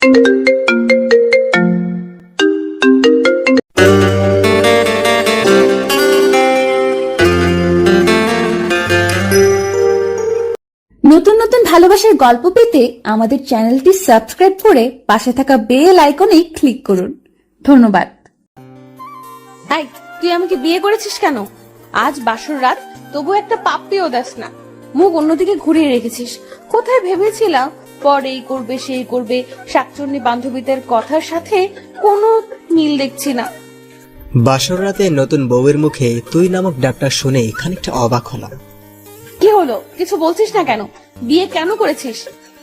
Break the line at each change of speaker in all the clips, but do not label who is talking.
নতুন নতুন ভালোবাসার গল্প পেতে আমাদের চ্যানেলটি সাবস্ক্রাইব করে পাশে থাকা বেল আইকনে ক্লিক করুন। ধন্যবাদ।
এই, তুই আমাকে বিয়ে করেছিস কেন? আজ বাসর রাত, তবু একটা পাপ্পিও দাস না। মুখ অন্যদিকে ঘুরিয়ে রেখেছিস। কোথায় ভেবেছিলাম পর এই করবে সেই করবে, শাকচুন্নি বান্ধবীদের কথার সাথে কোনো মিল দেখছি না।
বাসর রাতে নতুন বউয়ের মুখে তুই নামক ডাকটা শুনে খানিকটা অবাক হলাম।
কি হলো? কিছু বলছিস না কেন? বিয়ে কেন করেছিস?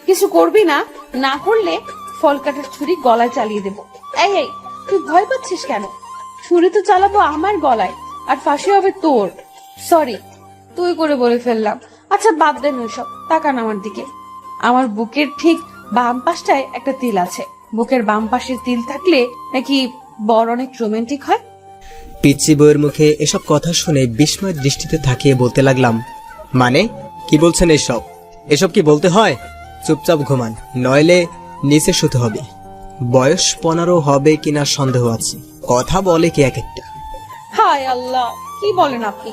কিছু করবি না? না করলে ফল কাটার ছুরি গলায় চালিয়ে দেব। এই এই, তুই ভয় পাচ্ছিস কেন? ছুরি তো চালাবো আমার গলায়, আর ফাঁসি হবে তোর। সরি, তুই করে বলে ফেললাম। আচ্ছা বাদ দেন ওইসব, তাকান আমার দিকে। আমার বুকের ঠিক বাম পাশটায় একটা তিল আছে। বুকের বাম পাশে তিল থাকলে নাকি বর অনেক রোমান্টিক হয়।
পিচ্চি বউয়ের মুখে এসব কথা শুনে বিস্ময় দৃষ্টিতে তাকিয়ে বলতে লাগলাম, মানে কি বলছেন এসব? এসব কি বলতে হয়? চুপচাপ ঘুমান, নইলে নিচে শুতে হবে। বয়স 15 হবে কিনা সন্দেহ আছে। কথা বলে কি এক একটা।
হায় আল্লাহ, কি বলেন আপনি?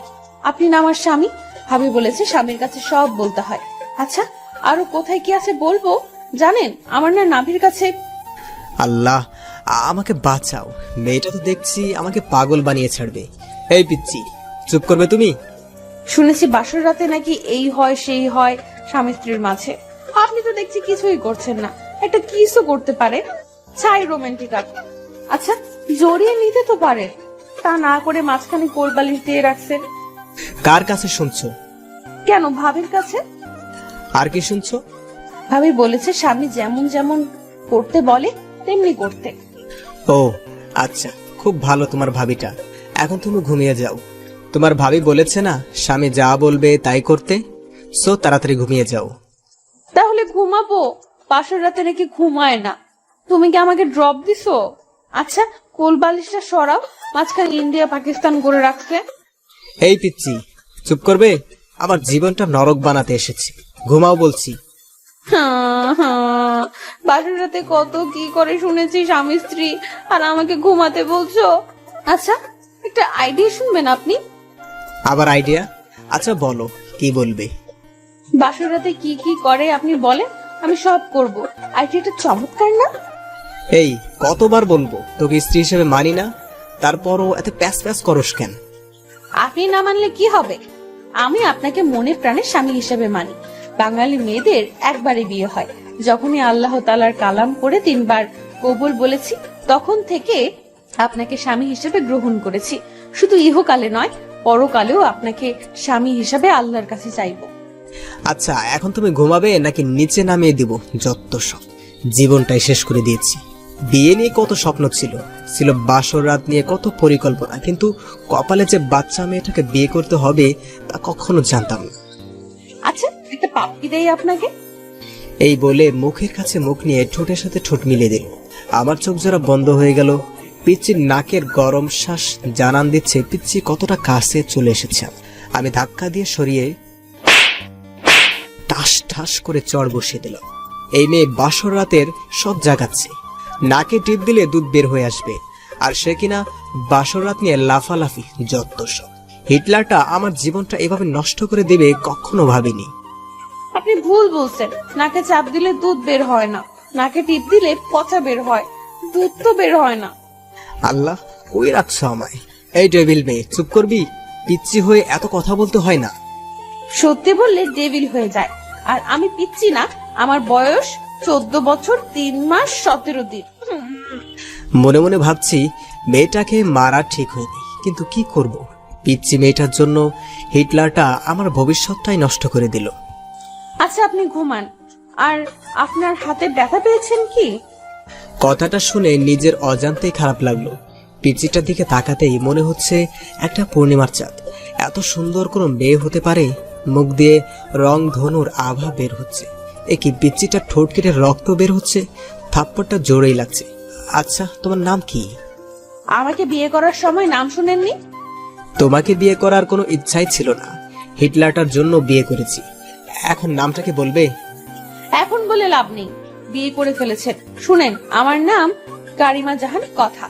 আপনি না আমার স্বামী। ভাবি বলেছে স্বামীর কাছে সব বলতে হয়। আচ্ছা, আরো কোথায় কি আছে বলবো? জানেন, আমার না নাভির কাছে।
আল্লাহ আমাকে বাঁচাও, মেয়েটা তো দেখছি আমাকে পাগল বানিয়ে ছাড়বে। এই পিচ্চি, চুপ করবে তুমি?
শুনেছি বাসর রাতে নাকি এই হয় সেই হয় স্বামী স্ত্রীর মাঝে। আপনি তো দেখছি কিছুই করছেন না। একটা কিসও করতে পারে, ছাই রোমান্টিক আপনি। আচ্ছা, জড়িয়ে নিতে তো পারে, তা না করে মাঝখানে কোলবালিশ দিয়ে রাখছেন।
কার কাছে শুনছো?
কেন, ভাবির কাছে।
আর কি শুনছো?
ভাবি বলেছে স্বামী যেমন যেমন করতে বলে তেমনি করতে।
ও আচ্ছা, খুব ভালো তোমার ভাবিটা। এখন তুমি ঘুমিয়ে যাও। তোমার ভাবি বলেছে না স্বামী যা বলবে তাই করতে, সো তাড়াতাড়ি ঘুমিয়ে যাও।
তাহলে ঘুমাবো? বাসর রাতে নাকি ঘুমায় না। তুমি কি আমাকে ড্রপ দিছো? আচ্ছা, কোল বালিশটা সরাও, মাঝখানে ইন্ডিয়া পাকিস্তান করে রাখছে।
এই পিচ্চি, চুপ করবে? আমার জীবনটা নরক বানাতে এসেছি। ঘুমাও বলছি।
বাসর রাতে কত কি করে শুনেছি স্বামী স্ত্রী, আর আমাকে ঘুমাতে বলছো? আচ্ছা, একটা আইডিয়া শুনবেন আপনি?
আবার আইডিয়া? আচ্ছা বলো, কি বলবে?
বাসর রাতে কি কি করে আপনি বলেন, আমি সব করব। আইডিয়াটা চমৎকার না?
এই কতবার বলবো তোকে স্ত্রী হিসেবে মানি না, তারপরও এত প্যাস প্যাস করস কেন?
আপনি না মানলে কি হবে? আমি আপনাকে মনে প্রাণে স্বামী হিসেবে মানি। বাঙালি মেয়েদের একবারই বিয়ে হয়। যখনই আল্লাহ তাআলার কালাম করে 3 বার কবুল বলেছি, তখন থেকে আপনাকে স্বামী হিসেবে গ্রহণ করেছি। শুধু ইহকালে নয়, পরকালেও আপনাকে স্বামী হিসেবে আল্লাহর কাছে চাইব।
আচ্ছা এখন তুমি ঘুমাবে নাকি নিচে নামিয়ে দিব? যত সব, জীবনটাই শেষ করে দিয়েছি। বিয়ে নিয়ে কত স্বপ্ন ছিল, ছিল বাসর রাত নিয়ে কত পরিকল্পনা, কিন্তু কপালে যে বাচ্চা মেয়েটাকে বিয়ে করতে হবে তা কখনো জানতাম না।
আচ্ছা, একটা পাপ্পি দেই আপনাকে।
এই বলে মুখের কাছে মুখ নিয়ে ঠোঁটের সাথে ঠোঁট মিলিয়ে দিল। আমার চোখ জোড়া বন্ধ হয়ে গেল। পিচ্চির নাকের গরম শ্বাস জানান দিচ্ছে পিচ্চি কতটা কাছে চলে এসেছে। আমি ধাক্কা দিয়ে সরিয়ে ঠাস ঠাস করে চড় বসিয়ে দিল। এই মেয়ে বাসর রাতের সব জাগাচ্ছে। নাকে টিপ দিলে দুধ বের হয়ে আসবে, আর সে কিনা বাসর রাত নিয়ে লাফালাফি। যত সব, হিটলারটা আমার জীবনটা এভাবে নষ্ট করে দেবে কখনো ভাবিনি।
আপনি ভুল বলছেন। নাকে চাপ দিলে দুধ বের হয় না, নাকে টিপ দিলে পচা বের হয়, দুধ তো বের হয় না।
আল্লাহ, কই রাখছো আমায়? এই ডেভিল মেয়ে, চুপ করবি? পিচ্চি হয়ে এত কথা বলতে হয় না।
সত্যি বললে ডেভিল হয়ে যায়। আর আমি পিচ্ছি না, আমার বয়স 14 বছর 3 মাস 17 দিন।
মনে মনে ভাবছি মেয়েটাকে মারা ঠিক হয়নি, কিন্তু কি করব? পিচ্চি মেয়েটার জন্য হিটলারটা আমার ভবিষ্যৎটাই নষ্ট করে দিল।
আচ্ছা, আপনি ঘুমান। আর আপনার হাতে ব্যথা পেয়েছেন কি?
কথাটা শুনে নিজের অজান্তেই খারাপ লাগলো। পিচ্চিটার দিকে তাকাতেই মনে হচ্ছে একটা পূর্ণিমার চাঁদ। এত সুন্দর কোনো মেয়ে হতে পারে? মুখ দিয়ে রং ধনুর আভা বের হচ্ছে। কি পিচ্চিটার ঠোঁট কেটে রক্ত বের হচ্ছে। থাপ্পড়টা জোরেই লাগছে। আচ্ছা তোমার নাম কি?
আমাকে বিয়ে করার সময় নাম শুনেননি?
তোমাকে বিয়ে করার কোনো ইচ্ছাই ছিল না, হিটলারটার জন্য বিয়ে করেছি। এখন নামটাকে বলবে?
এখন বলে লাভ নেই। বিয়ে করে ফেলেছেন। শুনেন, আমার নাম কারিমা জাহান কথা।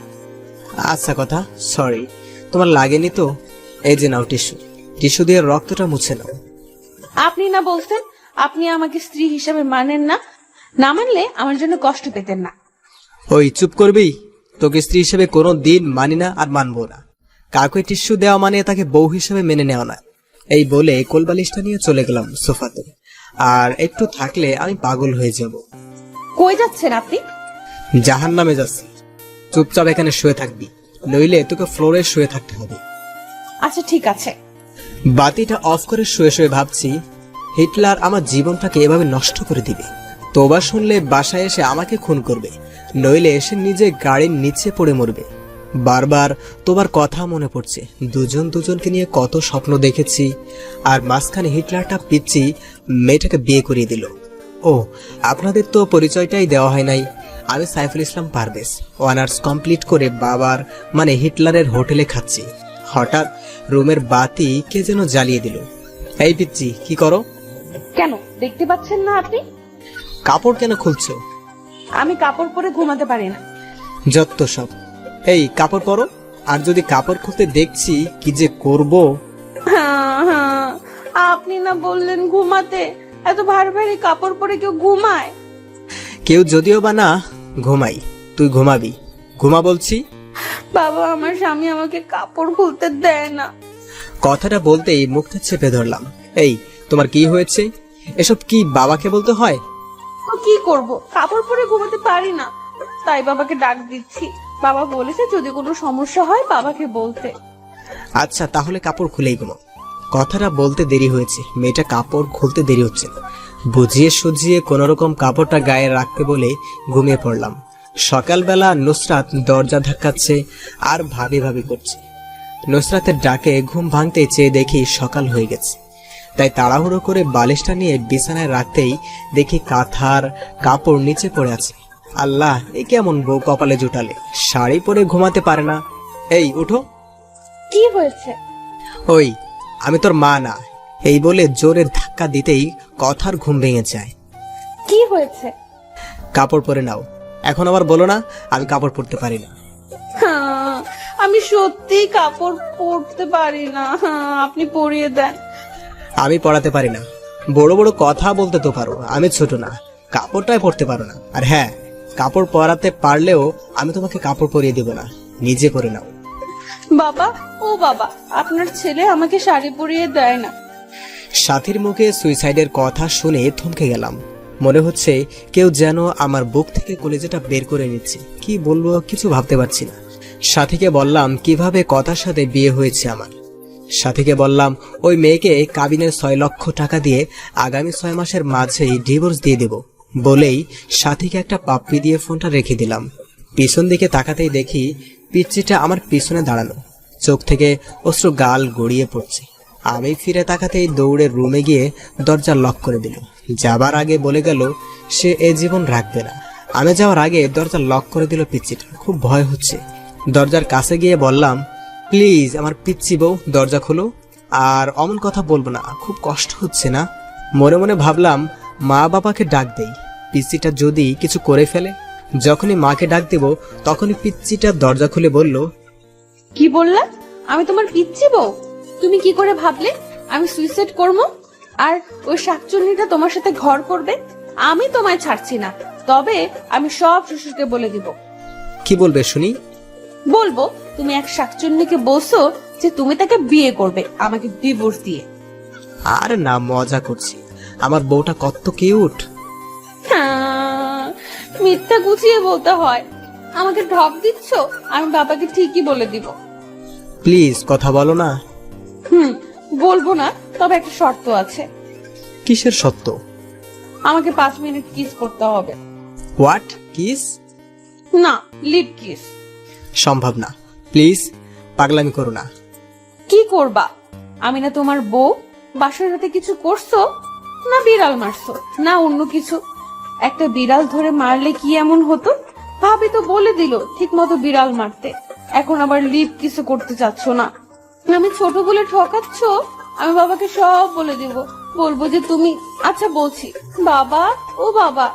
আচ্ছা কথা, সরি। তোমার লাগেনি তো? এই যে নাও টিস্যু, টিস্যু দিয়ে রক্তটা মুছে নাও।
আপনি না বলছেন আপনি আমাকে স্ত্রী হিসেবে মানেন না? না মানলে আমার জন্য কষ্ট পেতেন না।
ওই চুপ করবি? তোকে স্ত্রী হিসেবে কোনো দিন মানি না আর মানবো না। কাউকে টিস্যু দেওয়া মানে তাকে বউ হিসেবে মেনে নেওয়া না। এই বলে কোলবালিশটা নিয়ে চলে গেলাম সোফাতে। আর একটু থাকলে আমি পাগল হয়ে যাব।
কই যাচ্ছেন আপনি?
জাহান্নামে যাচ্ছি। চুপচাপ এখানে শুয়ে থাকবি, নইলে তোকে ফ্লোরে শুয়ে থাকতে হবে।
আচ্ছা ঠিক আছে।
বাতিটা অফ করে শুয়ে শুয়ে ভাবছি, হিটলার আমার জীবনটাকে এভাবে নষ্ট করে দিবে। তোবা শুনলে বাসায় এসে আমাকে খুন করবে, নইলে এসে নিজে গাড়ির নিচে পড়ে মরবে। বারবার তোবার কথা মনে পড়ছে। দুজন দুজনকে নিয়ে কত স্বপ্ন দেখেছি, আর মাঝখানে হিটলারটা পিচ্ছি মেয়েটাকে বিয়ে করিয়ে দিল। ও, আপনাদের তো পরিচয়টাই দেওয়া হয় নাই। আমি সাইফুল ইসলাম পারভেজ, অনার্স কমপ্লিট করে বাবার মানে হিটলারের হোটেলে খাচ্ছি। হঠাৎ রুমের বাতি কে যেন জ্বালিয়ে দিল। এই পিচ্ছি, কি করো?
কেন, দেখতে পাচ্ছেন না আপনি?
কাপড় কেন খুলছো?
আমি কাপড় পরে ঘুমাতে পারি না।
যত সব। এই কাপড় পরো। আর যদি কাপড় খুলতে দেখছি কি যে করব।
হ্যাঁ, আপনি না বললেন ঘুমাতে? এত ভারী ভারী কাপড় পরে কেউ ঘুমায়?
কেউ যদিও বা না ঘুমাই, তুই ঘুমাবি। ঘুমা বলছি।
বাবা, আমার স্বামী আমাকে কাপড় খুলতে দেয় না।
কথাটা বলতেই মুখটা চেপে ধরলাম। এই, তোমার কি হয়েছে? এসব কি বাবাকে বলতে হয়?
তো কি করব, কাপড় পরে ঘুমাতে পারি না, তাই বাবাকে ডাক দিচ্ছি। বাবা বলেছে যদি কোনো সমস্যা হয় বাবাকে বলতে।
আচ্ছা, তাহলে কাপড় খুলেই ঘুমাও। কথাটা বলতে দেরি হয়েছে, মেয়েটা কাপড় খুলতে দেরি হচ্ছে না। বুঝিয়ে সুঝিয়ে কোনোরকম কাপড়টা গায়ে রাখতে বলে ঘুমিয়ে পড়লাম। সকালবেলা নুসরাত দরজা ধাক্কাচ্ছে আর ভাবি ভাবি করছে। নুসরাতের ডাকে ঘুম ভাঙতে চেয়ে দেখি সকাল হয়ে গেছে। তাই তাড়াহুড়ো করে বালিশটা নিয়ে বিছানায় রাখতেই দেখি কাঁথার কাপড় নিচে পড়ে আছে। আল্লাহ, এ কেমন বউ কপালে জুটালে, শাড়ি পরে ঘুমাতে পারে না। এই উঠো।
কি হয়েছে?
ওই, আমি তোর মা না। এই বলে জোরে ধাক্কা দিতেই কথার ঘুম ভেঙে যায়।
কি হয়েছে?
কাপড় পরে নাও। এখন আবার বলো না আমি কাপড় পরতে পারি না।
হ্যাঁ, আমি সত্যি কাপড় পরতে পারি না। হ্যাঁ, আপনি পরিয়ে দেন।
আমি পরাতে পারি না। বড় বড় কথা বলতে তো পারো, আমি ছোট না। কাপড়টাই পরতে পারো না। আর হ্যাঁ, কাপড় পরাতে পারলেও আমি তোমাকে কাপড় পরিয়ে দেব না, নিজে পরে নাও।
বাবা, ও বাবা, আপনার ছেলে আমাকে শাড়ি পরিয়ে দেয় না।
সাথীর মুখে সুইসাইডের কথা শুনে থমকে গেলাম। মনে হচ্ছে কেউ যেন আমার বুক থেকে কলিজাটা বের করে নিচ্ছে। কি বলবো কিছু ভাবতে পারছি না। সাথীকে বললাম কিভাবে কথার সাথে বিয়ে হয়েছে আমার। সাথীকে বললাম ওই মেয়েকে কাবিনের 6 লক্ষ টাকা দিয়ে আগামী 6 মাসের মাঝেই ডিভোর্স দিয়ে দেব বলেই সাথীকে একটা পাপ্পি দিয়ে ফোনটা রেখে দিলাম। পিছন দিকে তাকাতেই দেখি পিচ্চিটা আমার পিছনে দাঁড়ানো, চোখ থেকে অশ্রু গাল গড়িয়ে পড়ছে। আমি ফিরে তাকাতেই দৌড়ে রুমে গিয়ে দরজা লক করে দিল। যাবার আগে বলে গেল সে এ জীবন রাখবে না। আমি যাওয়ার আগে দরজা লক করে দিল পিচ্চিটা। খুব ভয় হচ্ছে। দরজার কাছে গিয়ে বললাম, প্লিজ আমার পিচ্চি বউ দরজা খোলো। আর অমন কথা বলবো না, খুব কষ্ট হচ্ছে না। মনে মনে ভাবলাম মা বাবাকে ডাক দেই, পিচ্চিটা যদি কিছু করে ফেলে। যখনই মাকে ডাক দেব তখনই পিচ্চিটা দরজা খুলে বলল,
কি বললা? আমি তোমার পিচ্ছি বউ? তুমি কি করে ভাবলে আমি সুইসাইড করবো? আর ওই শাকচুন্নিটা তোমার সাথে ঘর করবে? আমি তোমায় ছাড়ছি না, তবে আমি সব শ্বশুরকে বলে দিব।
কি বলবে শুনি?
বলবো তুমি এক শাকচুন্নিকে বলছো যে তুমি তাকে বিয়ে করবে আমাকে ডিভোর্স দিয়ে।
আর না, মজা করছি। আমার বউটা কত কিউট।
হ্যাঁ, মিথ্যা গুছিয়ে বলতে হয়। আমাকে ঢপ দিচ্ছ, আমি বাবাকে ঠিকই বলে দিব।
প্লিজ কথা বলো না।
বলবো না, তবে একটা শর্ত আছে।
কিসের সত্য?
আমাকে 5 মিনিট কিস করতে হবে।
হোয়াট? কিস?
না, লিপ কিস।
সম্ভব না, প্লিজ পাগলামি করো না।
কি করবা? আমি না তোমার বউ? বাসর রাতে কিছু করছো? না বিড়াল মারছো, না অন্য কিছু? একটা বিড়াল ধরে মারলে কি এমন হতো? ভাবি তো বলে দিল ঠিক মতো বিড়াল মারতে, এখন আবার লিপ কিছু করতে চাচ্ছ না। আমি ছোট বলে ঠকাচ্ছ। আমি বাবাকে সব বলে দিব, বলবো যে তুমি। আচ্ছা বলছি, বাবা, ও বাবা।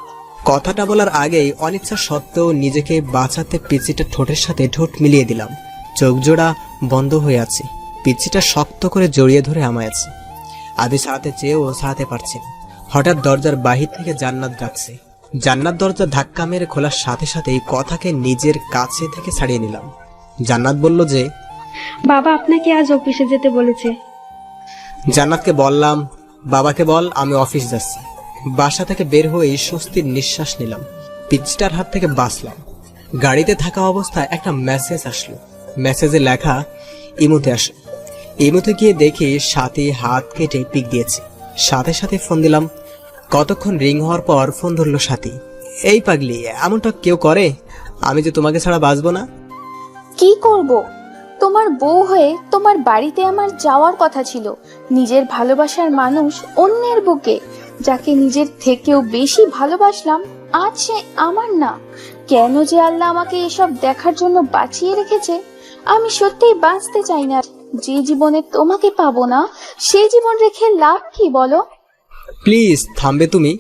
কথাটা বলার আগেই অনিচ্ছা সত্ত্বেও নিজেকে বাঁচাতে পিচ্চিটা ঠোঁটের সাথে ঠোঁট মিলিয়ে দিলাম। চোখ জোড়া বন্ধ হয়ে আছে। পিচ্চিটা শক্ত করে জড়িয়ে ধরে আমায় আছে। আমি ছাড়াতে চেয়েও ছাড়াতে পারছি না। হঠাৎ দরজার বাহির থেকে জান্নাত ডাকছে। জান্নাত দরজা ধাক্কা মেরে খোলার সাথে সাথেই কথাকে নিজের কাছে থেকে ছাড়িয়ে নিলাম। জান্নাত বলল যে,
বাবা আপনাকে আজ অফিসে যেতে বলেছে।
জান্নাতকে বললাম, বাবাকে বল আমি অফিস যাচ্ছি। বাসা থেকে বের হয়েই স্বস্তির নিঃশ্বাস নিলাম। পিচ্চিটার হাত থেকে বাঁচলাম। গাড়িতে থাকা অবস্থায় একটা মেসেজ আসলো। মেসেজে লেখা ইমোতে আসলো। ইমোতে গিয়ে দেখি সাথে হাত কেটে পিক দিয়েছে। সাথে সাথে ফোন দিলাম। কতক্ষণ রিং হওয়ার পর ফোন ধরলো সাথী। এই পাগলি, এমনটা কেউ করে? আমি যে তোমাকে ছাড়া বাঁচবো না।
কি করব? তোমার বউ হয়ে তোমার বাড়িতে আমার যাওয়ার কথা ছিল। নিজের ভালোবাসার মানুষ অন্যের বুকে, যাকে নিজের থেকেও বেশি ভালোবাসলাম, আজ সে আমার না। কেন যে আল্লাহ আমাকে এসব দেখার জন্য বাঁচিয়ে রেখেছে? আমি সত্যিই বাঁচতে চাই না। যে জীবনে তোমাকে পাবো না, সে জীবন রেখে লাভ কি বলো?
প্লিজ থামবে তুমি?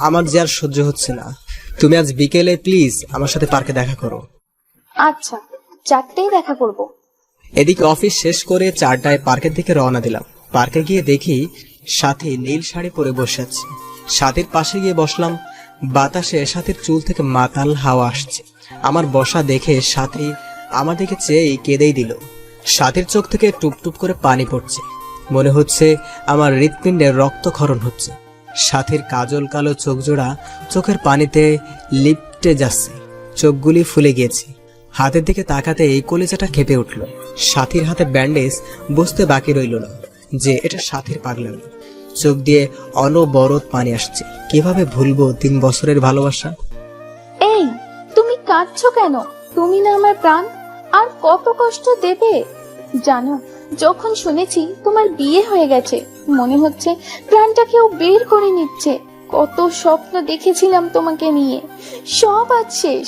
আমার যে আর সহ্য হচ্ছে না। তুমি আজ বিকেলে প্লিজ আমার সাথে পার্কে দেখা করো।
আচ্ছা, 4টায় দেখা করব।
এদিকে অফিস শেষ করে 4টায় পার্কের দিকে রওনা দিলাম। পার্কে গিয়ে দেখি সাথী নীল শাড়ি পরে বসে আছে। সাথীর পাশে গিয়ে বসলাম। বাতাসে সাথীর চুল থেকে মাতাল হাওয়া আসছে। আমার বসা দেখে সাথী আমার দিকে চেয়ে কেঁদেই দিল। সাথীর চোখ থেকে টুপটুপ করে পানি পড়ছে। মনে হচ্ছে আমার হৃৎপিণ্ডে রক্তক্ষরণ হচ্ছে। সাথীর কাজল কালো চোখ জোড়া চোখের পানিতে লিপটে যাচ্ছে। চোখগুলি ফুলে গিয়েছে। হাতের দিকে তাকাতে এই কলিজাটা কেঁপে উঠল। সাথীর হাতে ব্যান্ডেজ বুঝতে বাকি রইল না যে এটা সাথীর পাগলামি। চোখ দিয়ে অনবরত পানি আসছে। কিভাবে ভুলবো 3 বছরের ভালোবাসা?
এই, তুমি কাঁদছো কেন? তুমি না আমার প্রাণ। আর কত কষ্ট দেবে জানো? যখন শুনেছি তোমার বিয়ে হয়ে গেছে, মনে হচ্ছে প্রাণটা কেউ বের করে নিচ্ছে। কত স্বপ্ন দেখেছিলাম তোমাকে নিয়ে, সব আজ শেষ।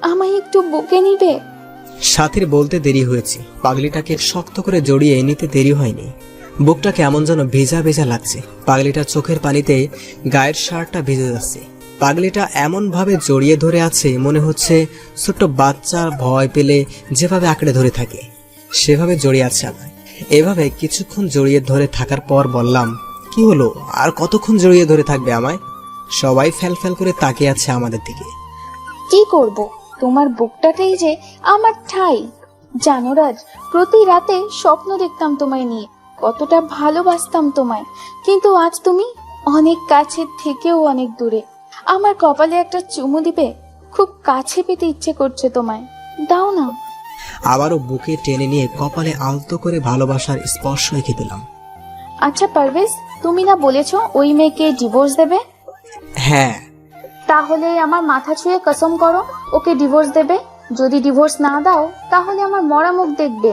আমায় একটু বুকে নিবে?
সাথীর বলতে দেরি হয়েছে। পাগলিটাকে শক্ত করে জড়িয়ে নিতে দেরি হয়নি। বুকটা কেমন যেন ভেজা ভেজা লাগছে। পাগলিটার চোখের পানিতে গায়ের শার্টটা ভিজে যাচ্ছে। পাগলিটা এমন ভাবে জড়িয়ে ধরে আছে, মনে হচ্ছে ছোট্ট বাচ্চা ভয় পেলে যেভাবে আঁকড়ে ধরে থাকে সেভাবে জড়িয়ে আছে আমায়। এভাবে কিছুক্ষণ জড়িয়ে ধরে থাকার পর বললাম, কি হলো? আর কতক্ষণ জড়িয়ে ধরে থাকবে আমায়? সবাই ফ্যাল ফ্যাল করে তাকিয়ে আছে আমাদের দিকে।
কি করব? তোমার বুকটাতেই যে আমার ঠাই। জানো রাজ, প্রতি রাতে স্বপ্ন দেখতাম তোমায় নিয়ে, কতটা ভালোবাসতাম তোমায়। কিন্তু আজ তুমি অনেক কাছের থেকেও অনেক দূরে। আমার কপালে একটা চুমু দিবে? খুব কাছে পেতে ইচ্ছে করছে তোমায়, দাও না।
আবারও বুকে টেনে নিয়ে কপালে আলতো করে ভালোবাসার স্পর্শ রেখে দিলাম।
আচ্ছা পারভেজ, তুমি না বলেছো ওই মেয়েকে ডিভোর্স দেবে?
হ্যাঁ।
তাহলে আমার মাথা ছুঁয়ে কসম করো ওকে ডিভোর্স দেবে। যদি ডিভোর্স না দাও তাহলে আমার মরা মুখ দেখবে।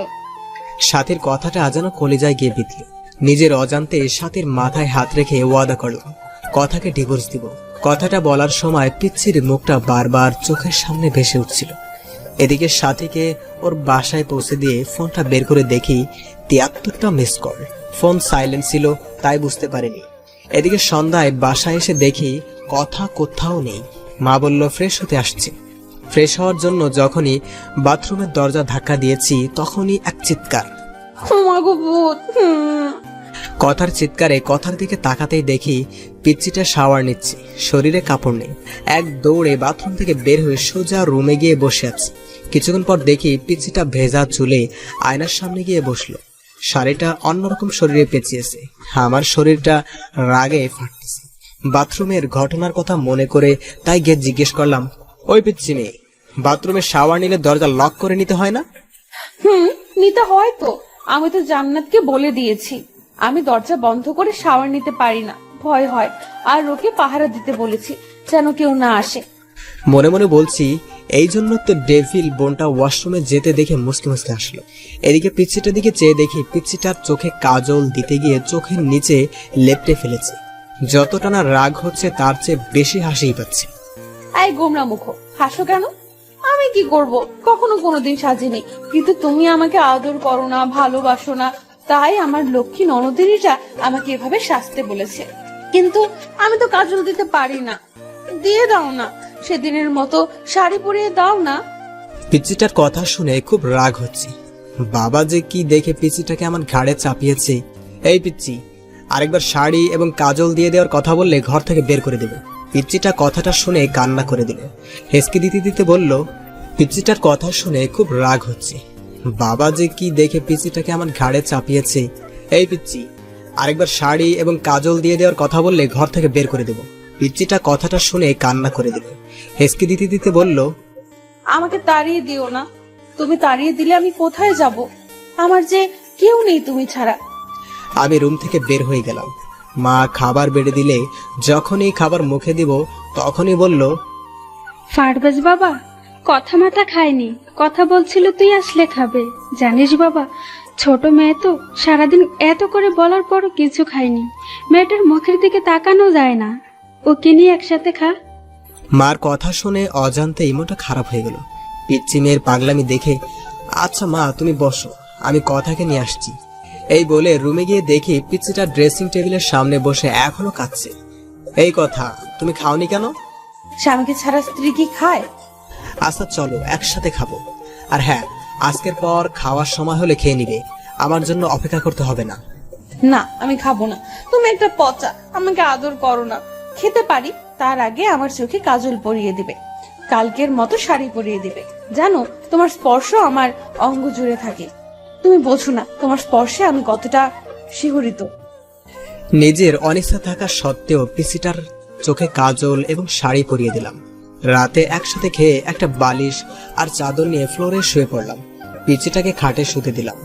সাথীর কথাটা যেন কলিজায় গিয়ে বিঁধল। নিজের অজান্তে সাথীর মাথায় হাত রেখে ওয়াদা করলাম কথাকে ডিভোর্স দিব। কথাটা বলার সময় পিচ্ছির মুখটা বারবার চোখের সামনে ভেসে উঠছিল। এদিকে সাথীকে ওর বাসায় পৌঁছে দিয়ে ফোনটা বের করে দেখি 73টা মিস কল। ফোন সাইলেন্ট ছিল, তাই বুঝতে পারিনি। এদিকে সন্ধ্যায় বাসায় এসে দেখি কথা কোথাও নেই। মা বলল ফ্রেশ হতে আসছে। ফ্রেশ হওয়ার জন্য যখনই বাথরুমের দরজা ধাক্কা দিয়েছি তখনই এক চিৎকার। কথার চিৎকারে কথার দিকে তাকাতেই দেখি পিচ্চিটা শাওয়ার নিচ্ছে, শরীরে কাপড় নেই। এক দৌড়ে বাথরুম থেকে বের হয়ে সোজা রুমে গিয়ে বসে আছে। কিছুক্ষণ পর দেখি পিচ্চিটা ভেজা চুলে আয়নার সামনে গিয়ে বসলো। শাড়িটা অন্যরকম শরীরে পেঁচিয়েছে। আমার শরীরটা রাগে ফাটতেছে। বাথরুমের ঘটনার কথা মনে করে তাই গিয়ে জিজ্ঞেস করলাম, ওই পিচ্চি মেয়ে, বাথরুমে শাওয়ার নিলে দরজা লক করে নিতে হয় না?
নিতে হয় তো। আমি তো জান্নাতকে বলে দিয়েছি আমি দরজা বন্ধ করে শাওয়ার নিতে পারি না, ভয় হয়। আর ওকে পাহারা দিতে বলেছি যেন কেউ না আসে।
মনে মনে বলছি, এই জন্য তো ডেভিল বোনটা ওয়াশরুমে যেতে দেখে মুসকে মুসকে আসলো। এদিকে পিচ্চিটার দিকে চেয়ে দেখি পিচ্চিটার চোখে কাজল দিতে গিয়ে চোখের নিচে লেপটে ফেলেছে। যতটা না রাগ হচ্ছে তার চেয়ে বেশি হাসিই পাচ্ছে।
এই গোমরা মুখ, হাসো কেন? আমি কি করব? কখনো কোনোদিন সাজিনি, কিন্তু তুমি আমাকে আদর করো না, ভালোবাসো না, তাই আমার লক্ষ্মী ননদিনীটা আমাকে এভাবে সাজতে বলেছে। কিন্তু আমি তো কাজল দিতে পারি না। দিয়ে দাও না, সেদিনের মতো শাড়ি পরিয়ে দাও না।
পিচ্চিটার কথা শুনে খুব রাগ হচ্ছে। বাবা যে কি দেখে পিচ্চিটাকে আমার ঘাড়ে চাপিয়েছে। এই পিচ্চি, আরেকবার শাড়ি এবং কাজল দিয়ে দেওয়ার কথা বললে ঘর থেকে বের করে দেবে। পিচ্চিটা কথাটা শুনে কান্না করে দিল। হেসকে দিতে দিতে বলল, পিচ্চিটার কথা শুনে খুব রাগ হচ্ছে। বাবা যে কি দেখে পিচ্চিটাকে আমার ঘাড়ে চাপিয়েছে। এই পিচ্চি, আরেকবার শাড়ি এবং কাজল দিয়ে দেওয়ার কথা বললে ঘর থেকে বের করে দেব। পিচ্চিটা কথাটা শুনে কান্না করে দিল। হেসকে দিতে দিতে বলল,
আমাকে তাড়িয়ে দিও না, তুমি তাড়িয়ে দিলে আমি কোথায় যাব? আমার যে কেউ নেই তুমি ছাড়া।
আমি রুম থেকে বের হয়ে গেলাম। মা খাবার বেড়ে দিলে যখনই খাবার মুখে দিব তখনই বলল,
ফারবাজ বাবা কথা মাথা খায়নি, কথা বলছিল তুই আসলে খাবে। জানিস বাবা, ছোট মেয়ে তো সারাদিন এত করে বলার পরও কিছু খায়নি। মেয়েটার মুখের দিকে তাকানো যায় না, ওকে নিয়ে একসাথে খা।
মার কথা শুনে অজান্তে ইমোটা খারাপ হয়ে গেল। পিচ্চি মেয়ের পাগলামি দেখে, আচ্ছা মা তুমি বসো, আমি কথাকে নিয়ে আসছি। এই বলে রুমে গিয়ে দেখি পিচ্চিটা ড্রেসিং টেবিলের সামনে বসে এখনো কাঁদছে। এই কথা, তুমি খাওনি কেন?
স্বামীকে ছাড়া স্ত্রী কি খায়?
আচ্ছা চলো একসাথে খাবো। আর হ্যাঁ, আজকের পর খাওয়ার সময় হলে খেয়ে নিবে, আমার জন্য অপেক্ষা করতে হবে না।
না, আমি খাবো না। তুমি একটা পচা, আমাকে আদর করো না। খেতে পারি, তার আগে আমার চোখে কাজল পরিয়ে দিবে, কালকের মতো শাড়ি পরিয়ে দিবে। জানো, তোমার স্পর্শ আমার অঙ্গ জুড়ে থাকে। তুমি বোঝো না তোমার স্পর্শে আমি কতটা শিহরিত।
নিজের অনিচ্ছা থাকা সত্ত্বেও পিসিটার চোখে কাজল এবং শাড়ি পরিয়ে দিলাম। রাতে একসাথে খেয়ে একটা বালিশ আর চাদর নিয়ে ফ্লোরে শুয়ে পড়লাম। পিচিটাকে খাটে শুতে দিলাম।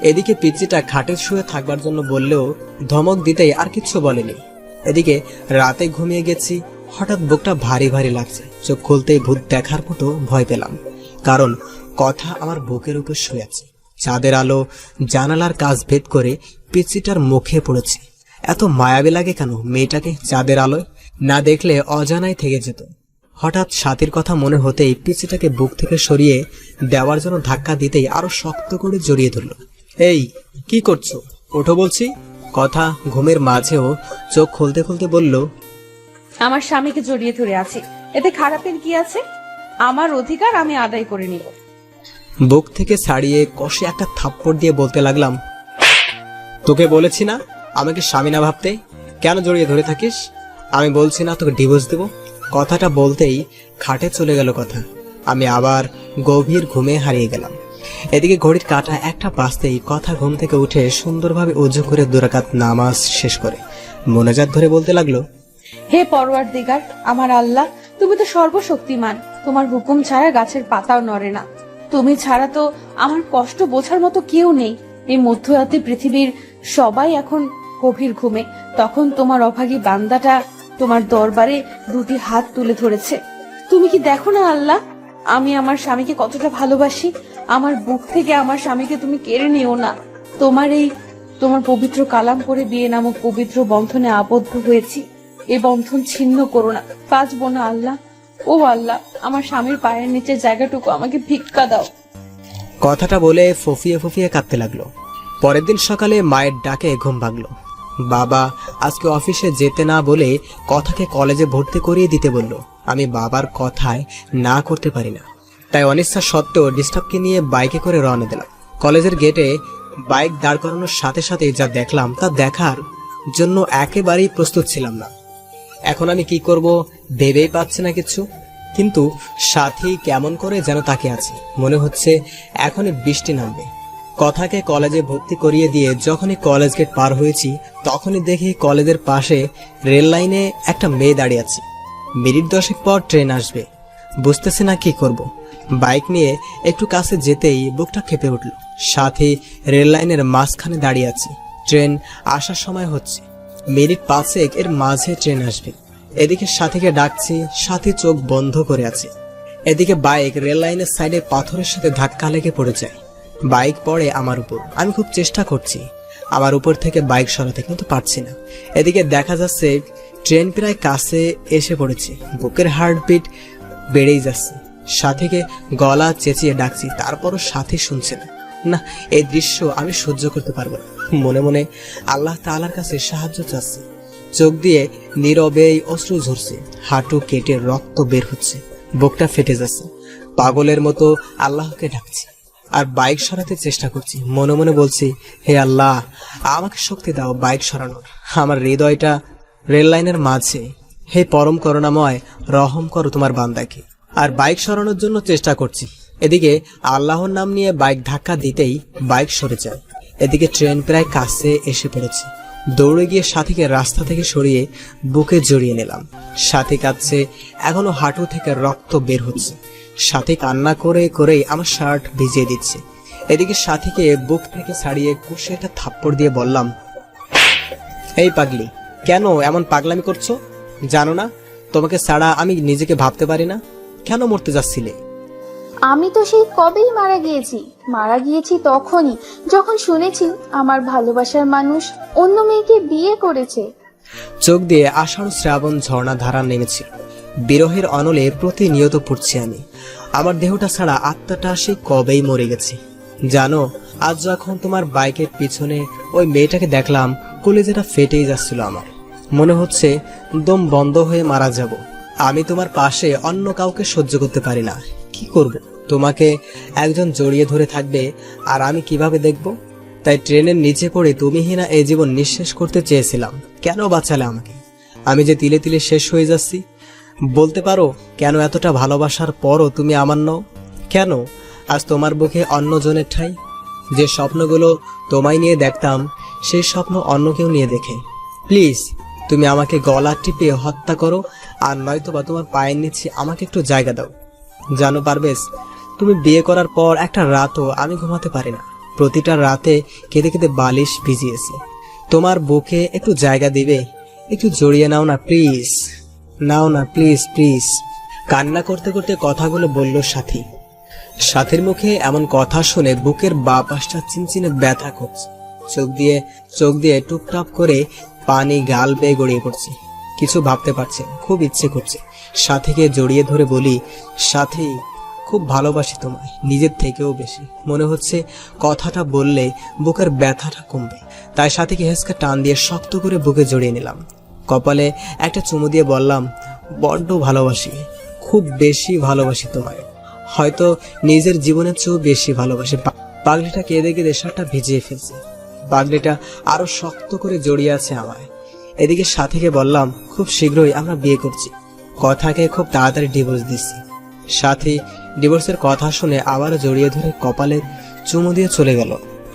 এদিকে পিচিটা খাটে শুয়ে থাকবার জন্য বললেও ধমক দিতেই আর কিচ্ছু বলেনি। এদিকে রাতে ঘুমিয়ে গেছি, হঠাৎ বুকটা ভারী ভারী লাগছে। চোখ খুলতেই ভূত দেখার মতো ভয় পেলাম, কারণ কথা আমার বুকের উপর শুয়ে আছে। চাঁদের আলো জানালার কাচ ভেদ করে পিচিটার মুখে পড়েছে। এত মায়াবী লাগে কেন মেয়েটাকে চাঁদের আলোয়? না দেখলে অজানাই থেকে যেত। হঠাৎ সাথীর কথা মনে হতেই পিচিটাকে বুক থেকে সরিয়ে দেওয়ার জন্য ধাক্কা দিতেই আরো শক্ত করে জড়িয়ে ধরল। এই কি করছো? ওঠো বলছি। কথা ঘুমের মাঝেও চোখ খুলতে খুলতে বলল,
আমার স্বামীকে জড়িয়ে ধরে আছি, এতে খারাপের কি আছে? আমার অধিকার আমি আদায় করে নিব।
বুক থেকে ছাড়িয়ে কষে একটা থাপ্পড় দিয়ে বলতে লাগলাম, তোকে বলেছি না আমাকে স্বামী না ভাবতে? কেন জড়িয়ে ধরে থাকিস? আমি বলছি না তোকে ডিভোর্স দেব? কথাটা বলতেই খাটে চলে গেল কথা। আমি আবার গভীর ঘুমে হারিয়ে গেলাম। এদিকে ঘড়ির কাঁটা একটা বাজতেই কথা ঘুম থেকে উঠে সুন্দরভাবে ওযু করে 2 রাকাত নামাজ শেষ করে মোনাজাত ধরে বলতে লাগলো,
হে পরওয়ারদিগার, আমার আল্লাহ, তুমি তো সর্বশক্তিমান। তোমার হুকুম ছাড়া গাছের পাতাও নড়ে না। তুমি ছাড়া তো আমার কষ্ট বোঝার মতো কেউ নেই। এই মধ্যরাতে পৃথিবীর সবাই এখন গভীর ঘুমে, তখন তোমার অভাগী বান্দাটা তোমার দরবারে 2টি হাত তুলে ধরেছে। তুমি কি দেখো না আল্লাহ, আমি আমার স্বামীকে কতটা ভালোবাসি? আমার বুক থেকে আমার স্বামীকে তুমি কেড়ে নিও না। তোমার পবিত্র কালাম করে বিয়ে নামক পবিত্র বন্ধনে আবদ্ধ হয়েছি, এই বন্ধন ছিন্ন করো না, বাঁচবো না আল্লাহ। ও আল্লাহ, আমার স্বামীর পায়ের নিচের জায়গাটুকু আমাকে ভিক্ষা দাও।
কথাটা বলে ফুফিয়ে ফুফিয়ে কাঁদতে লাগলো। পরের দিন সকালে মায়ের ডাকে ঘুম ভাঙলো। বাবা আজকে অফিসে যেতে না বলে কথাকে কলেজে ভর্তি করিয়ে দিতে বলল। আমি বাবার কথায় না করতে পারি না, তাই অনিচ্ছা সত্ত্বেও ডিস্টার্বকে নিয়ে বাইকে করে রওনা দিলাম। কলেজের গেটে বাইক দাঁড় করানোর সাথে সাথে যা দেখলাম তা দেখার জন্য একেবারেই প্রস্তুত ছিলাম না। এখন আমি কি করব ভেবেই পাচ্ছি না কিছু। কিন্তু সাথী কেমন করে যেন তাকিয়ে আছে, মনে হচ্ছে এখনই বৃষ্টি নামবে। কথাকে কলেজে ভর্তি করিয়ে দিয়ে যখনই কলেজ গেট পার হয়েছি তখনই দেখি কলেজের পাশে রেল লাইনে একটা মেয়ে দাঁড়িয়ে আছে। মিনিট 10 পর ট্রেন আসবে, বুঝতেছি না কি করব। বাইক নিয়ে একটু কাছে যেতেই বুকটা কেঁপে উঠল। সাথী রেল লাইনের মাঝখানে দাঁড়িয়ে আছে, ট্রেন আসার সময় হচ্ছে, মিনিট 5 এর মাঝে ট্রেন আসবে। এদিকে সাথীকে ডাকছি, সাথী চোখ বন্ধ করে আছে। এদিকে বাইক রেল লাইনের সাইডে পাথরের সাথে ধাক্কা লেগে পড়ে যায়। বাইক পড়ে আমার উপর। আমি খুব চেষ্টা করছি আমার উপর থেকে বাইক সরাতে, কিন্তু পারছি না। এদিকে দেখা যাচ্ছে ট্রেন প্রায় কাছে এসে পড়েছে। বুকের হার্টবিট বেড়েই যাচ্ছে। সাথীকে গলা চেঁচিয়ে ডাকছি, তারপরও সাথী শুনছে না। না, এই দৃশ্য আমি সহ্য করতে পারবো না। মনে মনে আল্লাহ তাআলার কাছে সাহায্য চাচ্ছি। চোখ দিয়ে নীরবেই অশ্রু ঝরছে, হাঁটু কেটে রক্ত বের হচ্ছে, বুকটা ফেটে যাচ্ছে। পাগলের মতো আল্লাহকে ডাকছি আর বাইক সরাতে চেষ্টা করছি। মনে মনে বলছি, হে আল্লাহ, আমাকে শক্তি দাও বাইক সরানোর। আমার হৃদয়টা রেল লাইনের মাঝে। হে পরম করুণাময়, রহম করো তোমার বান্দাকে। আর বাইক সরানোর জন্য চেষ্টা করছি। এদিকে আল্লাহর নাম নিয়ে বাইক ধাক্কা দিতেই বাইক সরে যায়। এদিকে ট্রেন প্রায় কাছে এসে পড়েছে। দৌড়ে গিয়ে সাথীকে রাস্তা থেকে সরিয়ে বুকে জড়িয়ে নিলাম। সাথী কাঁদছে, এখনো হাঁটু থেকে রক্ত বের হচ্ছে। সাথী কান্না করে করেই আমার শার্ট ভিজিয়ে দিচ্ছে। এদিকে সাথীকে বুক থেকে ছাড়িয়ে কষে একটা থাপ্পড় দিয়ে বললাম, এই পাগলি, কেন এমন পাগলামি করছো? জানো না তোমাকে ছাড়া আমি নিজেকে ভাবতে পারি না? কেন মরতে যাচ্ছিলে?
আমি তো সেই কবেই মারা গিয়েছি তখনই, যখন শুনেছি আমার ভালোবাসার মানুষ অন্য মেয়েকে বিয়ে করেছে।
চোখ দিয়ে আষাঢ় শ্রাবণ ঝর্ণা ধারা নেমেছিল। বিরহের অনলে প্রতিনিয়ত পড়ছি আমি। আমার দেহটা ছাড়া আত্মাটা সেই কবেই মরে গেছে। জানো, আজ যখন তোমার বাইকের পিছনে ওই মেয়েটাকে দেখলাম, কলিজাটা ফেটেই যাচ্ছিল আমার। মনে হচ্ছে দম বন্ধ হয়ে মারা যাব। আমি তোমার পাশে অন্য কাউকে সহ্য করতে পারি না। কি করব? তোমাকে একজন জড়িয়ে ধরে থাকবে আর আমি কিভাবে দেখব? তাই ট্রেনের নিচে পড়ে তুমিহীনা এই জীবন নিঃশেষ করতে চেয়েছিলাম। কেন বাঁচালে আমাকে? আমি যে তিলে তিলে শেষ হয়ে যাচ্ছি। বলতে পারো কেন এতটা ভালোবাসার পরও তুমি আমার নও? কেন আজ তোমার বুকে অন্যজনের ঠাঁই? যে স্বপ্নগুলো তোমায় নিয়ে দেখতাম, সেই স্বপ্ন অন্য কেউ নিয়ে দেখে। প্লিজ, তুমি আমাকে গলা টিপে হত্যা করো, আর নয়তো বা তোমার পায়ের নিচে আমাকে একটু জায়গা দাও। জানো পারবেশ, তুমি বিয়ে করার পর একটা রাতও আমি ঘুমাতে পারি না। প্রতিটা রাতে কেঁদে কেঁদে বালিশ ভিজিয়েছি। তোমার বুকে একটু জায়গা দিবে? একটু জড়িয়ে নাও না প্লিজ, নাও না প্লিজ প্লিজ। কান্না করতে করতে কথাগুলো বলল সাথী। সাথীর মুখে এমন কথা শুনে বুকের বাঁ পাশটা চিনচিনে ব্যথা করছে। চোখ দিয়ে টুপটাপ করে পানি গাল বেয়ে গড়িয়ে পড়ছে। কিছু ভাবতে পারছে, খুব ইচ্ছে করছে সাথীকে জড়িয়ে ধরে বলি, সাথী, খুব ভালোবাসি তোমায়, নিজের থেকেও বেশি। মনে হচ্ছে কথাটা বললে বুকের ব্যথাটা কমবে। তাই সাথীকে হেঁচকা টান দিয়ে শক্ত করে বুকে জড়িয়ে নিলাম। কপালে একটা চুমু দিয়ে বললাম, বড্ড ভালোবাসি, খুব বেশি ভালোবাসি তোমায়, হয়তো নিজের জীবনের চেয়েও বেশি ভালোবাসি। পাগলিটা কেঁদে কেঁদে শার্টটা ভিজিয়ে ফেলছে। পাগলিটা আরো শক্ত করে জড়িয়ে আছে আমায়। এদিকে সাথীকে বললাম, খুব শীঘ্রই আমরা বিয়ে করছি, কথাকে খুব তাড়াতাড়ি ডিভোর্স দিচ্ছি। সাথী ডিভোর্সের কথা শুনে আবার জড়িয়ে ধরে কপালে চুমু দিয়ে চলে গেল।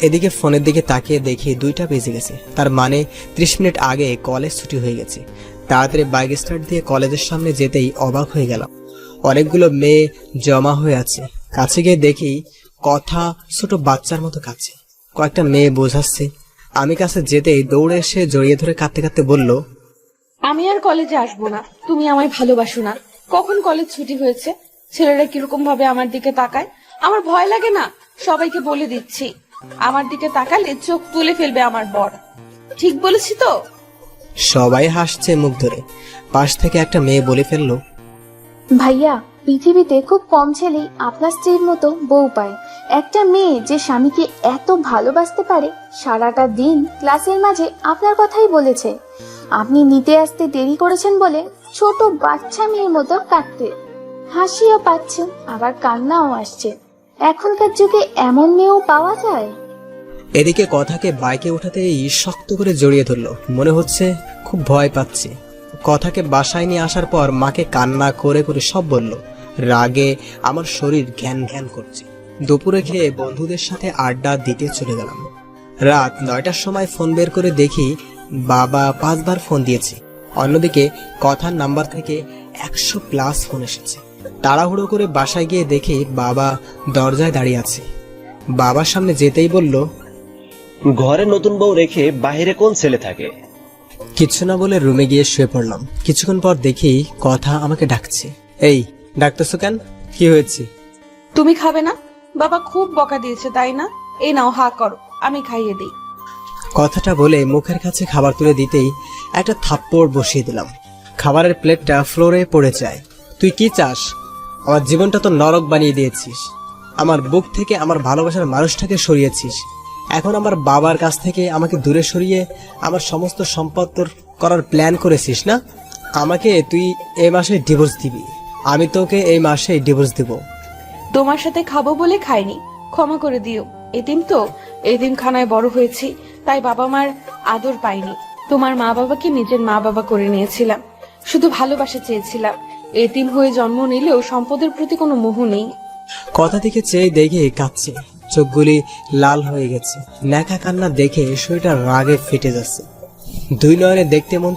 এদিকে ফোনের দিকে তাকিয়ে দেখি 2টা বেজে গেছে। তার মানে 30 মিনিট আগে কলেজ ছুটি হয়ে গেছে। তাড়াতাড়ি বাইক স্টার্ট দিয়ে কলেজের সামনে যেতেই অবাক হয়ে গেলাম। অনেকগুলো মেয়ে জমা হয়ে আছে। কাছে গিয়ে দেখি কথা ছোট বাচ্চার মতো কাছে। কয়েকটা মেয়ে বোঝাচ্ছে। আমি কাছে যেতেই দৌড়ে এসে জড়িয়ে ধরে কাঁদতে কাঁদতে বলল,
আমি আর কলেজে আসবো না। তুমি আমায় ভালোবাসো না। কখন কলেজ ছুটি হয়েছে? ছেলেরা কিরকম ভাবে আমার দিকে তাকায়, আমার ভয় লাগে না? সবাইকে বলে দিচ্ছি, আমার দিকে তাকালে চোখ তুলে ফেলবে আমার বর। ঠিক বলেছি তো?
সবাই হাসছে মুখ ধরে। পাশ থেকে একটা মেয়ে বলে ফেললো,
ভাইয়া, পৃথিবীতে খুব কম ছেলেই আপনার স্ত্রীর মতো বউ পায়। একটা মেয়ে যে স্বামীকে এত ভালোবাসতে পারে, সারাটা দিন ক্লাসের মাঝে আপনার কথাই বলেছে। আপনি নিতে আসতে দেরি করেছেন বলে ছোট বাচ্চা মেয়ের মতো কাঁদতে, হাসিও পাচ্ছে আবার কান্নাও আসছে। এখনকার যুগে এমন মেয়েও পাওয়া যায়?
এদিকে কথাকে বাইকে উঠাতেই শক্ত করে জড়িয়ে ধরলো। মনে হচ্ছে খুব ভয় পাচ্ছে। কথাকে বাসায় নিয়ে আসার পর মাকে কান্না করে করে সব বলল। রাগে আমার শরীর ঘ্যান ঘ্যান করছে। দুপুরে খেয়ে বন্ধুদের সাথে আড্ডা দিতে চলে গেলাম। রাত 9টার সময় ফোন বের করে দেখি বাবা 5 বার ফোন দিয়েছে। অন্যদিকে কথার নাম্বার থেকে 100+ ফোন এসেছে। তাড়াহুড়ো করে বাসায় গিয়ে দেখি বাবা দরজায় দাঁড়িয়ে আছে। বাবার সামনে যেতেই বলল,
ঘরে নতুন বউ রেখে বাইরে কোন ছেলে থাকে?
কিছু না বলে রুমে গিয়ে শুয়ে পড়লাম। কিছুক্ষণ পর দেখি কথা আমাকে ডাকছে। এই, ডাকতেছো কেন? কি হয়েছে?
তুমি খাবে না? বাবা খুব বকা দিয়েছে তাই না? এই নাও, হা করো, আমি খাইয়ে দিই।
কথাটা বলে মুখের কাছে খাবার তুলে দিতেই একটা থাপ্পড় বসিয়ে দিলাম। খাবারের প্লেটটা ফ্লোরে পড়ে যায়। তুই কি চাস? আমার জীবনটা তো নরক বানিয়ে দিয়েছিস। আমার বুক থেকে আমার ভালোবাসার মানুষটাকে সরিয়েছিস। এখন আমার বাবার কাছ থেকে আমাকে দূরে সরিয়ে আমার সমস্ত সম্পদ তোর করার প্ল্যান করেছিস না? আমাকে তুই এই মাসে ডিভোর্স দিবি, আমি তোকে এই মাসে ডিভোর্স দিব।
তোমার সাথে খাবো বলে খাইনি, ক্ষমা করে দিও। এতিম তো, এতিমখানায় বড় হয়েছি, তাই বাবা মার আদর পাইনি। তোমার মা বাবাকে নিজের মা বাবা করে নিয়েছিলাম, শুধু ভালোবাসা চেয়েছিলাম। এতিম হয়ে জন্ম নিলেও সম্পদের প্রতি কোনো মোহ নেই।
কথা থেকে চেয়ে দেখে কাঁদছে, চোখগুলি লাল হয়ে গেছে। ন্যাকা কান্না দেখে শরীরটা রাগে ফেটে যাচ্ছে। দুই নয়নে দেখতে মন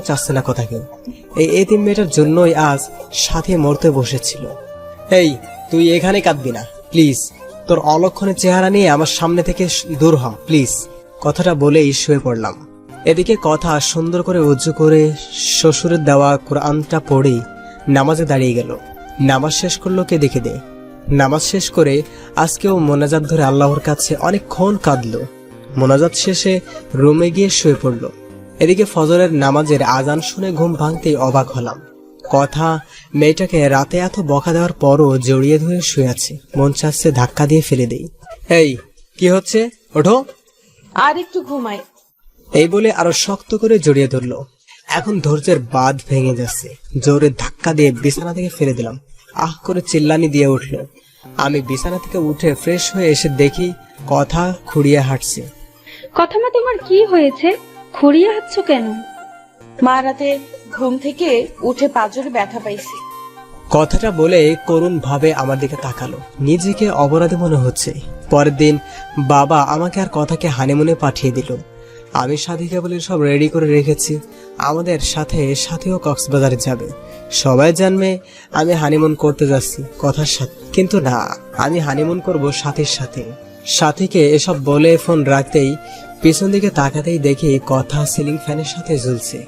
চাচ্ছে না কথাকে। এই এতিম মেয়েটার জন্যই আজ সাথে মরতে বসেছিল। এই, তুই এখানে কাঁদবি না প্লিজ। তোর অলক্ষণের চেহারা নিয়ে আমার সামনে থেকে দূর হ প্লিজ। কথাটা বলেই শুয়ে পড়লাম। এদিকে কথা সুন্দর করে উজু করে শ্বশুরের দেওয়া কোরআনটা পড়েই নামাজে দাঁড়িয়ে গেল। নামাজ শেষ করলো কে দেখে দে। নামাজ শেষ করে আজকেও মোনাজাত ধরে আল্লাহর কাছে অনেকক্ষণ কাঁদলো। মোনাজাত শেষে রুমে গিয়ে শুয়ে পড়ল। এদিকে ফজরের নামাজের আজান শুনে ঘুম ভাঙতেই অবাক হলাম। কথা মেয়েটাকে রাতে এত বকা দেওয়ার পরও জড়িয়ে ধরে শুয়ে আছে। মন চাচ্ছে ধাক্কা দিয়ে ফেলে দেই। এই, কি হচ্ছে? ওঠো।
আর একটু ঘুমাই।
এই বলে আরো শক্ত করে জড়িয়ে ধরলো। এখন ধৈর্যের বাঁধ ভেঙে যাচ্ছে। জোরে ধাক্কা দিয়ে বিছানা থেকে ফেলে দিলাম। আহ করে চিল্লানি দিয়ে উঠলো। আমি বিছানা থেকে উঠে ফ্রেশ হয়ে এসে দেখি কথা খুঁড়িয়ে হাঁটছে।
কথা মা, তোমার কি হয়েছে? খুঁড়িয়ে হাঁটছো কেন?
মা রাতে ঘুম থেকে উঠে পাঁজরে ব্যথা পাইছি।
কথাটা বলে করুণ ভাবে আমার দিকে তাকালো। নিজেকে অপরাধী মনে হচ্ছে। পরের দিন বাবা আমাকে আর কথাকে হানিমুনে পাঠিয়ে দিল। আমি সাথীকে বলে সব রেডি করে রেখেছি। আমাদের সাথেও কক্সবাজারে যাবে। সবাই জানবে আমি হানিমুন করতে যাচ্ছি কথার সাথে। কিন্তু না, আমি হানিমুন করব সাথীর সাথে। সাথীকে এসব বলে ফোন রাখতেই পিছন দিকে তাকাতেই দেখি কথা সিলিং ফ্যানের সাথে ঝুলছে।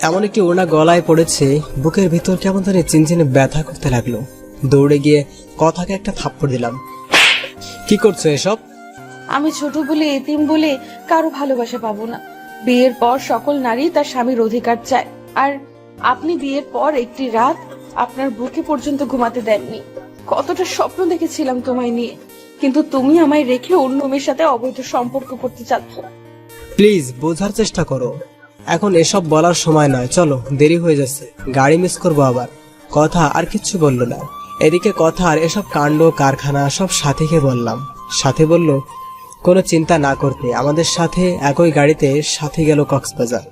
এমন একটি ওড়না গলায় পড়েছে, বুকের ভিতর কেমন ধরে চিনচিনে ব্যথা করতে লাগলো। দৌড়ে গিয়ে কথাকে একটা থাপ্পড় দিলাম। কি করছো এসব?
আমি ছোট বলে, এতিম বলে কারো ভালোবাসা পাবো না। বিয়ের পর সকল নারী তার স্বামীর অধিকার চায়, আর আপনি বিয়ের পর একটি রাত আপনার বুকে পর্যন্ত ঘুমাতে দেননি। কতটা স্বপ্ন দেখেছিলাম তোমায় নিয়ে, কিন্তু তুমি আমায় রেখে অন্য মেয়ের সাথে অবৈধ সম্পর্ক করতে চাচ্ছ।
প্লিজ বোঝার চেষ্টা করো। এখন এসব বলার সময় নয়, চলো, দেরি হয়ে যাচ্ছে, গাড়ি মিস করবো আবার। কথা আর কিচ্ছু বললো না। এদিকে কথার এসব কাণ্ড কারখানা সব সাথীকে বললাম। সাথী বলল কোনো চিন্তা না করতে। আমাদের সাথে একই গাড়িতে সাথী গেল কক্সবাজার।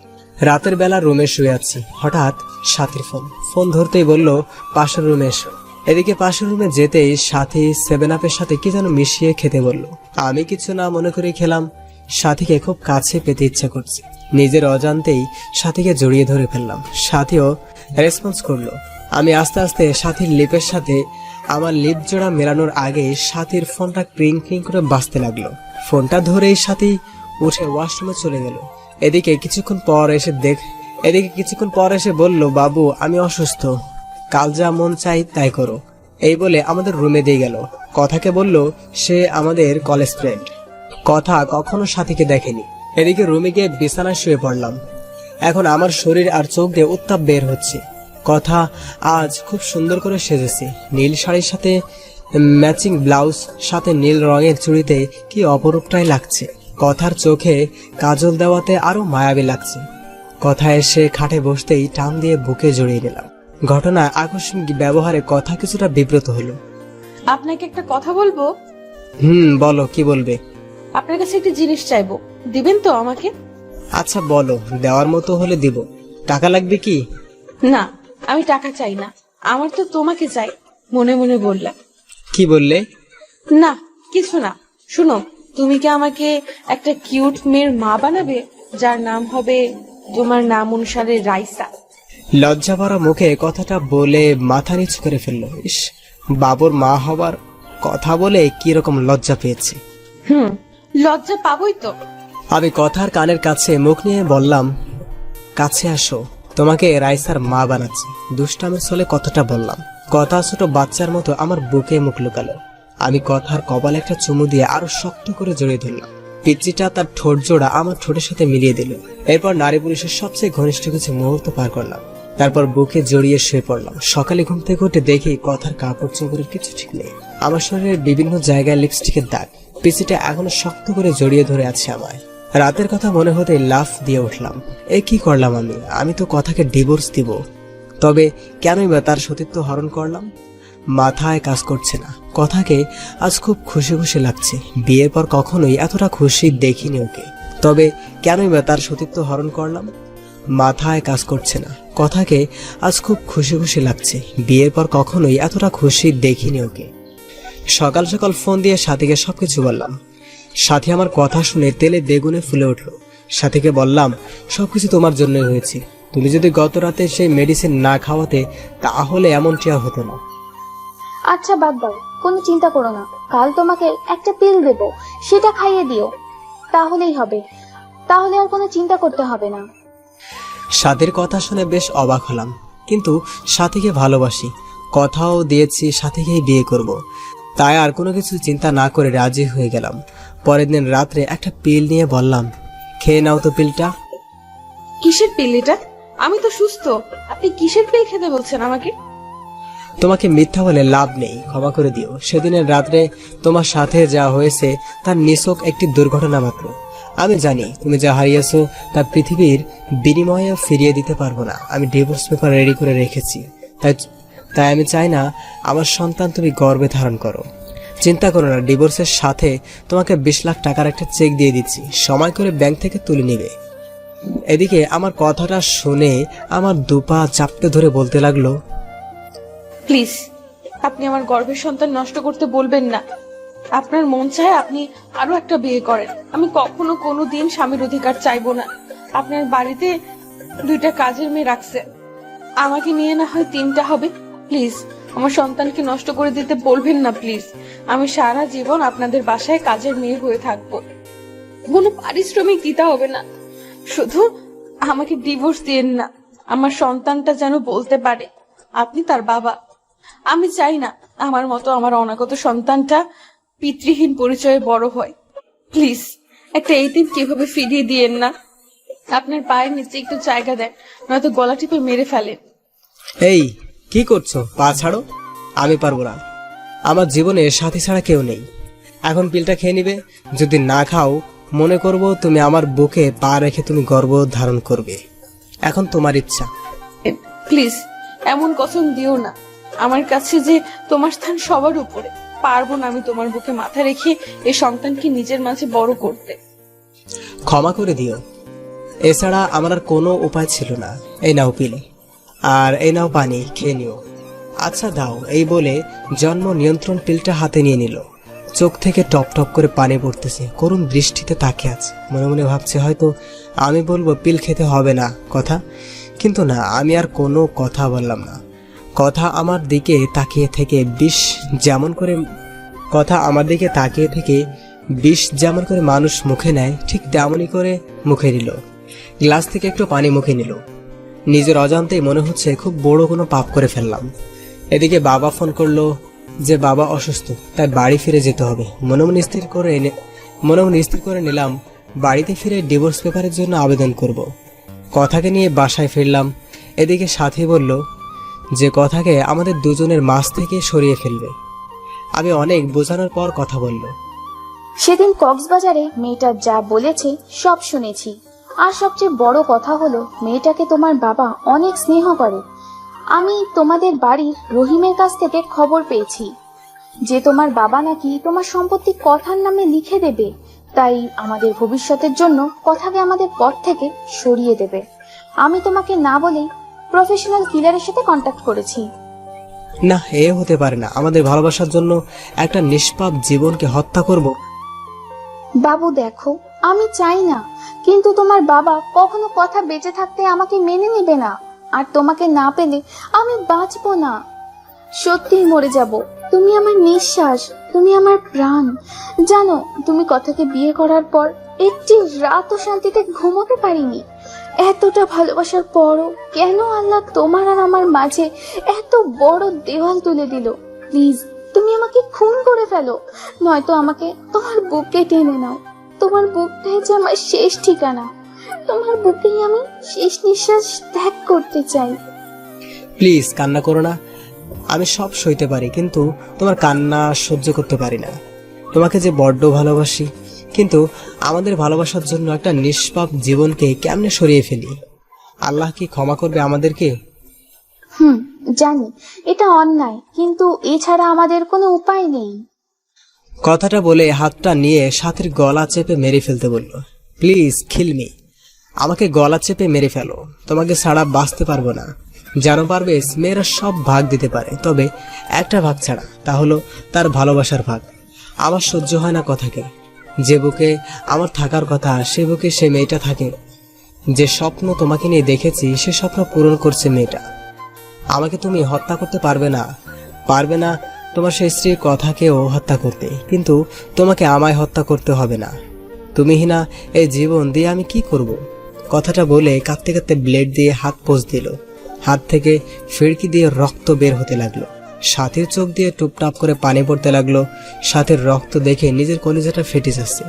রাতের বেলা রুমে শুয়ে আছি, হঠাৎ সাথীর ফোন ধরতেই বলল পাশের রুমে এসো। এদিকে পাশের রুমে যেতেই সাথী 7 আপের সাথে কি যেন মিশিয়ে খেতে বলল। আমি কিছু না মনে করে খেলাম। সাথীকে খুব কাছে পেতে ইচ্ছা করছে। নিজের অজান্তেই সাথীকে জড়িয়ে ধরে ফেললাম। সাথীও রেসপন্স করলো। আমি আস্তে আস্তে সাথীর লিপের সাথে আমার লিপ জোড়া মেলানোর আগে সাথীর ফোনটা ক্রিং ক্রিং করে বাজতে লাগলো। ফোনটা ধরেই সাথী উঠে ওয়াশরুমে চলে গেল। এদিকে কিছুক্ষণ পর এসে বলল, বাবু আমি অসুস্থ, কাল যা মন চাই তাই করো। এই বলে আমাদের রুমে দিয়ে গেল। কথাকে বলল সে আমাদের কলেজ ফ্রেন্ড। কথা কখনো সাথীকে দেখেনি। এদিকে রুমে গিয়ে বিছানায় শুয়ে পড়লাম। এখন আমার শরীর আর চোখ দিয়ে উত্তাপ বের হচ্ছে। কথা আজ খুব সুন্দর করে সেজেছে। নীল শাড়ির সাথে ম্যাচিং ব্লাউজ, সাথে নীল রঙের চুড়িতে কি অপরূপটাই লাগছে। কথার চোখে কাজল দেওয়াতে আরো মায়াবী লাগছে। কথা এসে খাটে বসতেই টান দিয়ে বুকে জড়িয়ে নিলাম। ঘটনায় আকস্মিক ব্যবহারে কথা কিছুটা বিব্রত হলো।
আপনাকে একটা কথা বলবো।
বলো, কি বলবে?
আপনার কাছে একটা জিনিস চাইবো, দিবেন তো আমাকে?
আচ্ছা বলো, দেওয়ার মতো হলে দিব। টাকা লাগবে কি?
না, আমি টাকা চাই না, আমার তো তোমাকে চাই। মনে মনে বললাম।
কি বললে?
না কিছু না। শুনো, তুমি কি আমাকে একটা কিউট মেয়ের মা বানাবে, যার নাম হবে তোমার নাম অনুসারে রাইসা?
লজ্জা ভরা মুখে কথাটা বলে মাথা নিচু করে ফেললো। ইস, বাবুর মা হবার কথা বলে কি রকম লজ্জা পেয়েছে।
লজ্জা পাবোই তো।
আমি কথার কানের কাছে মুখ নিয়ে বললাম, কাছে আসো, তোমাকে রাইসার মা বানাচ্ছি। দুষ্টামের ছলে কথাটা বললাম। কথা ছোট বাচ্চার মতো আমার বুকে মুখ লুকালো। আমি কথার কপালে একটা চুমু দিয়ে আরো শক্ত করে জড়িয়ে ধরলাম। পিচ্চিটা তার ঠোঁট জোড়া আমার ঠোঁটের সাথে মিলিয়ে দিল। এরপর নারী পুরুষের সবচেয়ে ঘনিষ্ঠ কিছু মুহূর্ত পার করলাম। তারপর বুকে জড়িয়ে শুয়ে পড়লাম। সকালে ঘুম থেকে উঠে দেখি কথার কাপড় চোপড়ের কিছু ঠিক নেই। আমার শরীরের বিভিন্ন জায়গায় লিপস্টিকের দাগ। পিচিটা এখনো শক্ত করে জড়িয়ে ধরে আছে আমায়। রাতের কথা মনে হতে লাফ দিয়ে উঠলাম। এ কি করলাম আমি তো কথাকে ডিভোর্স দিব। তবে কেনই বা তার সতীত্ব হরণ করলাম? মাথায় কাজ করছে না। কথাকে আজ খুব খুশি খুশি লাগছে। বিয়ের পর কখনোই এতটা খুশি দেখিনি ওকে। তবে কেনই বা তার সতীত্ব হরণ করলাম? মাথায় কাজ করছে না। কথাকে আজ খুব খুশি খুশি লাগছে। বিয়ের পর কখনোই এতটা খুশি দেখিনি ওকে। সকাল সকাল ফোন দিয়ে সাথীকে সবকিছু বললাম। সাথী আমার কথা শুনে তেলে বেগুনে ফুলে উঠল। সাথীকে বললাম, সবকিছু তোমার জন্যই হয়েছে। তুমি যদি গত রাতে সেই মেডিসিন না খাওয়াতে তাহলে এমনটি আর হতো না।
আচ্ছা বাদ দাও, কোনো চিন্তা করো না। কাল তোমাকে একটা পিল দেব, সেটা খাইয়ে দিও, তাহলেই হবে। তাহলে আর কোনো চিন্তা করতে হবে না।
সাথীর কথা শুনে বেশ অবাক হলাম, কিন্তু সাথীকে ভালোবাসি, কথাও দিয়েছি সাথীকেই বিয়ে করব। তাই আর কোনো কিছু চিন্তা না করে রাজি হয়ে গেলাম। পরের দিন রাত্রে একটা পিল নিয়ে বললাম, খেয়ে নাও তো পিলটা।
কিসের পিল এটা? আমি তো সুস্থ, আপনি কিসের পিল খেতে বলছেন আমাকে?
তোমাকে মিথ্যা বলে লাভ নেই, ক্ষমা করে দিও। সেদিনের রাত্রে তোমার সাথে যা হয়েছে তার নিছক একটি দুর্ঘটনা মাত্র। আমি জানি তুমি যা হারিয়েছো তা পৃথিবীর বিনিময়ে ফিরিয়ে দিতে পারবো না। আমি ডিভোর্স পেপার রেডি করে রেখেছি। তাই আমি চাই না আমার সন্তান তুমি গর্ভে ধারণ করো। চিন্তা করো না, ডিভোর্সের সাথে তোমাকে 20 লাখ টাকার একটা চেক দিয়ে দিচ্ছি, সময় করে ব্যাংক থেকে তুলে নিবে। এদিকে আমার কথাটা শুনে আমার দুপা চাপটে ধরে বলতে লাগলো,
প্লিজ, আপনি আমার গর্ভের সন্তান নষ্ট করতে বলবেন না। আপনার মন চায় আপনি আরো একটা বিয়ে করেন। আমি কখনো কোনো দিন স্বামীর অধিকার চাইবো না। আপনার বাড়িতে 2টা কাজের মেয়ে রাখছে, আমাকে নিয়ে না হয় 3টা হবে। প্লিজ, আমার সন্তানকে নষ্ট করে দিতে বলবেন না প্লিজ। আমি সারা জীবন আপনাদের বাসায় কাজের মেয়ে হয়ে থাকবো। কোনো পারিশ্রমিক দিতে হবে না, শুধু আমাকে ডিভোর্স দিয়েন না। আমার সন্তানটা যেন বলতে পারে আপনি তার বাবা। আমি চাই না আমার মতো আমার অনাগত সন্তানটা পিতৃহীন পরিচয়ে বড় হয়। প্লিজ, একটা এতিম কিভাবে ফিরিয়ে দিয়েন না। আপনার পায়ের নিচে একটু জায়গা দেন, নয়তো গলা টিপে মেরে ফেলেন।
এই কি করছো? পা ছাড়ো। আমি পারবো না, আমার জীবনে সাথী ছাড়া কেউ নেই। এখন পিলটা খেয়ে নিবে। যদি না খাও মনে করব তুমি আমার বুকে পা রেখে তুমি গর্ভ ধারণ করবে। এখন তোমার ইচ্ছা।
প্লিজ, এমন কসম দিও না। আমার কাছে যে তোমার স্থান সবার উপরে, পারবো না আমি তোমার বুকে মাথা রেখে এই সন্তানকে নিজের মাঝে বড় করতে।
ক্ষমা করে দিও, এছাড়া আমার আর কোনো উপায় ছিল না। এই নাও পিল, আর এই নাও পানি, খেয়ে নিও। আচ্ছা দাও। এই বলে জন্ম নিয়ন্ত্রণ পিলটা হাতে নিয়ে নিল। চোখ থেকে টপ টপ করে পানি পড়তেছে, করুণ দৃষ্টিতে তাকিয়ে আছে। মনে মনে ভাবছে হয়তো আমি বলবো পিল খেতে হবে না কথা, কিন্তু না, আমি আর কোনো কথা বললাম না। কথা আমার দিকে তাকিয়ে থেকে বিষ যেমন করে মানুষ মুখে নেয়, ঠিক তেমনই করে মুখে নিল। গ্লাস থেকে একটু পানি মুখে নিল। নিজের অজান্তেই মনে হচ্ছে খুব বড় কোনো পাপ করে ফেললাম। এদিকে বাবা ফোন করলো যে বাবা অসুস্থ, তাই বাড়ি ফিরে যেতে হবে। মনে মনে স্থির করে নিলাম বাড়িতে ফিরে ডিভোর্স পেপারের জন্য আবেদন করব। কথাকে নিয়ে বাসায় ফিরলাম। এদিকে সাথী বলল যে কথাকে আমাদের দুজনের মাঝ থেকে সরিয়ে ফেলবে। আমি অনেক বোঝানোর পর কথা বলল।
সেদিন কক্সবাজারে মেয়েটা যা বলেছে সব শুনেছি। আর সবচেয়ে বড় কথা হলো, মেয়েটাকে তোমার বাবা অনেক স্নেহ করে। আমি তোমাদের বাড়ির রহিমের কাছ থেকে খবর পেয়েছি যে তোমার বাবা নাকি তোমার সম্পত্তি কথার নামে লিখে দেবে। তাই আমাদের ভবিষ্যতের জন্য কথাকে আমাদের পথ থেকে সরিয়ে দেবে। আমি তোমাকে না বলেই প্রফেশনাল কিলারের সাথে কন্ট্যাক্ট করেছি।
না, এ হতে পারে না। আমাদের ভালোবাসার জন্য একটা নিষ্পাপ জীবনকে হত্যা করব?
বাবু দেখো, আমি চাই না, কিন্তু তোমার বাবা কখনো কথা বেঁচে থাকতে আমাকে মেনে নেবে না। আর তোমাকে না পেলে আমি বাঁচবো না, সত্যিই মরে যাব। তুমি আমার নিঃশ্বাস, তুমি আমার প্রাণ। জানো, তুমি কথাকে বিয়ে করার পর একটি রাতও শান্তিতে ঘুমোতে পারিনি। এতটা ভালোবাসার পরও কেন আল্লাহ তোমার আর আমার মাঝে এত বড় দেওয়াল তুলে দিল? প্লিজ, তুমি আমাকে খুন করে ফেলো, নয়তো আমাকে তোমার বুকে টেনে নাও। তোমার বুকটাই যে আমার শেষ ঠিকানা। তোমার বুকেই আমি শেষ নিঃশ্বাস ত্যাগ করতে চাই।
প্লিজ কান্না করো না। আমি সব সইতে পারি, কিন্তু তোমার কান্না সহ্য করতে পারি না। তোমাকে যে বড্ড ভালোবাসি, কিন্তু আমাদের ভালোবাসার জন্য একটা নিষ্পাপ জীবনকে কেমনে সরিয়ে ফেলি? আল্লাহ কি ক্ষমা করবে আমাদেরকে?
জানি এটা অন্যায়, কিন্তু এছাড়া আমাদের কোনো উপায় নেই।
কথাটা বলে হাতটা নিয়ে সাথীর গলা চেপে মেরে ফেলতে বলল। প্লিজ কিল মি, আমাকে গলা চেপে মেরে ফেলো, তোমাকে ছাড়া বাঁচতে পারবো না। জানো পারবেশ, মেয়েরা সব ভাগ দিতে পারে, তবে একটা ভাগ ছাড়া, তা হলো তার ভালোবাসার ভাগ। আমার সহ্য হয় না কথাকে। যে বুকে আমার থাকার কথা সে বুকে সে মেয়েটা থাকে। যে স্বপ্ন তোমাকে নিয়ে দেখেছি সে স্বপ্ন পূরণ করছে মেয়েটা। আমাকে তুমি হত্যা করতে পারবে না তোমার সেই স্ত্রীর কথাকেও হত্যা করতে, কিন্তু তোমাকে আমায় হত্যা করতে হবে না। তুমিহীনা এই জীবন দিয়ে আমি কি করব? কথাটা বলে কাঁদতে কাঁদতে ব্লেড দিয়ে হাত পোঁছ দিল। হাত থেকে ফিরকি দিয়ে রক্ত বের হতে লাগলো। সাথীর চোখ দিয়ে টুপটাপ করে পানি পড়তে লাগলো। সাথীর রক্ত দেখে নিজের কলিজাটা ফেটে যাচ্ছে।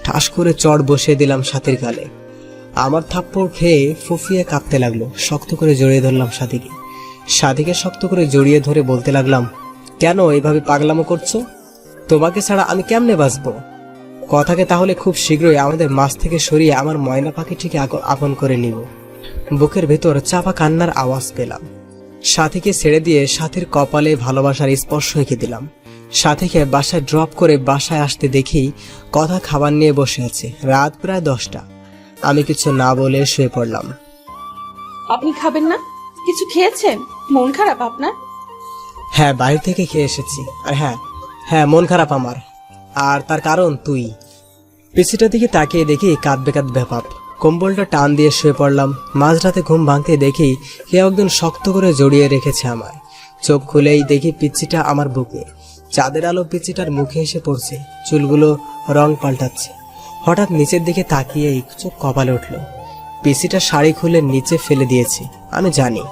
ঠাস করে চড় বসিয়ে দিলাম সাথীর গালে। আমার থাপ্পড় খেয়ে ফুফিয়ে কাঁপতে লাগলো। শক্ত করে জড়িয়ে ধরলাম সাথীকে শক্ত করে জড়িয়ে ধরে বলতে লাগলাম, কেন এইভাবে পাগলামো করছো? তোমাকে ছাড়া আমি কেমনে বাঁচবো? কথাকে তাহলে খুব শীঘ্রই আমাদের মাঝ থেকে সরিয়ে আমার ময়না পাখিটিকে আপন করে নিব। বুকের ভেতর চাপা কান্নার আওয়াজ পেলাম। সাথীকে ছেড়ে দিয়ে সাথীর কপালে ভালোবাসার স্পর্শ এঁকে দিলাম। সাথীকে বাসায় ড্রপ করে বাসায় আসতে দেখি কথা খাবার নিয়ে বসে আছে। রাত প্রায় 10টা। আমি কিছু না বলে শুয়ে পড়লাম।
আপনি খাবেন না? কিছু খেয়েছেন? মন খারাপ আপনার?
হ্যাঁ, বাইরে থেকে খেয়ে এসেছি। আর হ্যাঁ মন খারাপ আমার। আর তার কারণ তুই। পিছিটার দিকে তাকিয়ে দেখি কাঁদবে ভাব। কম্বলটা টান দিয়ে শুয়ে পড়লাম। মাঝরাতে ঘুম ভাঙতে দেখি কেউ একজন শক্ত করে জড়িয়ে রেখেছে আমায়। চোখ খুলেই দেখি পিচ্ছিটা আমার বুকে। চাঁদের আলো পিচ্ছিটার মুখে এসে পড়ছে। চুলগুলো রং পাল্টাচ্ছে। হঠাৎ নিচের দিকে তাকিয়েই চোখ কপালে উঠল। পিচ্ছিটা শাড়ি খুলে নিচে ফেলে দিয়েছি। আমি জানি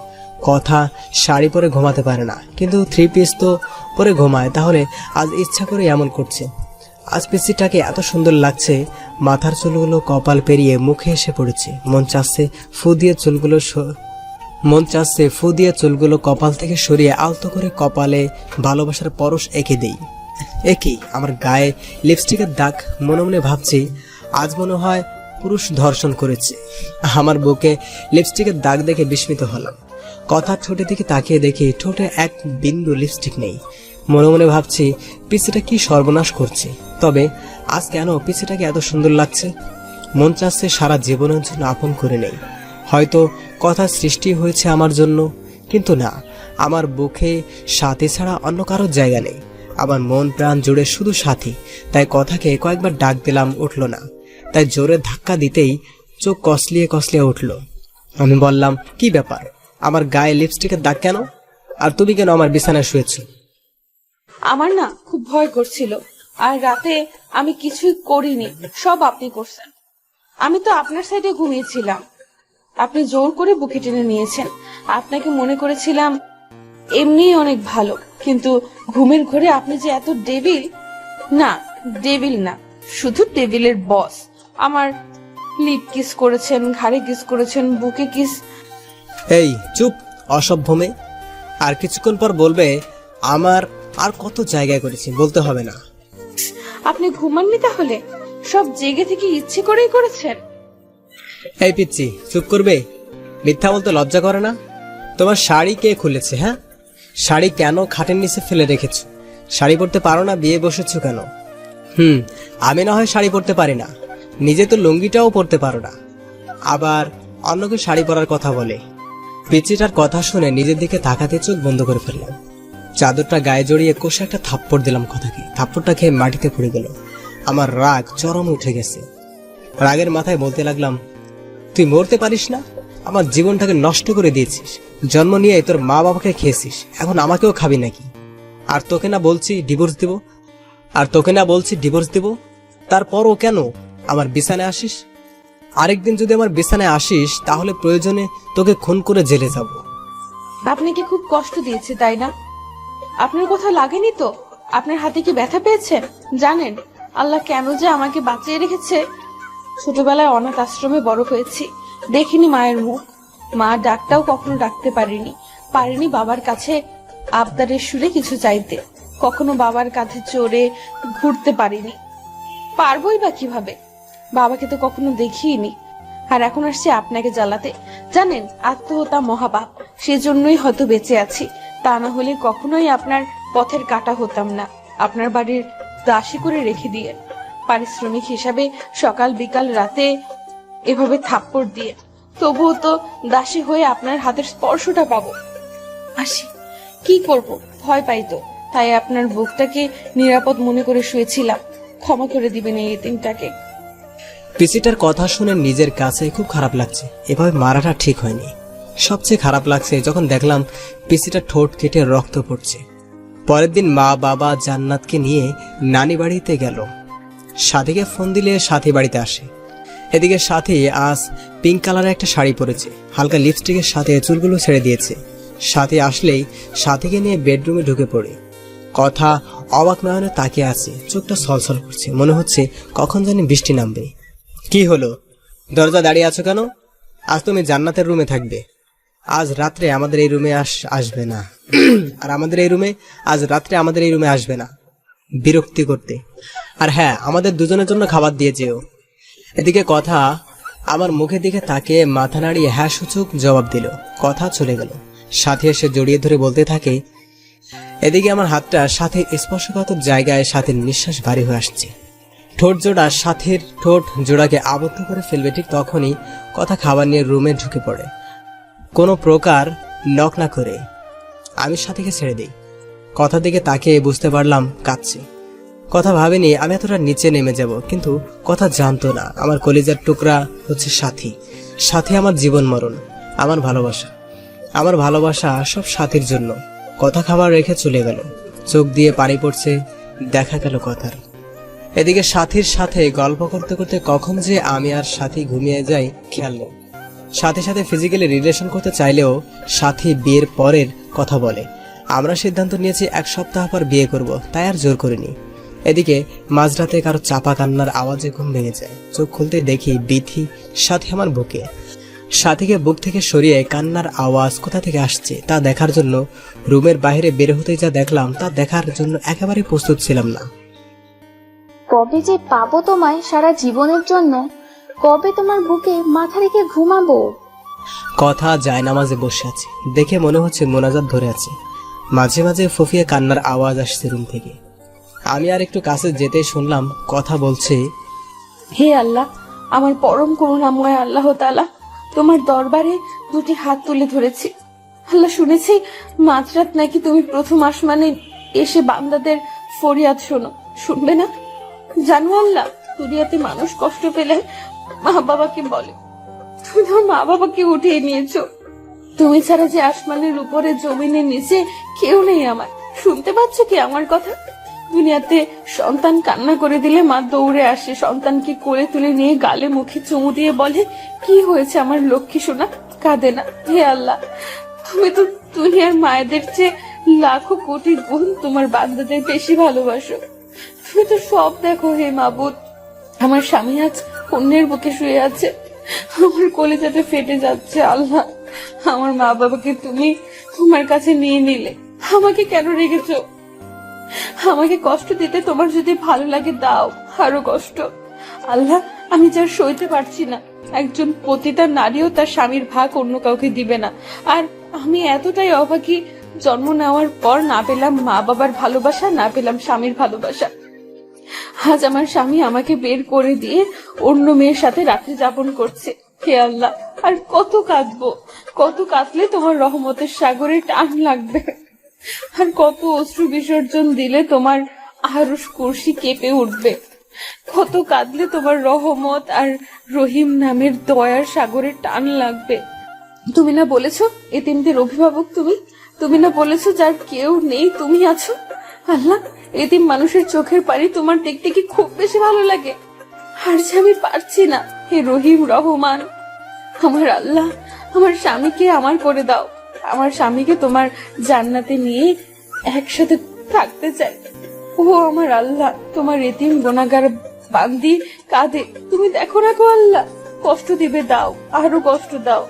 কথা শাড়ি পরে ঘুমাতে পারে না, কিন্তু 3 পিস তো পরে ঘুমায়। তাহলে আজ ইচ্ছা করে এমন করছে। আজ পিচ্ছিটাকে এত সুন্দর লাগছে। মাথার চুলগুলো কপাল পেরিয়ে মুখে এসে পড়েছে। মন চাচ্ছে ফু দিয়ে চুলগুলো কপাল থেকে সরিয়ে আলতো করে কপালে ভালোবাসার পরশ এঁকে দেই। একই আমার গায়ে লিপস্টিকের দাগ। মনে মনে ভাবছি আজ মনে হয় পুরুষ ধর্ষণ করেছে। আমার বুকে লিপস্টিকের দাগ দেখে বিস্মিত হলাম। কথার ঠোঁটের দিকে তাকিয়ে দেখি ঠোঁটে এক বিন্দু লিপস্টিক নেই। মনে মনে ভাবছি পিছিটা কি সর্বনাশ করছে। তবে আজ কেন পিছিটাকে এত সুন্দর লাগছে? মন চাচ্ছে সারা জীবনের জন্য আপন করে নেই। হয়তো কথা সৃষ্টি হয়েছে আমার জন্য, কিন্তু না, আমার বুকে সাথী ছাড়া অন্য কারোর জায়গা নেই। আমার মন প্রাণ জুড়ে শুধু সাথী। তাই কথাকে কয়েকবার ডাক দিলাম, উঠল না। তাই জোরে ধাক্কা দিতেই চোখ কসলিয়ে উঠল। আমি বললাম, কি ব্যাপার? আমার গায়ে লিপস্টিকের দাগ কেন? আর তুমি কেন আমার বিছানায় শুয়েছ?
আমার না খুব ভয় করছিল, আর রাতে আমি কিছুই করিনি, সব আপনি করছেন। আমি তো আপনার সাইডে ঘুমিয়েছিলাম, আপনি জোর করে বুকে টেনে নিয়েছেন। আপনাকে মনে করেছিলাম এমনি অনেক ভালো, কিন্তু ঘুমের ঘরে আপনি যে এত ডেভিল। না, ডেভিল না, শুধু টেবিলের বস। আমার লিপ কিস করেছেন, ঘাড়ে কিস করেছেন, বুকে কিস।
এই চুপ, অসভ্য মেয়ে। আর কিছুক্ষণ পর বলবে আমার আর কত জায়গায় করেছি, বলতে হবে না।
আপনি ঘুমাননি তাহলে? সব জেগে থেকে ইচ্ছে করেই করেছেন?
এই পিচ্ছি, চুপ করবে? মিথ্যা বলতে লজ্জা করে না? তোমার শাড়ি কে খুলেছে? হ্যাঁ, শাড়ি কেন খাটের নিচে ফেলে রেখেছো? শাড়ি পরতে পারো না, বিয়ে বসেছো কেন? আমি না হয় শাড়ি পরতে পারি না, নিজে তো লুঙ্গিটাও পরতে পারো না, আবার অন্যকে শাড়ি পরার কথা বলে। পিচ্ছিটার কথা শুনে নিজের দিকে তাকাতে চোখ বন্ধ করে ফেললাম। চাদরটা গায়ে জড়িয়ে কষে একটা থাপ্পড় দিলাম কথাকে। থাপ্পড়টা খেয়ে মাটিতে পড়ে গেল। আমার রাগ চরম উঠে গেছে। রাগের মাথায় বলতে লাগলাম, তুই মরতে পারিস না? আমার জীবনটাকে নষ্ট করে দিয়েছিস। জন্ম নিয়ে তোর মা বাবাকে খেয়েছিস, এখন আমাকেও খাবি নাকি? আর তোকে না বলছি ডিভোর্স দিব, তারপরও কেন আমার বিছানায় আসিস? আরেকদিন যদি আমার বিছানায় আসিস তাহলে প্রয়োজনে তোকে খুন করে জেলে যাব।
আপনাকে খুব কষ্ট দিয়েছে তাই না? আপনার কথা লাগেনি তো? আপনার হাতে কি ব্যথা পেয়েছেন? জানেন আল্লাহ কেন যে আমাকে বাঁচিয়ে রেখেছে? ছোটবেলায় অনাথ আশ্রমে বড় হয়েছি, দেখিনি মায়ের মুখ। মা ডাকটাও কখনো ডাকতে পারিনি বাবার কাছে আবদারের সুরে কিছু চাইতে। কখনো বাবার কাছে চড়ে ঘুরতে পারিনি। পারবোই বা কিভাবে? বাবাকে তো কখনো দেখিনি, আর এখন আসছে আপনাকে জ্বালাতে। জানেন, আত্মহত্যা মহাপাপ, সেজন্যই হয়তো বেঁচে আছি। তা না হলে কখনোই আপনার পথের কাটা হতাম না। আপনার বাড়ির দাসী করে রেখে দিয়ে, পারিশ্রমিক হিসাবে সকাল বিকাল রাতে এভাবে থাপ্পড় দিয়ে, তবুও তো দাসী হয়ে আপনার হাতের স্পর্শটা পাবো। আসি, কি করব, ভয় পাই তো, তাই আপনার বুকটাকে নিরাপদ মনে করে শুয়েছিলাম। ক্ষমা করে দিবেন এই এতিমটাকে।
পিসিটার কথা শুনে নিজের কাছে খুব খারাপ লাগছে। এভাবে মারাটা ঠিক হয়নি। সবচেয়ে খারাপ লাগছে যখন দেখলাম পিসিটার ঠোঁট কেটে রক্ত পড়ছে। পরের দিন মা বাবা জান্নাতকে নিয়ে নানি বাড়িতে গেল। সাথীকে ফোন দিলে সাথী বাড়িতে আসে। এদিকে সাথী আজ পিঙ্ক কালারের একটা শাড়ি পরেছে, হালকা লিপস্টিকের সাথে চুলগুলো ছেড়ে দিয়েছে। সাথী আসলেই সাথীকে নিয়ে বেডরুমে ঢুকে পড়ে। কথা অবাক নয়নে তাকিয়ে আছে, চোখটা ছলছল করছে, মনে হচ্ছে কখন জানি বৃষ্টি নামবে। কি হলো, দরজা দাঁড়িয়ে আছো কেন? আজ তুমি জান্নাতের রুমে থাকবে, আজ রাত্রে আমাদের এই রুমে আসবে না। আর আমাদের এই রুমে আজ রাত্রে আমাদের এই রুমে আসবে না, বিরক্তি করতে। আর হ্যাঁ, আমাদের দুজনের জন্য খাবার দিয়ে যেও। এদিকে কথা আমার মুখের দিকে তাকিয়ে মাথা নাড়িয়ে হ্যাঁ সূচক জবাব দিল। কথা চলে গেল। সাথী এসে জড়িয়ে ধরে বলতে থাকে, এদিকে আমার হাতটা সাথীর স্পর্শকাতর জায়গায় সাথীর নিঃশ্বাস ভারী হয়ে আসছে। ঠোঁট জোড়া সাথীর ঠোঁট জোড়াকে আবদ্ধ করে ফেলবে ঠিক তখনই কথা খাবার নিয়ে রুমে ঢুকে পড়ে, কোনো প্রকার নক না করে। আমি সাথীকে ছেড়ে দিই। কথা দিকে তাকিয়ে বুঝতে পারলাম কাঁদছে। কথা ভাবেনি আমি এতটা নিচে নেমে যাব, কিন্তু কথা জানতো না আমার কলিজার টুকরা হচ্ছে সাথী। সাথী আমার জীবন মরণ, আমার ভালোবাসা। আমার ভালোবাসা সব সাথীর জন্য। কথা খাবার রেখে চলে গেল। চোখ দিয়ে পানি পড়ছে, দেখা গেল কথার। এদিকে সাথীর সাথে গল্প করতে করতে কখন যে আমি আর সাথী ঘুমিয়ে যাই খেয়াল নেই। সাথে সাথে ফিজিক্যালি রিলেশন করতে চাইলেও সাথী বিয়ের পরের কথা বলে। আমরা সিদ্ধান্ত নিয়েছি 1 সপ্তাহ পর বিয়ে করব, তাই আর জোর করিনি। এদিকে মাঝরাতে কারো চাপা কান্নার আওয়াজে ঘুম ভেঙে যায়। চোখ খুলতে দেখি বিথি সাথী আমার বুকে। সাথীকে বুক থেকে সরিয়ে কান্নার আওয়াজ কোথা থেকে আসছে তা দেখার জন্য রুমের বাইরে বের হতেই যা দেখলাম তা দেখার জন্য একেবারে প্রস্তুত ছিলাম না।
কবে যে পাবো তোমায় সারা জীবনের জন্য, কবে তোমার বুকে মাথা রেখে ঘুমাবো।
কথা যায় নামাজে বসে আছে, দেখে মনে হচ্ছে মোনাজাত ধরে আছে। মাঝে মাঝে ফুফিয়ে কান্নার আওয়াজ আসছে রুম থেকে। আমি আর একটু কাছে যেতে শুনলাম কথা বলছে,
হে আল্লাহ, আমার পরম করুণাময় আল্লাহ তাআলা, তোমার দরবারে 2টি হাত তুলে ধরেছি। আল্লাহ, শুনেছি মাঝরাত নাকি তুমি প্রথম আসমানে এসে বান্দাদের ফরিয়াদ শোনো, শুনবে না? জানো আল্লাহ, দুনিয়াতে মানুষ কষ্ট পেলে মা বাবাকে বলে, তুমি তোমার মা বাবাকে উঠিয়ে নিয়েছো। তুমি ছাড়া যে আসমানের উপরে জমিনের নিচে কেউ নেই আমার। শুনতে পাচ্ছ কি আমার কথা? দুনিয়াতে সন্তান কান্না করে দিলে মা দৌড়ে আসে, সন্তানকে কোলে তুলে নিয়ে গালে মুখে চুমু দিয়ে বলে, কি হয়েছে আমার লক্ষ্মী সোনা, কাঁদে না। হে আল্লাহ, তুমি তো দুনিয়ার মায়েদের চেয়ে লাখো কোটি গুণ তোমার বান্দাদের বেশি ভালোবাসো। তুমি তো সব দেখো হে মাবুদ। আমার স্বামী আজ অন্যের বুকে শুয়ে আছে, আমার কলিজাতে ফেটে যাচ্ছে। আল্লাহ, আমার মা বাবাকে তুমি তোমার কাছে নিয়ে নিলে, আমাকে কেন রেখেছো? আমাকে কষ্ট দিতে তোমার যদি ভালো লাগে দাও, আরো কষ্ট। আল্লাহ, আমি যার সইতে পারছি না। একজন পতিতা নারীও তার স্বামীর ভাগ অন্য কাউকে দিবে না, আর আমি এতটাই অভাগী, জন্ম নেওয়ার পর না পেলাম মা বাবার ভালোবাসা, না পেলাম স্বামীর ভালোবাসা। আজ আমার স্বামী আমাকে বের করে দিয়ে অন্য মেয়ের সাথে রাত্রি যাপন করছে। হে আল্লাহ, আর কত কাঁদবো, কত কাঁদলে তোমার রহমতের সাগরে টান লাগবে, আর কত অশ্রু বিসর্জন দিলে তোমার আরশ কুরসি কেঁপে উঠবে, কত কাঁদলে তোমার রহমত আর রহিম নামের দয়ার সাগরে টান লাগবে। তুমি না বলেছো এতিমদের অভিভাবক তুমি? তুমি না বলেছো যার কেউ নেই তুমি আছো? আল্লাহ, এতিম মানুষের চোখের পানি তোমার দেখতে কি খুব বেশি ভালো লাগে? আর যে আমি পারছি না। হে রহিম রহমান, আমার আল্লাহ, আমার স্বামীকে আমার করে দাও। আমার স্বামীকে তোমার জান্নাতে নিয়ে একসাথে থাকতে চাই। ও আমার আল্লাহ, তোমার এতিম গুনাহগার বান্দি কাঁদে, তুমি দেখো না গো আল্লাহ, কষ্ট দিবে দাও, আরো কষ্ট দাও।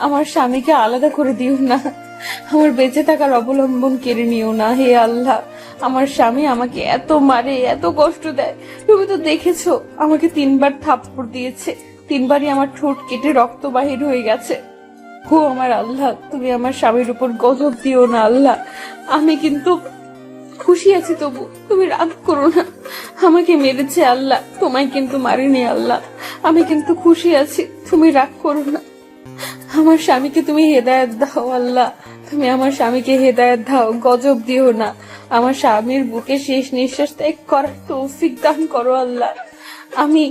আমার স্বামীকে আলাদা করে দিও না। আমার বেঁচে থাকার অবলম্বন কেড়ে নিও না হে আল্লাহ। আমার স্বামী আমাকে এত মারে, এত কষ্ট দেয়। তুমি তো দেখেছো, আমাকে 3বার থাপ্পড় দিয়েছে, 3বারই আমার ঠোঁট কেটে রক্ত বাহির হয়ে গেছে। ও আমার আল্লাহ, তুমি আমার স্বামীর উপর গজব দিও না আল্লাহ। আমি কিন্তু খুশি আছি, তবু তুমি রাগ করো না। আমাকে মেরেছে আল্লাহ, তোমায় কিন্তু মারিনি আল্লাহ। আমি কিন্তু খুশি আছি, তুমি রাগ করো না। আমার স্বামীকে তুমি হেদায়েত দাও আল্লাহ, তুমি আমার স্বামীকে হেদায়েত দাও, গজব দিও না। আমার স্বামীর বুকে শেষ নিঃশ্বাস ত্যাগ করার তৌফিক দান করো আল্লাহ। আমি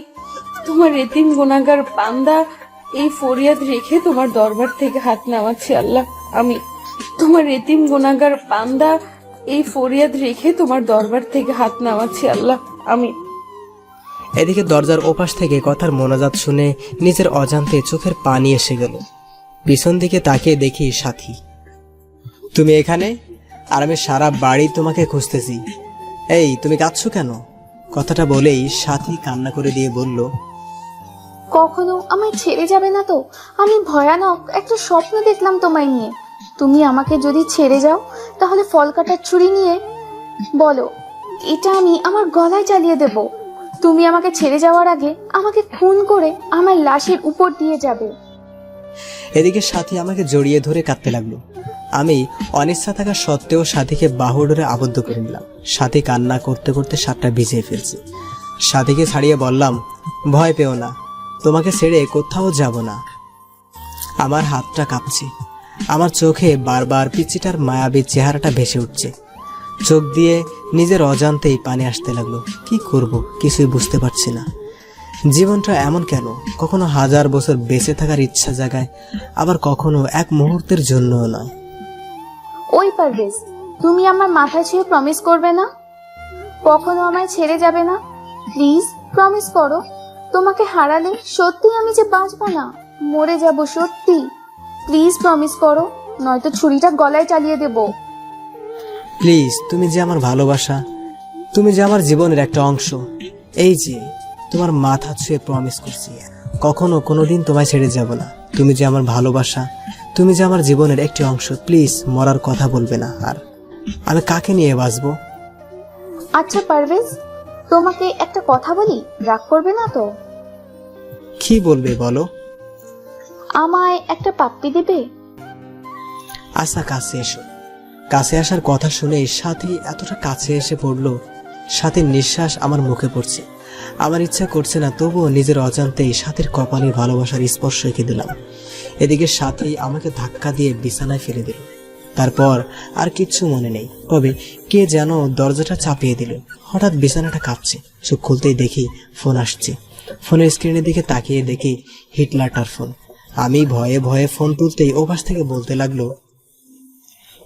তোমার এতিম গুনাহগার বান্দা এই ফরিয়াদ রেখে তোমার দরবার থেকে হাত নামাচ্ছি আল্লাহ। আমি তোমার এতিম গুনাহগার বান্দা এই ফরিয়াদ রেখে তোমার দরবার থেকে হাত নামাচ্ছি আল্লাহ। আমি
এদিকে দরজার ওপাশ থেকে কথার মোনাজাত শুনে নিজের অজান্তে চোখের পানি এসে গেল। পিছন দিকে তাকিয়ে দেখি সাথী। তুমি এখানে? আর আমি সারা বাড়ি তোমাকে খুঁজতেছি। এই তুমি কাঁদছো কেন? কথাটা বলেই সাথী কান্না করে দিয়ে বলল,
কখনো আমায় ছেড়ে যাবে না তো? আমি ভয়ানক একটা স্বপ্ন দেখলাম তোমায় নিয়ে। তুমি আমাকে যদি ছেড়ে যাও তাহলে ফল কাটার ছুরি নিয়ে বলো এটা আমি আমার গলায় চালিয়ে দেব। তুমি আমাকে ছেড়ে যাওয়ার আগে আমাকে খুন করে আমার লাশের উপর দিয়ে যাবে।
এদিকে সাথী আমাকে জড়িয়ে ধরে কাঁদতে লাগলো। আমি অনিচ্ছা থাকা সত্ত্বেও সাথীকে বাহু ধরে আবদ্ধ করে নিলাম। সাথী কান্না করতে করতে শার্টটা ভিজিয়ে ফেলছে। সাথীকে ছাড়িয়ে বললাম, ভয় পেও না, তোমাকে ছেড়ে কোথাও যাব না। আমার হাতটা কাঁপছে, আমার চোখে বারবার পিচিটার মায়াবী চেহারাটা ভেসে উঠছে। চোখ দিয়ে নিজের অজান্তেই পানি আসতে লাগলো। কি করব কিছুই বুঝতে পারছি না। জীবনটা এমন কেন? কখনো 1000 বছর বেঁচে থাকার ইচ্ছা জাগায়, আবার কখনো এক মুহূর্তের জন্যও নয়।
ওই পারভেজ, তুমি আমার মাথায় ছুঁয়ে প্রমিস করবে না? কখনো আমায় ছেড়ে যাবে না? প্লিজ প্রমিস করো। তোমাকে হারালে সত্যি আমি যে বাঁচবো না, মরে যাব সত্যি। প্লিজ প্রমিস করো, নয়তো ছুরিটা গলায় চালিয়ে দেব।
প্লিজ, তুমি যে আমার ভালোবাসা, তুমি যে আমার জীবনের একটা অংশ। এই যে তোমার মাথা ছুঁয়ে প্রমিস করছি, কখনো কোনোদিন তোমায় ছেড়ে যাব না। তুমি যে আমার ভালোবাসা, তুমি যে আমার জীবনের একটি অংশ। প্লিজ মরার কথা বলবে না। আর আমি কাকে নিয়ে বাঁচবো?
আচ্ছা পারভেজ, তোমাকে একটা কথা বলি, রাগ করবে না তো?
কি বলবে বলো?
আমায় একটা পাপ্পি দেবে?
আচ্ছা কাছে এসো। কাছে আসার কথা শুনে সাথী এতটা কাছে এসে পড়লো, সাথীর নিঃশ্বাস আমার মুখে পড়ছে। আমার ইচ্ছা করছে না, তবুও নিজের অজান্তেই সাথীর কপালে ভালোবাসার স্পর্শ রেখে দিলাম। এদিকে সাথী আমাকে ধাক্কা দিয়ে বিছানায় ফেলে দিল। তারপর আর কিচ্ছু মনে নেই, তবে কে যেন দরজাটা চাপিয়ে দিল। হঠাৎ বিছানাটা কাঁপছে। চোখ খুলতেই দেখি ফোন আসছে। ফোনের স্ক্রিনের দিকে তাকিয়ে দেখি হিটলারটার ফোন। আমি ভয়ে ভয়ে ফোন তুলতেই ওপাশ থেকে বলতে লাগলো,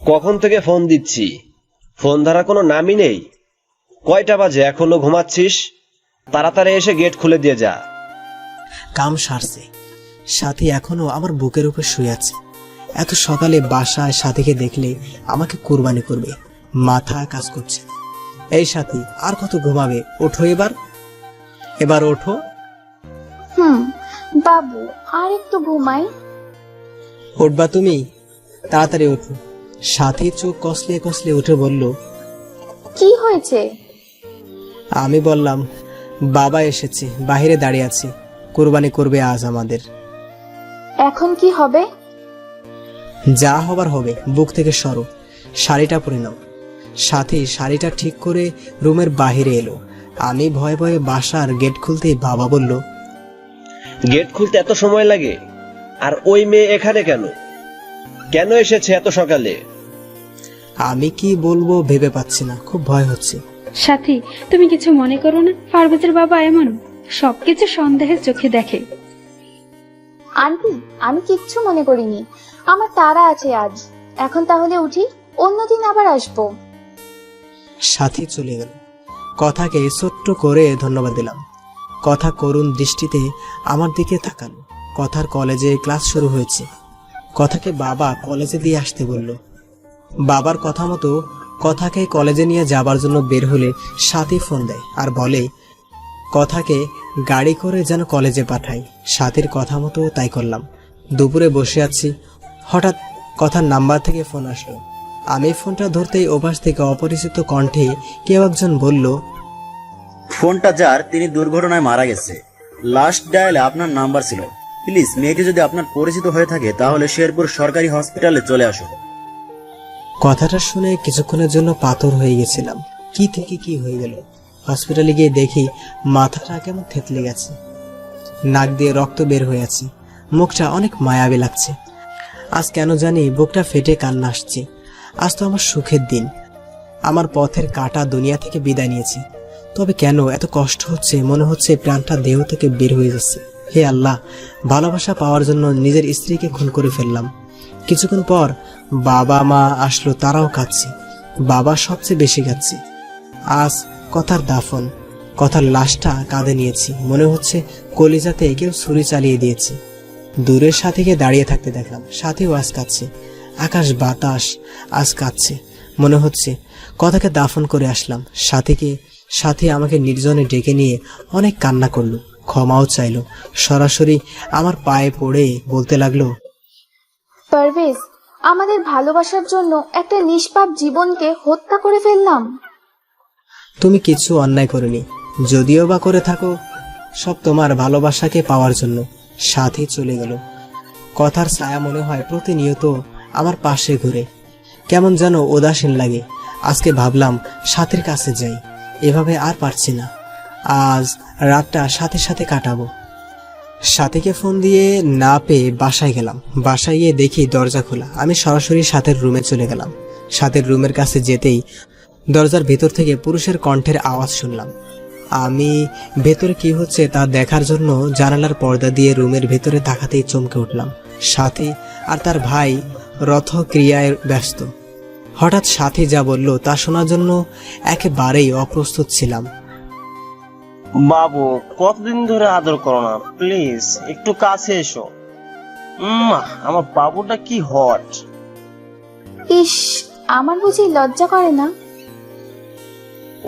কখন থেকে ফোন দিচ্ছি, ফোন ধরা কোনো নামই নেই। কয়টা বাজে এখনো ঘুমাচ্ছিস? তাড়াতাড়ি এসে গেট খুলে দিয়ে যা।
কাম সারছে, সাথী এখনো আমার বুকের উপর শুয়ে আছে। এত সকালে বাসায় সাথীকে দেখলে আমাকে কুরবানি করবে, মাথা কাজ করছে। এই সাথী, আর কত ঘুমাবে? ওঠো এবার, এবার ওঠো।
বাবু, আর একটু ঘুমাই।
উঠবা তুমি? তাড়াতাড়ি ওঠো। সাথী চোখ কসলে কসলে উঠে বলল,
কি হয়েছে?
আমি বললাম, বাবা এসেছে, বাহিরে দাঁড়িয়ে আছে, কুরবানি করবে আজ আমাদের।
এখন কি হবে?
যা হবার হবে, বুক থেকে সরো, শাড়িটা পরে নাও। সাথী শাড়িটা ঠিক করে রুমের বাহিরে এলো। আমি ভয়ে ভয়ে বাসার গেট খুলতেই বাবা বলল,
গেট খুলতে এত সময় লাগে? আর ওই মেয়ে এখানে কেন? কেন এসেছে এত সকালে?
আমি কি বলবো ভেবে পাচ্ছি না, খুব ভয় হচ্ছে।
সাথী, তুমি কিছু মনে করো না, পারভেজের বাবা এমন সবকিছু সন্দেহের চোখে দেখে।
আন্টি, আমি কিচ্ছু মনে করিনি, আমার তাড়া আছে আজ। এখন তাহলে উঠি, অন্যদিন আবার আসবো।
সাথী চলে গেল। কথাকে ছোট্ট করে ধন্যবাদ দিলাম। কথা করুণ দৃষ্টিতে আমার দিকে তাকালো। কথার কলেজে ক্লাস শুরু হয়েছে। কথাকে বাবা কলেজে দিয়ে আসতে বলল। বাবার কথা মতো কথাকে কলেজে নিয়ে যাবার জন্য বের হলে সাথী ফোন দেয় আর বলে কথাকে গাড়ি করে যেন কলেজে পাঠাই। সাথীর কথা মতো তাই করলাম। দুপুরে বসে আছি, হঠাৎ কথার নাম্বার থেকে ফোন আসলো। আমি ফোনটা ধরতেই ওপাশ থেকে অপরিচিত কণ্ঠে কেউ একজন বলল,
ফোনটা যার তিনি দুর্ঘটনায় মারা গেছে। লাস্ট ডায়ালে আপনার নাম্বার ছিল। প্লিজ মেয়েটি যদি আপনার পরিচিত হয়ে থাকে তাহলে শেরপুর সরকারি হসপিটালে চলে আসুন।
কথাটা শুনে কিছুক্ষণের জন্য পাথর হয়ে গেছিলাম। কি থেকে কি হয়ে গেল। হসপিটালে গিয়ে দেখি মাথাটা কেমন থেতলে গেছে, নাক দিয়ে রক্ত বের হয়ে আছে, মুখটা অনেক মায়াবী লাগছে। আজ কেন জানি বুকটা ফেটে কান্না আসছে। আজ তো আমার সুখের দিন, আমার পথের কাটা দুনিয়া থেকে বিদায় নিয়েছে। তবে কেন এত কষ্ট হচ্ছে, মনে হচ্ছে প্রাণটা দেহ থেকে বের হয়ে যাচ্ছে। হে আল্লাহ, ভালোবাসা পাওয়ার জন্য নিজের স্ত্রীকে খুন করে ফেললাম। কিছুক্ষণ পর বাবা মা আসলো, তারাও কাঁদছে। বাবা সবচেয়ে বেশি কাঁদছে। আজ কথার দাফন, কথার লাশটা কাঁধে নিয়েছি। মনে হচ্ছে কলিজাতে কেউ ছুরি চালিয়ে দিয়েছে। দূরের সাথীকে দাঁড়িয়ে থাকতে দেখলাম, সাথীও আজ কাঁদছে। আকাশ বাতাস আজ কাঁদছে। মনে হচ্ছে কথাকে দাফন করে আসলাম। সাথী আমাকে নির্জনে ডেকে নিয়ে অনেক কান্না করলো, ক্ষমাও চাইলো। সরাসরি আমার পায়ে পড়ে বলতে লাগলো,
পারভেজ, আমাদের ভালোবাসার জন্য একটা নিষ্পাপ জীবনকে হত্যা করে ফেললাম।
তুমি কিছু অন্যায় করনি, যদিও বা করে থাকো সব তোমার ভালোবাসাকে পাওয়ার জন্য। সাথী চলে গেল। কথার ছায়া মনে হয় প্রতিনিয়ত আমার পাশে ঘুরে। কেমন যেন উদাসীন লাগে। আজকে ভাবলাম সাথীর কাছে যাই, এভাবে আর পারছি না। আজ রাতটা সাথীর সাথে কাটাবো। সাথীকে ফোন দিয়ে না পেয়ে বাসায় গেলাম। বাসায় গিয়ে দেখি দরজা খোলা। আমি সরাসরি সাথীর রুমে চলে গেলাম। সাথীর রুমের কাছে যেতেই দরজার ভেতর থেকে পুরুষের কণ্ঠের আওয়াজ শুনলাম। আমি ভেতরে কি হচ্ছে তা দেখার জন্য জানালার পর্দা দিয়ে রুমের ভেতরে তাকাতেই চমকে উঠলাম। সাথী আর তার ভাই রথক্রিয়ায় ব্যস্ত। হঠাৎ সাথী যা বলল তা শোনার জন্য একেবারেই অপ্রস্তুত ছিলাম।
বাবু, কতদিন ধরে আদর করো না, প্লিজ একটু কাছে এসো। আমার বাবুটা কি হট।
ইস, আমার বুঝি লজ্জা করে না?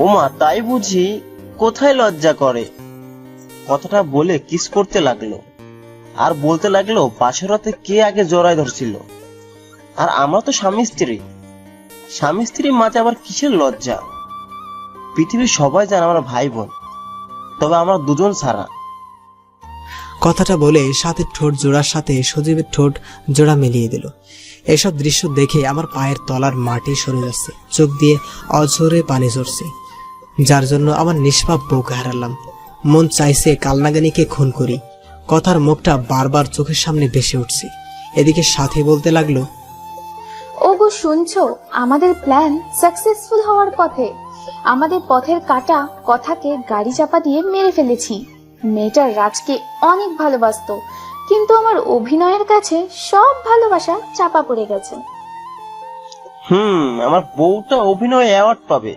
ওমা, তাই বুঝি? কোথায় লজ্জা করে? কথাটা বলে কিস করতে লাগলো, আর বলতে লাগলো পাশের রাতে কে আগে জড়ায় ধরছিল। আর আমরা তো স্বামী স্ত্রীর মাঝে আবার কিসের লজ্জা? পৃথিবীর সবাই জানে আমরা ভাই বোন, তবে আমরা দুজন ছাড়া।
কথাটা বলে সাথীর ঠোঁট জোড়ার সাথে সজীবের ঠোঁট জোড়া মিলিয়ে দিল। এসব দৃশ্য দেখে আমার পায়ের তলার মাটি সরে যাচ্ছে, চোখ দিয়ে অঝরে পানি ঝরছে, যার জন্য আমার নিষ্পাপ বউকে হারালাম। মন চাইছে কালনাগানিকে খুন করি। কথার মুখটা বারবার চোখের সামনে ভেসে উঠছে। এদিকে সাথী বলতে লাগলো,
ওগো শুনছো, আমাদের প্ল্যান সাকসেসফুল হওয়ার পথে। আমাদের পথের কাটা কথাকে গাড়ি চাপা দিয়ে মেরে ফেলেছি। মেয়েটা রাজকে অনেক ভালোবাসতো, কিন্তু আমার অভিনয়ের কাছে সব ভালোবাসা চাপা পড়ে গেছে।
আমার বউটা অভিনয় অ্যাওয়ার্ড পাবে।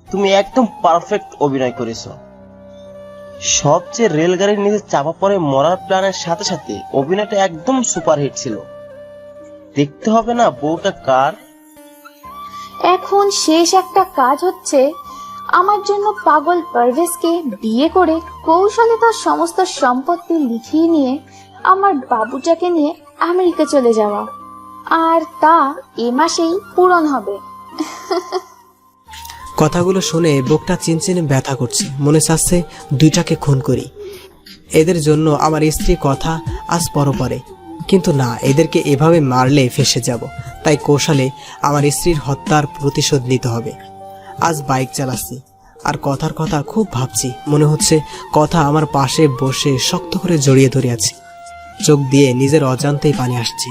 তুমি একদম পারফেক্ট অভিনয় করেছো। সবচেয়ে রেলগাড়ির নিচে চাপা পড়ে মরার প্ল্যানের সাথে সাথে অভিনয়টা একদম সুপারহিট ছিল। দেখতে হবে না বউটা কার?
এখন শেষ একটা কাজ হচ্ছে, আমার জন্য পাগল পারভেজকে বিয়ে করে কৌশলে তার সমস্ত সম্পত্তি লিখিয়ে নিয়ে আমার বাবুটাকে নিয়ে আমেরিকা চলে যাওয়া। আর তা এ মাসেই পূরণ হবে।
কথাগুলো শুনে বুকটা চিনচিনে ব্যথা করছে। মনে চাচ্ছে দুইটাকে খুন করি। এদের জন্য আমার স্ত্রী কথা আজ পরে, কিন্তু না, এদেরকে এভাবে মারলে ফেসে যাব। তাই কৌশলে আমার স্ত্রীর হত্যার প্রতিশোধ নিতে হবে। আজ বাইক চালাচ্ছি আর কথার কথা খুব ভাবছি। মনে হচ্ছে কথা আমার পাশে বসে শক্ত করে জড়িয়ে ধরে আছে। চোখ দিয়ে নিজের অজান্তেই পানি আসছে।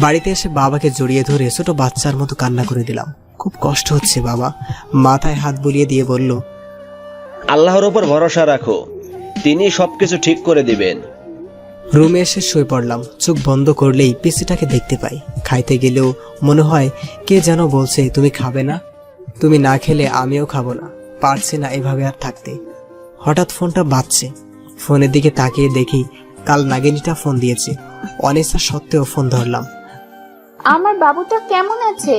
বাড়িতে এসে বাবাকে জড়িয়ে ধরে ছোট বাচ্চার মতো কান্না করে দিলাম। খুব কষ্ট হচ্ছে বাবা। মাথায় হাত বুলিয়ে দিয়ে বলল,
আল্লাহর উপর ভরসা রাখো, তিনি সবকিছু ঠিক করে দিবেন।
রুমে এসে শুয়ে পড়লাম। চোখ বন্ধ করলেই পিসিটাকে দেখতে পাই। খাইতে গেলেও মনে হয় কে যেন বলছে, তুমি খাবে না? তুমি না খেলে আমিও খাবো না। পারছি না এভাবে আর থাকতে। হঠাৎ ফোনটা বাজছে। ফোনের দিকে তাকিয়ে দেখি কাল নাগিনীটা ফোন দিয়েছে। অনিচ্ছা সত্ত্বেও ফোন ধরলাম।
আমার বাবুটা কেমন আছে?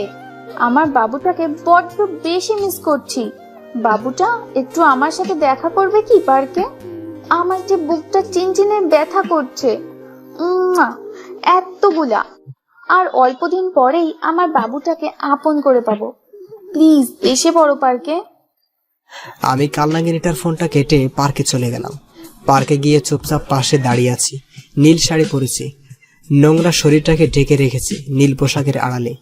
আমার বাবুটাকে বড্ড বেশি মিস করছি। বাবুটা একটু আমার সাথে দেখা করবে কি পার্কে? আমার যে বুকটা চিনচিনে ব্যথা করছে। এতগুলা। আর অল্প দিন পরেই আমার বাবুটাকে আপন করে পাবো। প্লিজ এসে পড়ো পার্কে।
আমি কালনাগিনীটার ফোনটা কেটে পার্কে চলে গেলাম। পার্কে গিয়ে চুপচাপ পাশে দাঁড়িয়ে আছি। নীল শাড়ি পরেছি, নোংরা শরীরটাকে ঢেকে রেখেছি নীল পোশাকের আড়ালে।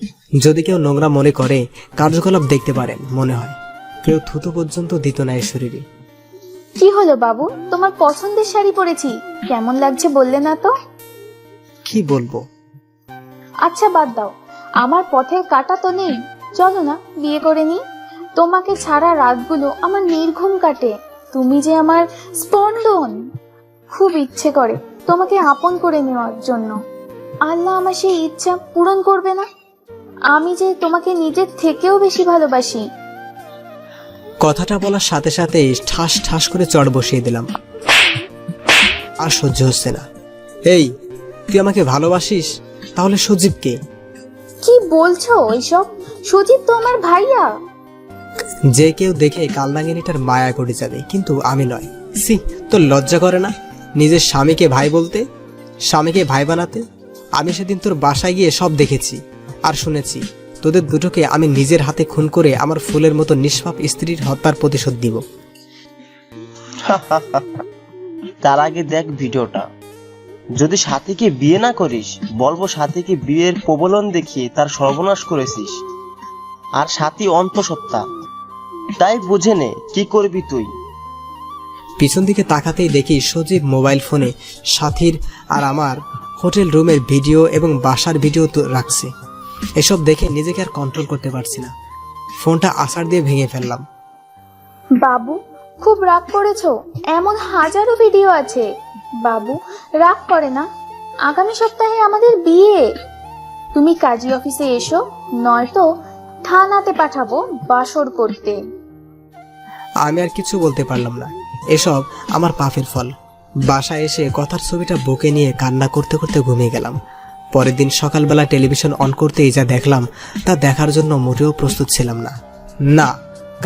যদি কেউ নোংরা মনে করে কার্যকলাপ দেখতে পারেন মনে হয়। কেউ থুতু পর্যন্ত দিত না এই শরীরে।
কি হলো বাবু, তোমার পছন্দের শাড়ি পরেছি, কেমন লাগছে বললে না তো?
কি বলবো?
আচ্ছা বাদ দাও, আমার পথের কাটা তো নেই, চলো না বিয়ে করে নি। তোমাকে ছাড়া রাতগুলো আমার নির্ঘুম কাটে, তুমি যে আমার স্পন্দন। খুব ইচ্ছে করে তোমাকে আপন করে নেওয়ার জন্য। আল্লাহ আমার সেই ইচ্ছা পূরণ করবে না? আমি যে তোমাকে নিজের থেকেও বেশি ভালোবাসি।
কথাটা বলার সাথে সাথে ঠাস ঠাস করে চড় বসিয়ে দিলাম। আর সহ্য হচ্ছে না। এই, তুই আমাকে ভালোবাসিস? তাহলে সজীবকে?
কি বলছো এইসব? সজীব তো আমার ভাইয়া।
যে কেউ দেখে কালনাগিনীটার মায়া করে যাবে, কিন্তু আমি নয়। সি, তোর লজ্জা করে না নিজের স্বামীকে ভাই বলতে, স্বামীকে ভাই বানাতে? আমি সেদিন তোর বাসায় গিয়ে সব দেখেছি আর শুনেছি। তোদের দুটোকে আমি নিজের হাতে খুন করে আমার ফুলের মতো নিষ্পাপ স্ত্রীর হত্যার প্রতিশোধ দিব।
তার আগে দেখ ভিডিওটা। যদি সাথীকে বিয়ে না করিস, বলবো সাথীকে বিয়ের প্রবলন দেখিয়ে তার সর্বনাশ করেছিস। আর সাথী অন্তঃসত্ত্বা, তাই বুঝে নে কি করবি তুই।
পিছন দিকে তাকাতেই দেখি সজীব মোবাইল ফোনে সাথীর আর আমার হোটেল রুমের ভিডিও এবং বাসার ভিডিও রাখছে। এসব দেখে নিজেকে আর কন্ট্রোল করতে পারছি না। ফোনটা আছাড় দিয়ে ভেঙে ফেললাম।
বাবু খুব রাগ করেছো? এমন হাজারো ভিডিও আছে। বাবু রাগ করে না, আগামী সপ্তাহে আমাদের বিয়ে। তুমি কাজী অফিসে এসো, নয়তো থানাতে পাঠাবো বাসর করতে।
আমি আর কিছু বলতে পারলাম না। এসব আমার পাপের ফল। বাসায় এসে কথার ছবিটা বুকে নিয়ে কান্না করতে করতে ঘুমিয়ে গেলাম। পরের দিন সকালবেলা টেলিভিশন অন করতেই যা দেখলাম তা দেখার জন্য মোটেও প্রস্তুত ছিলাম না।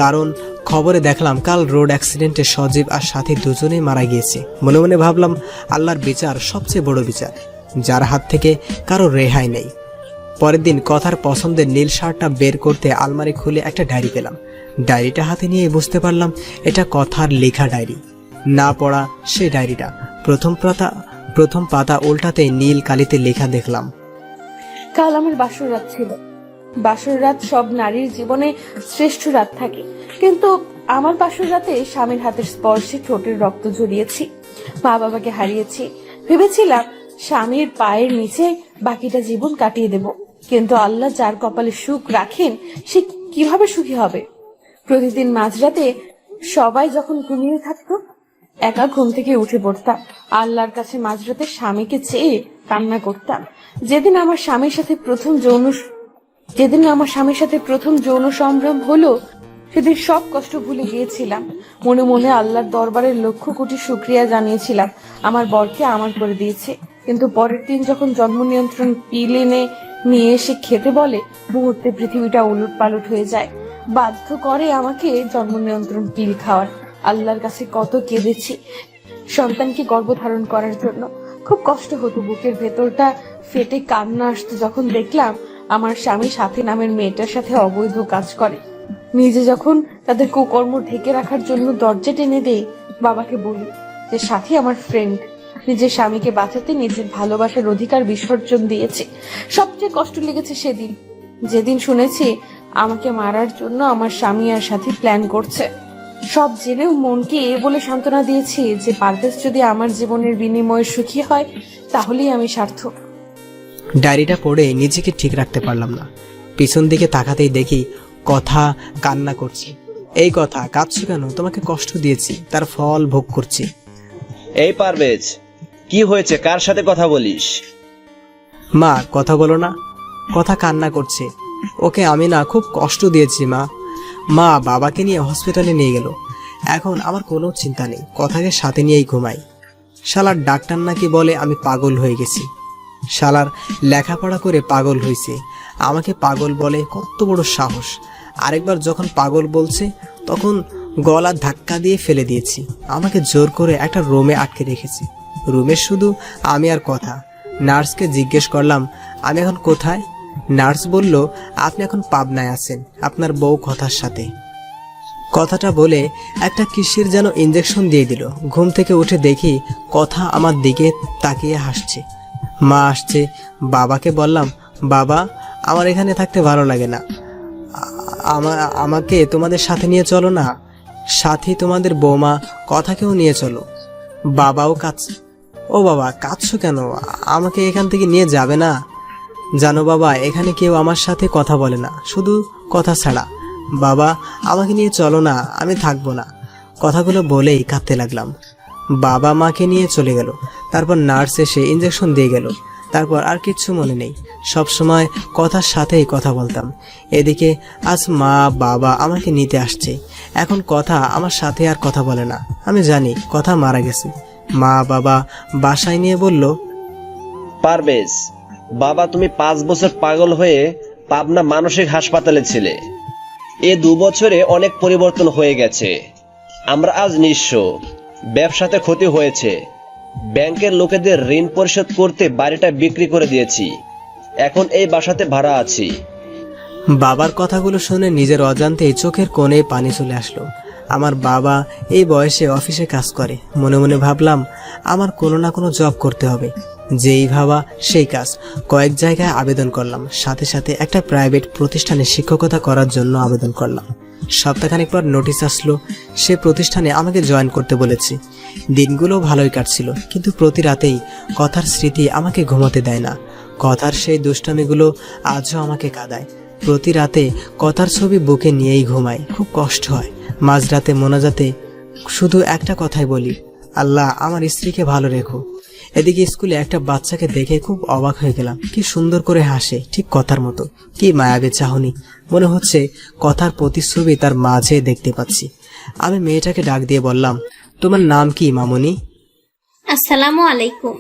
কারণ খবরে দেখলাম কাল রোড অ্যাক্সিডেন্টে সজীব আর সাথী দুজনেই মারা গিয়েছে। মনে মনে ভাবলাম আল্লাহর বিচার সবচেয়ে বড় বিচার, যার হাত থেকে কারো রেহাই নেই। পরের দিন কথার পছন্দের নীল শার্টটা বের করতে আলমারি খুলে একটা ডায়েরি পেলাম। ডায়েরিটা হাতে নিয়ে বুঝতে পারলাম এটা কথার লেখা ডায়েরি। না পড়া সেই ডায়েরিটা। প্রথম পাতা উল্টাতে নীল কালিতে লেখা দেখলাম,
কাল আমার বাসর রাত ছিল। বাসর রাত সব নারীর জীবনে শ্রেষ্ঠ রাত থাকে, কিন্তু আমার বাসর রাতে স্বামীর হাতের স্পর্শে ঠোঁটের রক্ত ঝরিয়েছি, মা বাবাকে হারিয়েছি। ভেবেছিলাম স্বামীর পায়ের নিচে বাকিটা জীবন কাটিয়ে দেব, কিন্তু আল্লাহ যার কপালে সুখ রাখেন সে কিভাবে সুখী হবে। প্রতিদিন মাঝরাতে সবাই যখন ঘুমিয়ে থাকতো, একা ঘুম থেকে উঠে পড়তাম, আল্লাহর কাছে মাঝরাতে স্বামীকে চেয়ে কান্না করতাম। যেদিন আমার স্বামীর সাথে প্রথম যৌন সম্ভ্রম হলো, সেদিন সব কষ্ট ভুলে গিয়েছিলাম। মনে মনে আল্লাহর দরবারে লক্ষ কোটি শুকরিয়া জানিয়েছিলাম আমার বরকে আমার করে দিয়েছে। কিন্তু পরের দিন যখন জন্ম নিয়ন্ত্রণ পিল এনে নিয়ে এসে খেতে বলে, মুহূর্তে পৃথিবীটা উলট পালট হয়ে যায়। বাধ্য করে আমাকে জন্ম নিয়ন্ত্রণ পিল খাওয়ার। আল্লাহর কাছে কত কেঁদেছি সন্তানকে গর্ভধারণ করার জন্য। খুব কষ্ট হতো, বুকের ভেতরটা ফেটে কান্না আসতো যখন দেখলাম আমার স্বামী সাথী নামের মেয়েটার সাথে অবৈধ কাজ করে। নিজে যখন তাদের কুকর্ম ঢেকে রাখার জন্য দরজা টেনে দেই, বাবাকে বলি যে সাথী আমার ফ্রেন্ড, নিজের স্বামীকে বাঁচাতে নিজের ভালোবাসার অধিকার বিসর্জন দিয়েছে। সবচেয়ে কষ্ট লেগেছে সেদিন, যেদিন শুনেছি আমাকে মারার জন্য আমার স্বামী আর সাথী প্ল্যান করছে। সব জেনেও মনকে এ বলে সান্ত্বনা দিয়েছি যে পারভেজ যদি আমার জীবনের বিনিময়ে সুখী হয় তাহলেই আমি সার্থক।
ডায়েরিটা পড়ে নিজেকে ঠিক রাখতে পারলাম না। পিছন দিকে তাকাতেই দেখি কথা কান্না করছে। এই কথা, কাঁদছো কেন? তোমাকে কষ্ট দিয়েছি, তার ফল ভোগ করছি।
এই পারভেজ, কি হয়েছে? কার সাথে কথা বলিস?
মা, কথা বলো না। কথা কান্না করছে। ওকে আমি না খুব কষ্ট দিয়েছি মা বাবাকে নিয়ে হসপিটালে নিয়ে গেল। এখন আমার কোনো চিন্তা নেই, কথাকে সাথে নিয়েই ঘুমাই। শালার ডাক্তার নাকি বলে আমি পাগল হয়ে গেছি। শালার লেখাপড়া করে পাগল হয়েছে, আমাকে পাগল বলে? কত বড় সাহস! আরেকবার যখন পাগল বলছে তখন গলা ধাক্কা দিয়ে ফেলে দিয়েছি। আমাকে জোর করে একটা রুমে আটকে রেখেছি। রুমে শুধু আমি আর কথা। নার্সকে জিজ্ঞেস করলাম আমি এখন কোথায়? নার্স বলল, আপনি এখন পাবনায় আছেন আপনার বউ কথার সাথে। কথাটা বলে একটা কিসের যেন ইঞ্জেকশন দিয়ে দিল। ঘুম থেকে উঠে দেখি কথা আমার দিকে তাকিয়ে হাসছে। মা আসছে। বাবাকে বললাম, বাবা আমার এখানে থাকতে ভালো লাগে না, আমাকে তোমাদের সাথে নিয়ে চলো না, সাথে তোমাদের বৌমা কথাকেও নিয়ে চলো। বাবাও কাঁদছে। ও বাবা, কাঁদছো কেন? আমাকে এখান থেকে নিয়ে যাবে না? জানো বাবা, এখানে কেউ আমার সাথে কথা বলে না, শুধু কথা ছাড়া। বাবা আমাকে নিয়ে চলো না, আমি থাকবো না। কথাগুলো বলেই কাঁদতে লাগলাম। বাবা মাকে নিয়ে চলে গেল। তারপর নার্স এসে ইঞ্জেকশন দিয়ে গেল। তারপর আর কিচ্ছু মনে নেই। সব সময় কথার সাথেই কথা বলতাম। এদিকে আজ মা বাবা আমাকে নিতে আসছে। এখন কথা আমার সাথে আর কথা বলে না। আমি জানি কথা মারা গেছে। মা বাবা বাসায় নিয়ে বলল,
পারভেজ বাবা, তুমি 5 বছর পাগল হয়ে পাবনা মানসিক হাসপাতালে ছিলে। এ 2 বছরে অনেক পরিবর্তন হয়ে গেছে। আমরা আজ নিঃস্ব, ব্যবসাতে ক্ষতি হয়েছে, ব্যাংকের লোকেদের ঋণ পরিশোধ করতে বাড়িটা বিক্রি করে দিয়েছি। এখন এই বাসাতে ভাড়া আছি।
বাবার কথাগুলো শুনে নিজের অজান্তেই চোখের কোণে পানি চলে আসলো। আমার বাবা এই বয়সে অফিসে কাজ করে। মনে মনে ভাবলাম আমার কোনো না কোনো জব করতে হবে। যেই ভাবা সেই কাজ। কয়েক জায়গায় আবেদন করলাম, সাথে সাথে একটা প্রাইভেট প্রতিষ্ঠানে শিক্ষকতা করার জন্য আবেদন করলাম। সপ্তাহখানেক পর নোটিশ আসলো, সে প্রতিষ্ঠানে আমাকে জয়েন করতে বলেছে। দিনগুলো ভালোই কাটছিল, কিন্তু প্রতি রাতেই কথার স্মৃতি আমাকে ঘুমাতে দেয় না। কথার সেই দুষ্টামিগুলো আজও আমাকে কাঁদায়। প্রতি রাতে কথার ছবি বুকে নিয়েই ঘুমাই। খুব কষ্ট হয়। মাঝরাতে মোনাজাতে শুধু একটা কথাই বলি, আল্লাহ আমার স্ত্রীকে ভালো রেখো। এদিকে স্কুলে একটা বাচ্চাকে দেখে খুব অবাক হয়ে গেলাম। কি সুন্দর করে হাসে, ঠিক কথার মতো। কি মায়াবী চাহনি, মনে হচ্ছে কথার প্রতিচ্ছবি তার মাঝে দেখতে পাচ্ছি। আমি মেয়েটাকে ডাক দিয়ে বললাম, তোমার নাম কি মামুনি?
আসসালামু আলাইকুম।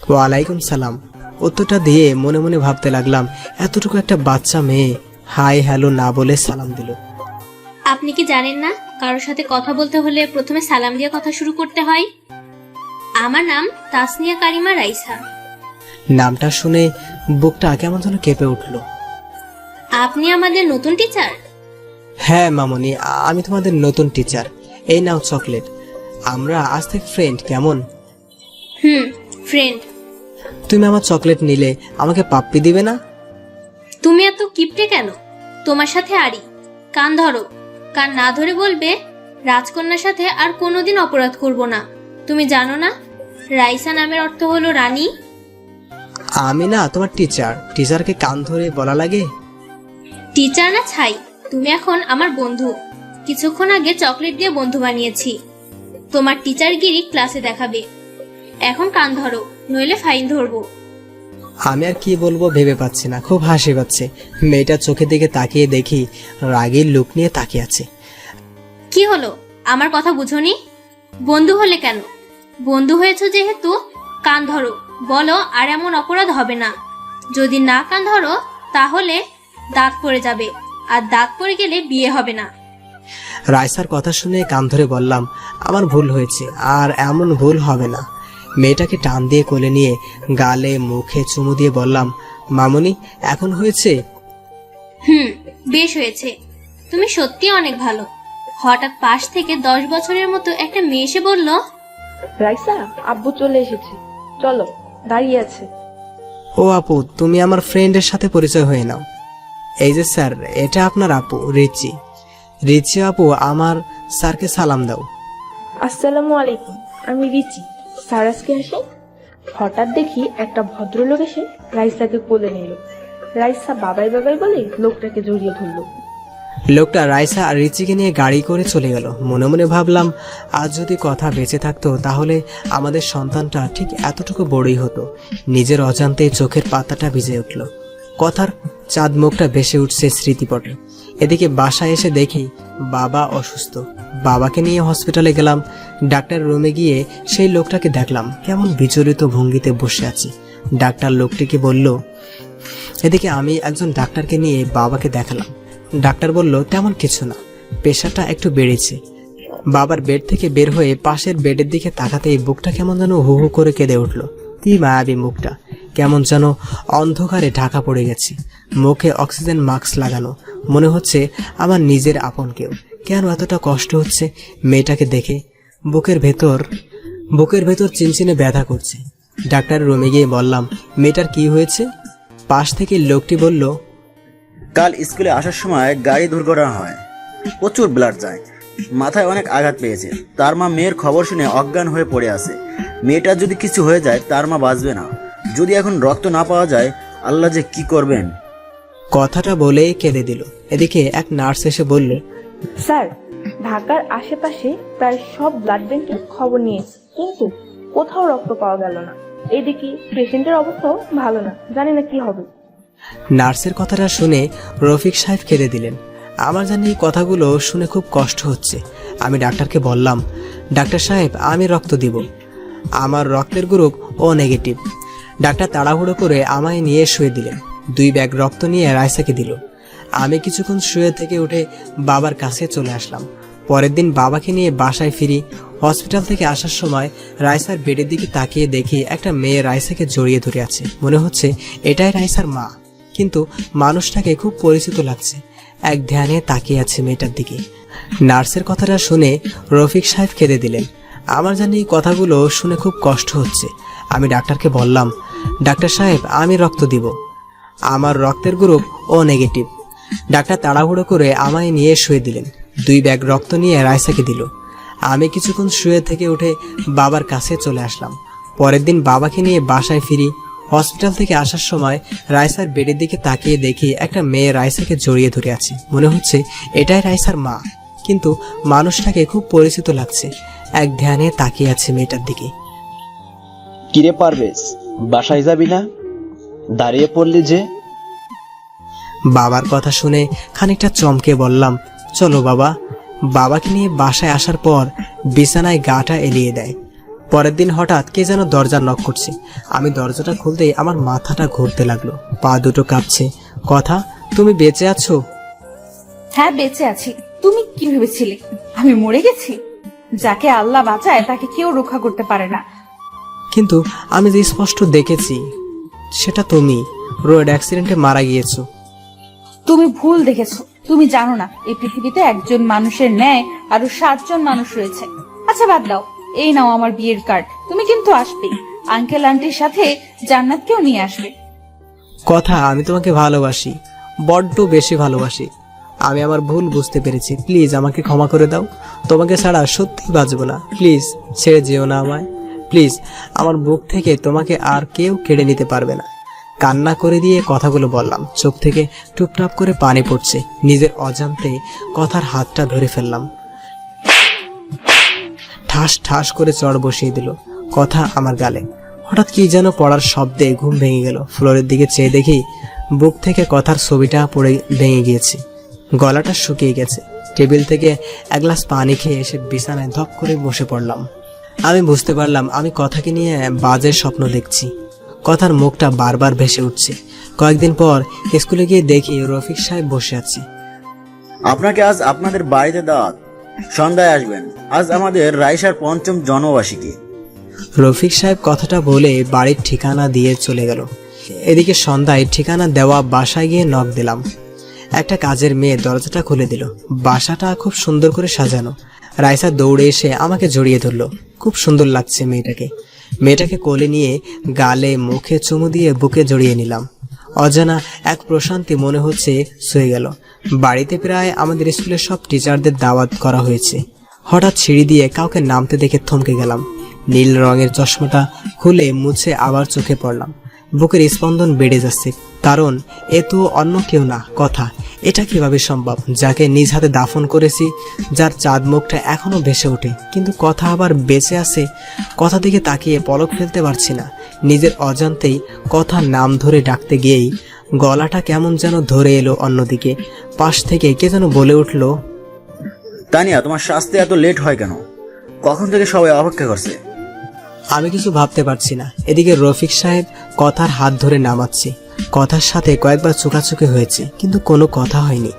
ওয়ালাইকুম সালাম। উত্তরটা দিয়ে মনে মনে ভাবতে লাগলাম, এতটুকু একটা বাচ্চা মেয়ে হাই হ্যালো না বলে সালাম দিল।
আপনি কি জানেন না, কারোর সাথে কথা বলতে হলে প্রথমে সালাম দিয়ে কথা শুরু করতে হয়? আমার নাম তাসনিয়া কারিমা রাইসা।
নামটা শুনে বুকটা কেমন যেন কেঁপে উঠলো।
আপনি আমাদের নতুন টিচার?
হ্যাঁ মামুনি, আমি তোমাদের নতুন টিচার। এই নাও চকলেট। আমরা আজ থেকে ফ্রেন্ড, কেমন?
ফ্রেন্ড।
তুমি আমার চকলেট নিলে আমাকে পাপ্পি দিবে না?
তুমি এত কিপটে কেন? তোমার সাথে আরি। কান ধরো। কান না ধরে বলবে, রাজকন্যার সাথে আর কোনোদিন অপরাধ করব না। তুমি জানো না রাইসা নামের অর্থ হলো রানী?
আমি না তোমার টিচার। টিচারকে কান ধরে বলা লাগে?
টিচার না ছাই, তুমি এখন আমার বন্ধু। কিছুক্ষণ আগে চকলেট দিয়ে বন্ধু বানিয়েছি। তোমার টিচারগিরি ক্লাসে দেখাবে। এখন কান ধরো, নইলে ফাইন ধরবো।
আমি আর কি বলবো ভেবে পাচ্ছি না। খুব হাসি পাচ্ছে। মেয়েটার চোখের দিকে তাকিয়ে দেখি রাগের লুক নিয়ে তাকিয়ে আছে।
কি হলো, আমার কথা বুঝোনি? বন্ধু হলে কেন? বন্ধু হয়েছো যেহেতু কান ধরো, বলো আর এমন অপরাধ হবে না। যদি না কান ধরো তাহলে দাঁত পড়ে যাবে, আর দাঁত পড়ে গেলে বিয়ে হবে না।
রাইসার কথা শুনে কান ধরে বললাম, আমার ভুল হয়েছে, আর এমন ভুল হবে না। মেয়েটাকে টান দিয়ে কোলে নিয়ে গালে মুখে চুমু দিয়ে বললাম, মামুনি এখন হয়েছে?
বেশ হয়েছে। তুমি সত্যি অনেক ভালো। হঠাৎ পাশ থেকে 10 বছরের মতো একটা মেয়ে এসে বলল,
রাইসা, আব্বু চলে এসেছে, চলো, দাঁড়িয়ে আছে।
ও আপু, তুমি আমার ফ্রেন্ডের সাথে পরিচয় হয়ে নাও। এই যে স্যার, এটা আপনার আপু রিচি। রিচি আপু, আমার স্যারকে সালাম দাও।
আসসালামু আলাইকুম, আমি রিচি। স্যার আজকে আসেন। হঠাৎ দেখি একটা ভদ্রলোক এসে রাইসাকে কোলে নিল। রাইসা বাবাই বাবাই বলে লোকটাকে জড়িয়ে ধরল।
লোকটা রাইসা আর রিচিকে নিয়ে গাড়ি করে চলে গেল। মনে মনে ভাবলাম, আজ যদি কথা বেঁচে থাকতো তাহলে আমাদের সন্তানটা ঠিক এতটুকু বড়ই হতো। নিজের অজান্তেই চোখের পাতাটা ভিজে উঠল। কথার চাঁদ মুখটা ভেসে উঠছে স্মৃতিপটে। এদিকে বাসায় এসে দেখি বাবা অসুস্থ। বাবাকে নিয়ে হসপিটালে গেলাম। ডাক্তার রুমে গিয়ে সেই লোকটাকে দেখলাম কেমন বিচলিত ভঙ্গিতে বসে আছে। ডাক্তার লোকটিকে বলল। এদিকে আমি একজন ডাক্তারকে নিয়ে বাবাকে দেখালাম। ডাক্তার বলল, তেমন কিছু না, প্রেশারটা একটু বেড়েছে। বাবার বেড থেকে বের হয়ে পাশের বেডের দিকে তাকাতেই বুকটা কেমন যেন হু হু করে কেঁদে উঠল। কি মায়াবী মুখটা। কেমন যেন অন্ধকারে ঢাকা পড়ে গেছে। মুখে অক্সিজেন মাস্ক লাগানো, মনে হচ্ছে আমার নিজের আপন কেউ। কেন এতটা কষ্ট হচ্ছে মেয়েটাকে দেখে? বুকের ভেতর চিনচিনে ব্যথা করছে। ডাক্তারের রুমে গিয়ে বললাম, মেয়েটার কি হয়েছে? পাশ থেকে লোকটি বলল,
কাল স্কুলে আসার সময় গাড়ি দুর্ঘটনা হয়, প্রচুর ব্লাড যায়, মাথায় অনেক আঘাত পেয়েছে। তার মা মেয়ের খবর শুনে অজ্ঞান হয়ে পড়ে আছে। মেয়েটার যদি কিছু হয়ে যায় তার মা বাঁচবে না। যদি এখন রক্ত না পাওয়া যায়, আল্লাহ যে কি করবেন।
কথাটা বলেই কেঁদে দিল। এদিকে এক নার্স এসে বলল,
স্যার, ঢাকার আশেপাশে প্রায় সব ব্লাড ব্যাংকে খবর নিয়েছি, কিন্তু কোথাও রক্ত পাওয়া গেল না। এদিকে পেশেন্টের অবস্থাও ভালো না, জানি না কি হবে।
নার্সের কথাটা শুনে রফিক সাহেব কেঁদে দিলেন। আমার জানি এই কথাগুলো শুনে খুব কষ্ট হচ্ছে। আমি ডাক্তারকে বললাম, ডাক্তার সাহেব, আমি রক্ত দিব, আমার রক্তের গ্রুপ ও নেগেটিভ। ডাক্তার তাড়াহুড়ো করে আমায় নিয়ে শুয়ে দিলেন। 2 ব্যাগ রক্ত নিয়ে রাইসাকে দিল। আমি কিছুক্ষণ শুয়ে থেকে উঠে বাবার কাছে চলে আসলাম। পরের দিন বাবাকে নিয়ে বাসায় ফিরি। হসপিটাল থেকে আসার সময় রাইসার বেডের দিকে তাকিয়ে দেখি একটা মেয়ে রাইসাকে জড়িয়ে ধরে আছে। মনে হচ্ছে এটাই রাইসার মা, কিন্তু মানুষটাকে খুব পরিচিত লাগছে। এক ধ্যানে তাকিয়ে আছে মেয়েটার দিকে। নার্সের কথাটা শুনে রফিক সাহেব কেঁদে দিলেন। আমার জানি এই কথাগুলো শুনে খুব কষ্ট হচ্ছে। আমি ডাক্তারকে বললাম, ডাক্তার সাহেব, আমি রক্ত দিব, আমার রক্তের গ্রুপ ও নেগেটিভ। ডাক্তার তাড়াহুড়ো করে আমায় নিয়ে শুয়ে দিলেন। 2 ব্যাগ রক্ত নিয়ে রাইসাকে দিল। আমি কিছুক্ষণ শুয়ে থেকে উঠে বাবার কাছে চলে আসলাম। পরের দিন বাবাকে নিয়ে বাসায় ফিরি। হসপিটাল থেকে আসার সময় রাইসার বেডের দিকে তাকিয়ে দেখি একটা মেয়ে রাইসাকে জড়িয়ে ধরে আছে। মনে হচ্ছে এটাই রাইসার মা, কিন্তু মানুষটাকে খুব পরিচিত লাগছে। এক ধ্যানে তাকিয়ে আছে মেয়েটার দিকে।
কিরে পারভেজ, বাসায় যাবি না? দাঁড়িয়ে পড়লি যে?
বাবার কথা শুনে খানিকটা চমকে বললাম, চলো বাবা। বাবাকে নিয়ে বাসায় আসার পর বিছানায় গাটা এলিয়ে দেয়। পরের দিন হঠাৎ কে যেন দরজা নক করছে। আমি দরজাটা খুলতেই আমার মাথাটা ঘুরতে লাগলো, পা দুটো কাঁপছে। কথা, তুমি বেঁচে আছো?
হ্যাঁ, বেঁচে আছি। তুমি কি ভেবেছিলে আমি মরে গেছি? যাকে আল্লাহ বাঁচায় তাকে কেউ রক্ষা করতে পারে না।
কিন্তু আমি যে স্পষ্ট দেখেছি সেটা তুমি রোড অ্যাক্সিডেন্টে মারা গিয়েছো।
তুমি ভুল দেখেছো। তুমি জানো না এই পৃথিবীতে একজন মানুষের ন্যায় আরো 7 জন মানুষ রয়েছে। আচ্ছা বাদ দাও, এই নাও আমার বিয়ের কার্ড। তুমি কিন্তু আসবে, আঙ্কেল আন্টির সাথে জান্নাতকেও নিয়ে আসবে।
কথা, আমি তোমাকে ভালোবাসি, বড্ড বেশি ভালোবাসি। আমি আমার ভুল বুঝতে পেরেছি, প্লিজ আমাকে ক্ষমা করে দাও। তোমাকে ছাড়া সত্যি বাঁচবো না, প্লিজ ছেড়ে যেও না আমায়। প্লিজ, আমার বুক থেকে তোমাকে আর কেউ কেড়ে নিতে পারবে না। কান্না করে দিয়ে কথাগুলো বললাম। চোখ থেকে টুপটাপ করে পানি পড়ছে। নিজের অজান্তে কথার হাতটা ধরে ফেললাম। ঠাস ঠাস করে চড় বসিয়ে দিল কথা আমার গালে। হঠাৎ কি যেন পড়ার শব্দে ঘুম ভেঙে গেল। ফ্লোরের দিকে চেয়ে দেখি বুক থেকে কথার ছবিটা পড়ে ভেঙে গিয়েছে, গলাটা শুকিয়ে গেছে। টেবিল থেকে 1 গ্লাস পানি খেয়ে এসে বিছানায় ধপ করে বসে পড়লাম। আমি বুঝতে পারলাম আমি কথাকে নিয়ে বাজে স্বপ্ন দেখছি। কথার মুখটা বারবার ভেসে উঠছে। কয়েকদিন পর স্কুলে গিয়ে দেখি রফিক সাহেব বসে আছে।
আপনাকে আজ আপনাদের বাড়িতে দাওয়াত, সন্ধ্যায় আসবেন। আজ আমাদের রাইসার 5ম জন্মবার্ষিকী।
রফিক সাহেব কথাটা বলে বাড়ির ঠিকানা দিয়ে চলে গেল। এদিকে সন্ধ্যায় ঠিকানা দেওয়া বাসায় গিয়ে নক দিলাম। একটা কাজের মেয়ে দরজাটা খুলে দিল। বাসাটা খুব সুন্দর করে সাজানো। রাইসা দৌড়ে এসে আমাকে জড়িয়ে ধরলো। খুব সুন্দর লাগছে মেয়েটাকে কোলে নিয়ে গালে মুখে চুমু দিয়ে বুকে জড়িয়ে নিলাম। অজানা এক প্রশান্তি মনে হচ্ছে ছুঁয়ে গেল। বাড়িতে প্রায় আমাদের স্কুলের সব টিচারদের দাওয়াত করা হয়েছে। হঠাৎ সিঁড়ি দিয়ে কাউকে নামতে দেখে থমকে গেলাম। নীল রঙের চশমাটা খুলে মুছে আবার চোখে পড়লাম। বুকের স্পন্দন বেড়ে যাচ্ছে, কারণ এ তো অন্য কেউ না, কথা। এটা কিভাবে সম্ভব? যাকে নিজ হাতে দাফন করেছি, যার চাঁদ মুখটা এখনো ভেসে ওঠে, কিন্তু কথা আবার বেঁচে আছে। কথা দিকে তাকিয়ে পলক ফেলতে পারছি না। নিজের অজান্তেই কথার নাম ধরে ডাকতে গিয়েই গলাটা কেমন যেন ধরে এলো অন্যদিকে। পাশ থেকে কে যেন বলে উঠল,
তানিয়া, তোমার শাস্তি এত লেট হয় কেন? কখন থেকে সবাই অপেক্ষা করছে।
আমি কিছু ভাবতে পারছি না। এদিকে রফিক সাহেব কথার হাত ধরে নামাচ্ছে। কথার সাথে কয়েকবার চোখাচোখি হয়েছে, কিন্তু কোনো কথা হয়নি।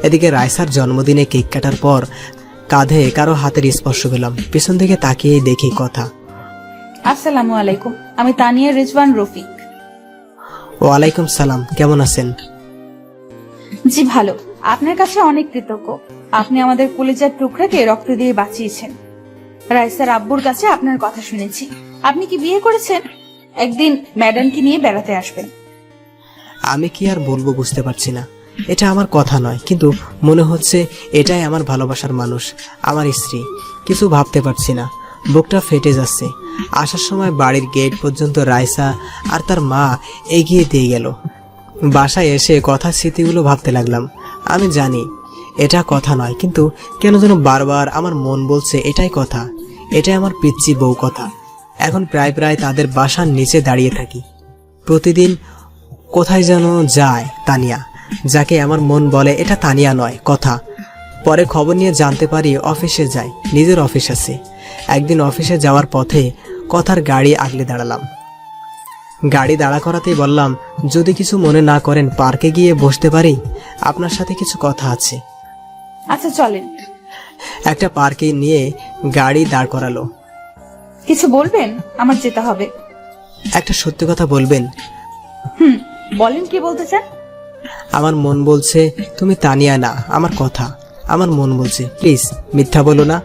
এদিকে রাইসার জন্মদিনে কেক কাটার পর কাঁধে কারো হাতের স্পর্শ পেলাম। পিছন থেকে তাকিয়ে দেখি কথা।
আসসালামু আলাইকুম, আমি তানিয়া রিজওয়ান রফিক।
ওয়ালাইকুম সালাম, কেমন আছেন?
জি ভালো, আপনার কাছে অনেক কৃতজ্ঞ। আপনি আমাদের কলিজার টুকরাকে রক্ত দিয়ে বাঁচিয়েছেন। রাইসার আব্বুর কাছে আপনার কথা শুনেছি। আপনি কি বিয়ে করেছেন? একদিন ম্যাডামকে নিয়ে বেড়াতে আসবেন।
আমি কি আর বলবো বুঝতে পারছি না। এটা আমার কথা নয়, কিন্তু মনে হচ্ছে এটাই আমার ভালোবাসার মানুষ, আমার স্ত্রী। কিছু ভাবতে পারছি না, বুকটা ফেটে যাচ্ছে। আসার সময় বাড়ির গেট পর্যন্ত রাইসা আর তার মা এগিয়ে দিয়ে গেল। বাসায় এসে কথার স্মৃতিগুলো ভাবতে লাগলাম। আমি জানি এটা কথা নয়, কিন্তু কেন যেন বারবার আমার মন বলছে এটাই কথা, এটাই আমার পিচ্চি বউ কথা। এখন প্রায় প্রায় তাদের বাসার নিচে দাঁড়িয়ে থাকি। প্রতিদিন কোথায় যেন যায় তানিয়া, যাকে আমার মন বলে এটা তানিয়া নয়, কথা। পরে খবর নিয়ে জানতে পারি অফিসে যায়, নিজের অফিস আছে। একদিন অফিসে যাওয়ার পথে কথার গাড়ি আগলে দাঁড়ালাম। গাড়ি দাঁড়া করাতেই বললাম, যদি কিছু মনে না করেন পার্কে গিয়ে বসতে পারি, আপনার সাথে কিছু কথা আছে।
আচ্ছা চলেন।
একটা পার্কে নিয়ে গাড়ি দাঁড় করালো।
কিছু বলবেন? আমার যেতে হবে।
একটা সত্যি কথা বলবেন?
বলেন, কি বলতে চান?
আমার মন বলছে তুমি তানিয়া না, আমার কথা। আমার মন বলছে প্লিজ মিথ্যা বলো না।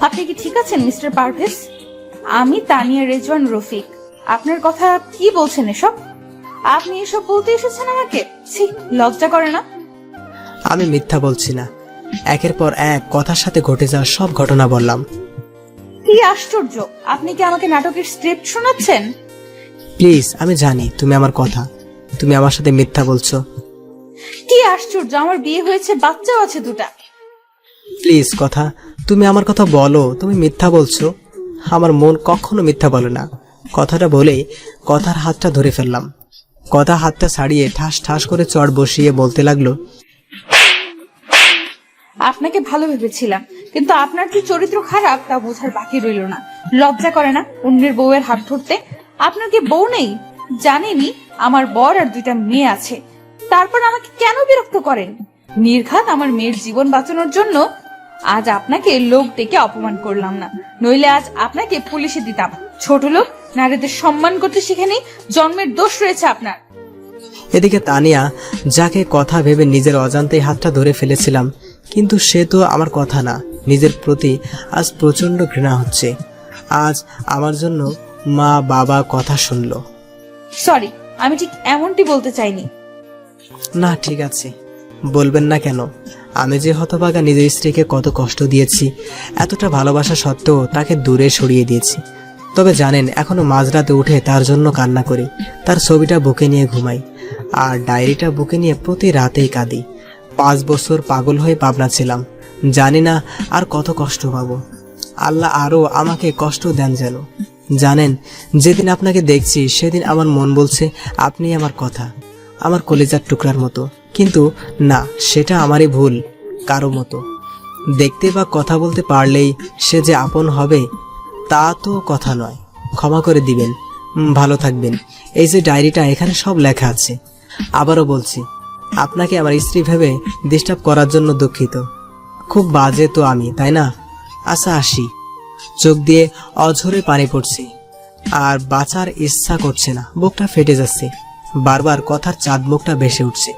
আপনি কি ঠিক আছেন মিস্টার পারভেজ? আমি তানিয়া রেজওয়ান রফিক। আপনার কথা কি বলছেন এসব? আপনি এসব বলতে এসেছেন আমাকে? ছি, লজ্জা করে না?
আমি মিথ্যা বলছি না, একের পর এক কথার সাথে ঘটে যাওয়া সব ঘটনা বললাম।
কি আশ্চর্য, আপনি কি আমাকে নাটকের স্ক্রিপ্ট শোনাচ্ছেন?
প্লিজ, আমি জানি তুমি আমার কথা, তুমি আমার সাথে মিথ্যা বলছো।
কি আশ্চর্য, আমার বিয়ে হয়েছে, বাচ্চাও আছে দুটা।
প্লিজ কথা, তুমি আমার কথা বলো, তুমি মিথ্যা বলছো। আমার মন কখনো মিথ্যা বলে না। কথাটা বলে কথার হাতটা ধরে ফেললাম। কথা হাতটা ছাড়িয়ে ঠাস ঠাস করে চড় বসিয়ে বলতে লাগলো,
আপনাকে ভালো ভেবেছিলাম, কিন্তু আপনার কি চরিত্র খারাপ তা বোঝার বাকি রইল না। লজ্জা করে না অন্যের বউয়ের হাত ধরতে? আপনার কি বউ নেই? জানেনই আমার বর আর দুইটা মেয়ে আছে, তারপর আমাকে কেন বিরক্ত করেন? নির্ঘাত আমার মেয়ের জীবন বাঁচানোর জন্য আজ আপনাকে লোক ডেকে অপমান করলাম না, নইলে আজ আপনাকে পুলিশে দিতাম। ছোট লোক, নারীদের সম্মান করতে শিখেনি, জন্মের দোষ রয়েছে আপনার।
এদিকে তানিয়া, যাকে কথা ভেবে নিজের অজান্তেই হাতটা ধরে ফেলেছিলাম, কিন্তু সে তো আমার কথা না। নিজের প্রতি আজ প্রচন্ড ঘৃণা হচ্ছে। আজ আমার জন্য মা বাবা কথা শুনলো।
সরি, আমি ঠিক এমনটি বলতে চাইনি।
না ঠিক আছে, বলবেন না কেন? আমি যে হতভাগা নিজের স্ত্রীকে কত কষ্ট দিয়েছি, এতটা ভালোবাসা সত্ত্বেও তাকে দূরে সরিয়ে দিয়েছি। তবে জানেন, এখনো মাঝরাতে উঠে তার জন্য কান্না করি, তার ছবিটা বুকে নিয়ে ঘুমাই, আর ডায়েরিটা বুকে নিয়ে প্রতি রাতেই কাঁদি। 5 বছর পাগল হয়ে পাবনা ছিলাম, জানি না আর কত কষ্ট পাবো। আল্লাহ আরো আমাকে কষ্ট দেন যেন। জানেন, যেদিন আপনাকে দেখছি সেদিন আমার মন বলছে আপনি আমার কথা, আমার কলিজার টুকরার মতো। কিন্তু না, সেটা আমারই ভুল, কারো মতো। দেখতে বা কথা বলতে পারলেই সে যে আপন হবে তা তো কথা নয়। ক্ষমা করে দিবেন, ভালো থাকবেন। এই যে ডায়েরিটা, এখানে সব লেখা আছে। আবারও বলছি, আপনাকে আমার স্ত্রী ভেবে ডিস্টার্ব করার জন্য দুঃখিত। খুব বাজে তো আমি, তাই না? আচ্ছা আসি। চোখ দিয়ে অঝরে পানি পড়ছে, আর বাঁচার ইচ্ছা করছে না, বুকটা ফেটে যাচ্ছে। বারবার কথার চাঁদ মুখটা ভেসে উঠছে।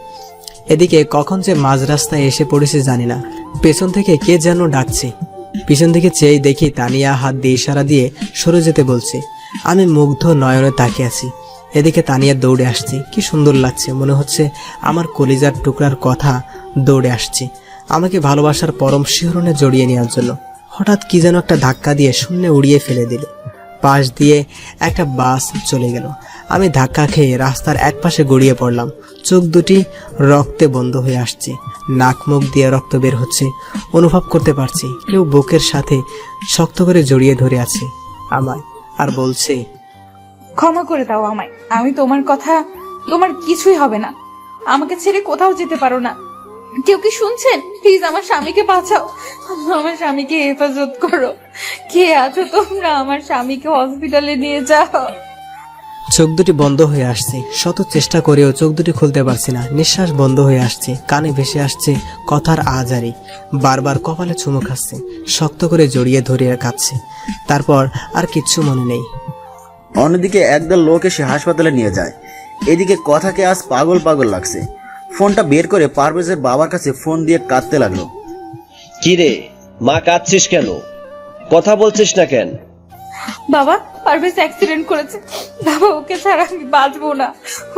এদিকে কখন যে মাঝ রাস্তায় এসে পড়েছে জানি না। পেছন থেকে কে যেন ডাকছে। পিছন দিকে চেয়ে দেখি তানিয়া হাত দিয়ে ইশারা দিয়ে সরে যেতে বলছে। আমি মুগ্ধ নয়নে তাকিয়ে আছি। এদিকে তানিয়া দৌড়ে আসছে। কি সুন্দর লাগছে, মনে হচ্ছে আমার কলিজার টুকরার কথা দৌড়ে আসছে আমাকে ভালোবাসার পরম শিহরণে জড়িয়ে নেওয়ার জন্য। হঠাৎ কি যেন একটা ধাক্কা দিয়ে শূন্যে উড়িয়ে ফেলে দিল। পাশ দিয়ে একটা বাস চলে গেল। আমি ধাক্কা খেয়ে রাস্তার একপাশে গড়িয়ে পড়লাম। চোখ দুটি রক্তে বন্ধ হয়ে আসছে, নাক মুখ দিয়ে রক্ত বের হচ্ছে। অনুভব করতে পারছি কেউ বুকের সাথে শক্ত করে জড়িয়ে ধরে আছে আমায়, আর বলছে,
ক্ষমা করে দাও আমায়, আমি তোমার কথা, তোমার কিছুই হবে না, আমাকে ছেড়ে কোথাও যেতে পারো না। কেউ কি শুনছেন? প্লিজ আমার স্বামীকে বাঁচাও, আমার স্বামীকে হেফাজত করো। কে আছো তোমরা? আমার স্বামীকে হসপিটালে নিয়ে যাও।
চোখ দুটি বন্ধ হয়ে আসছে। শত চেষ্টা করেও চোখ দুটি খুলতে পারছি না। নিঃশ্বাস বন্ধ হয়ে আসছে, কানে ভেসে আসছে কথার আজারি। বারবার কপালে চুমু খাচ্ছে, শক্ত করে জড়িয়ে ধরে কাঁদছে। তারপর আর কিচ্ছু মনে নেই।
অন্যদিকে একদল লোক এসে হাসপাতালে নিয়ে যায়। এদিকে কথাকে আজ পাগল পাগল লাগছে। ফোনটা বের করে পারভেজের বাবার কাছে ফোন দিয়ে কাঁদতে লাগলো।
কি রে মা, কাঁদছিস কেন? কথা বলছিস না কেন?
বাবা, পারভেজ অ্যাক্সিডেন্ট করেছে। বাবা, ওকে ছাড়া আমি বাঁচবো না।